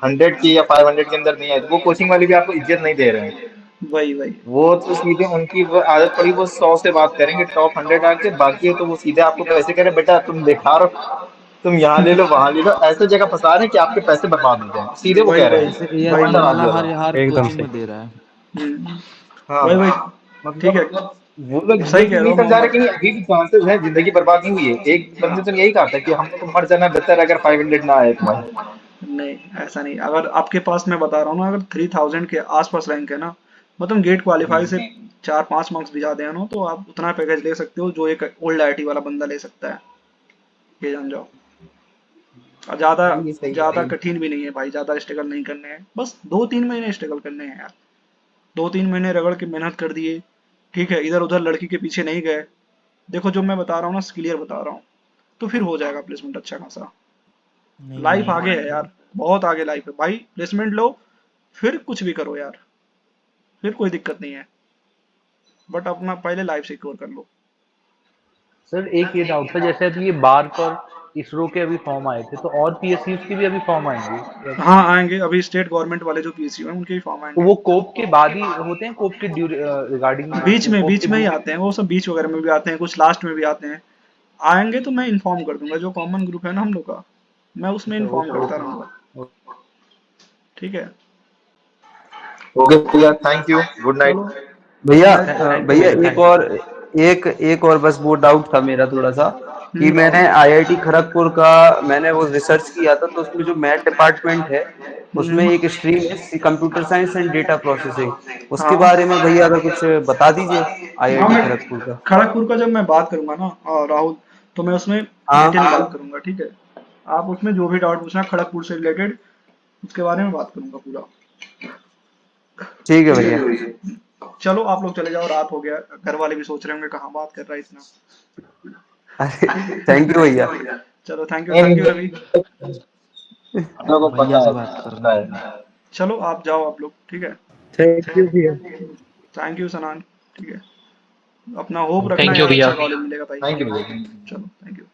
100 की या 500 के अंदर नहीं है, तो वो कोचिंग वाले भी आपको इज्जत नहीं दे रहे हैं। वही वही वो तो सीधे उनकी वो आदत पड़ी, वो 100 से बात करेंगे टॉप 100 आके, बाकी है तो वो सीधे आपको पैसे कह रहे हैं, बेटा तुम बेकार हो, तुम यहाँ ले लो वहां ले लो, ऐसे जगह फंसा रहे हैं कि आपके पैसे बर्बाद हो जाए, सीधे वो वही कह रहे वही हैं। जैसे वही ईयर वन बता वाला दिया हर था हर एकदम कोचिंग सही। में दे रहा है। हाँ वही वही ठीक है, मतलब वो लोग ये सही कह चीज रहे नहीं हो समझा रहे मोहम्मद। कि नहीं, अभी भी चांसेस है, जिंदगी बर्बाद नहीं हुई है। एक बंदे तो यही कहा था कि हम लोग को मर जाना बेहतर है अगर 500 ना आए तो भाई। नहीं ऐसा नहीं, अगर आपके पास मैं बता रहा हूँ ना, अगर 3,000 के आसपास रैंक है ना, मतलब गेट क्वालिफाई से 4-5 मार्क्स भी ज्यादा है ना, तो आप उतना पैकेज ले सकते हो जो एक ओल्ड आईटी वाला बंदा ले सकता है, ये जान जाओ। और ज्यादा सही है सही है ज्यादा भाई। कठिन भी नहीं है भाई, ज्यादा स्ट्रगल नहीं करने हैं, बस 2-3 महीने स्ट्रगल करने हैं यार। 2-3 महीने रगड़ के मेहनत कर दिए, ठीक है, इधर उधर लड़की के पीछे नहीं गए। देखो जो मैं बता रहा हूँ ना, क्लियर बता रहा हूँ, तो फिर हो जाएगा प्लेसमेंट अच्छा खासा। नहीं लाइफ नहीं आगे है यार, बहुत आगे लाइफ है भाई, प्लेसमेंट लो फिर कुछ भी करो यार, फिर कोई दिक्कत नहीं है, बट अपना पहले लाइफ सिक्योर कर लो। सर एक ये डाउट था, जैसे अभी ये बार पर इसरो के अभी फॉर्म आए थे, तो और पीएसयूज के भी अभी फॉर्म आएंगे? हाँ आएंगे, अभी स्टेट गवर्नमेंट वाले जो पीएसयू हैं उनके भी फॉर्म तो आएंगे। वो कोप के बाद ही होते हैं, कोप के रिगार्डिंग कोप बीच के में ही आते हैं वो सब, बीच वगैरह में भी आते हैं, कुछ लास्ट में भी आते हैं। आएंगे तो मैं इन्फॉर्म कर दूंगा, जो कॉमन ग्रुप है ना हम लोग का, मैं उसमें इन्फॉर्म ओके करता ओके। रहूंगा। ठीक है, ओके भैया, थैंक यू, गुड नाइट। चलो गुड भैया नाइट। थैंक यू भैया भैया, एक थैंक यू। और एक और बस वो डाउट था मेरा थोड़ा सा कि बताओ। मैंने आईआईटी खड़गपुर का मैंने वो रिसर्च किया था, तो उसमें जो मैथ डिपार्टमेंट है उसमें एक स्ट्रीम है computer science and data processing, उसके हाँ बारे में भैया अगर कुछ बता दीजिए हाँ, आईआईटी मैं खड़गपुर का। खड़गपुर का जब मैं बात करूंगा ना राहुल, तो मैं उसमें डिटेल में हाँ बात करूंगा, ठीक है। आप उसमें जो भी डाउट पूछना खड़गपुर से रिलेटेड, उसके बारे में बात करूंगा पूरा। ठीक है ठीक भैया। है, चलो आप लोग चले जाओ, रात हो गया, घर वाले भी सोच रहे होंगे कहाँ बात कर रहा है इतना। अरे ठीक थैंक यू भैया। है चलो, नहीं थैंक यू नहीं, रवि। हम लोगों को भैया पता से है बात पता करना। है। चलो आप जाओ आप लोग, ठीक है। थैंक यू भैया। थैंक यू सनान, ठीक है। अपना होप रखना थैंक यू यार, भैया। अच्छा कॉलेज मिलेगा भाई। थैंक यू भैया। चलो थैंक यू।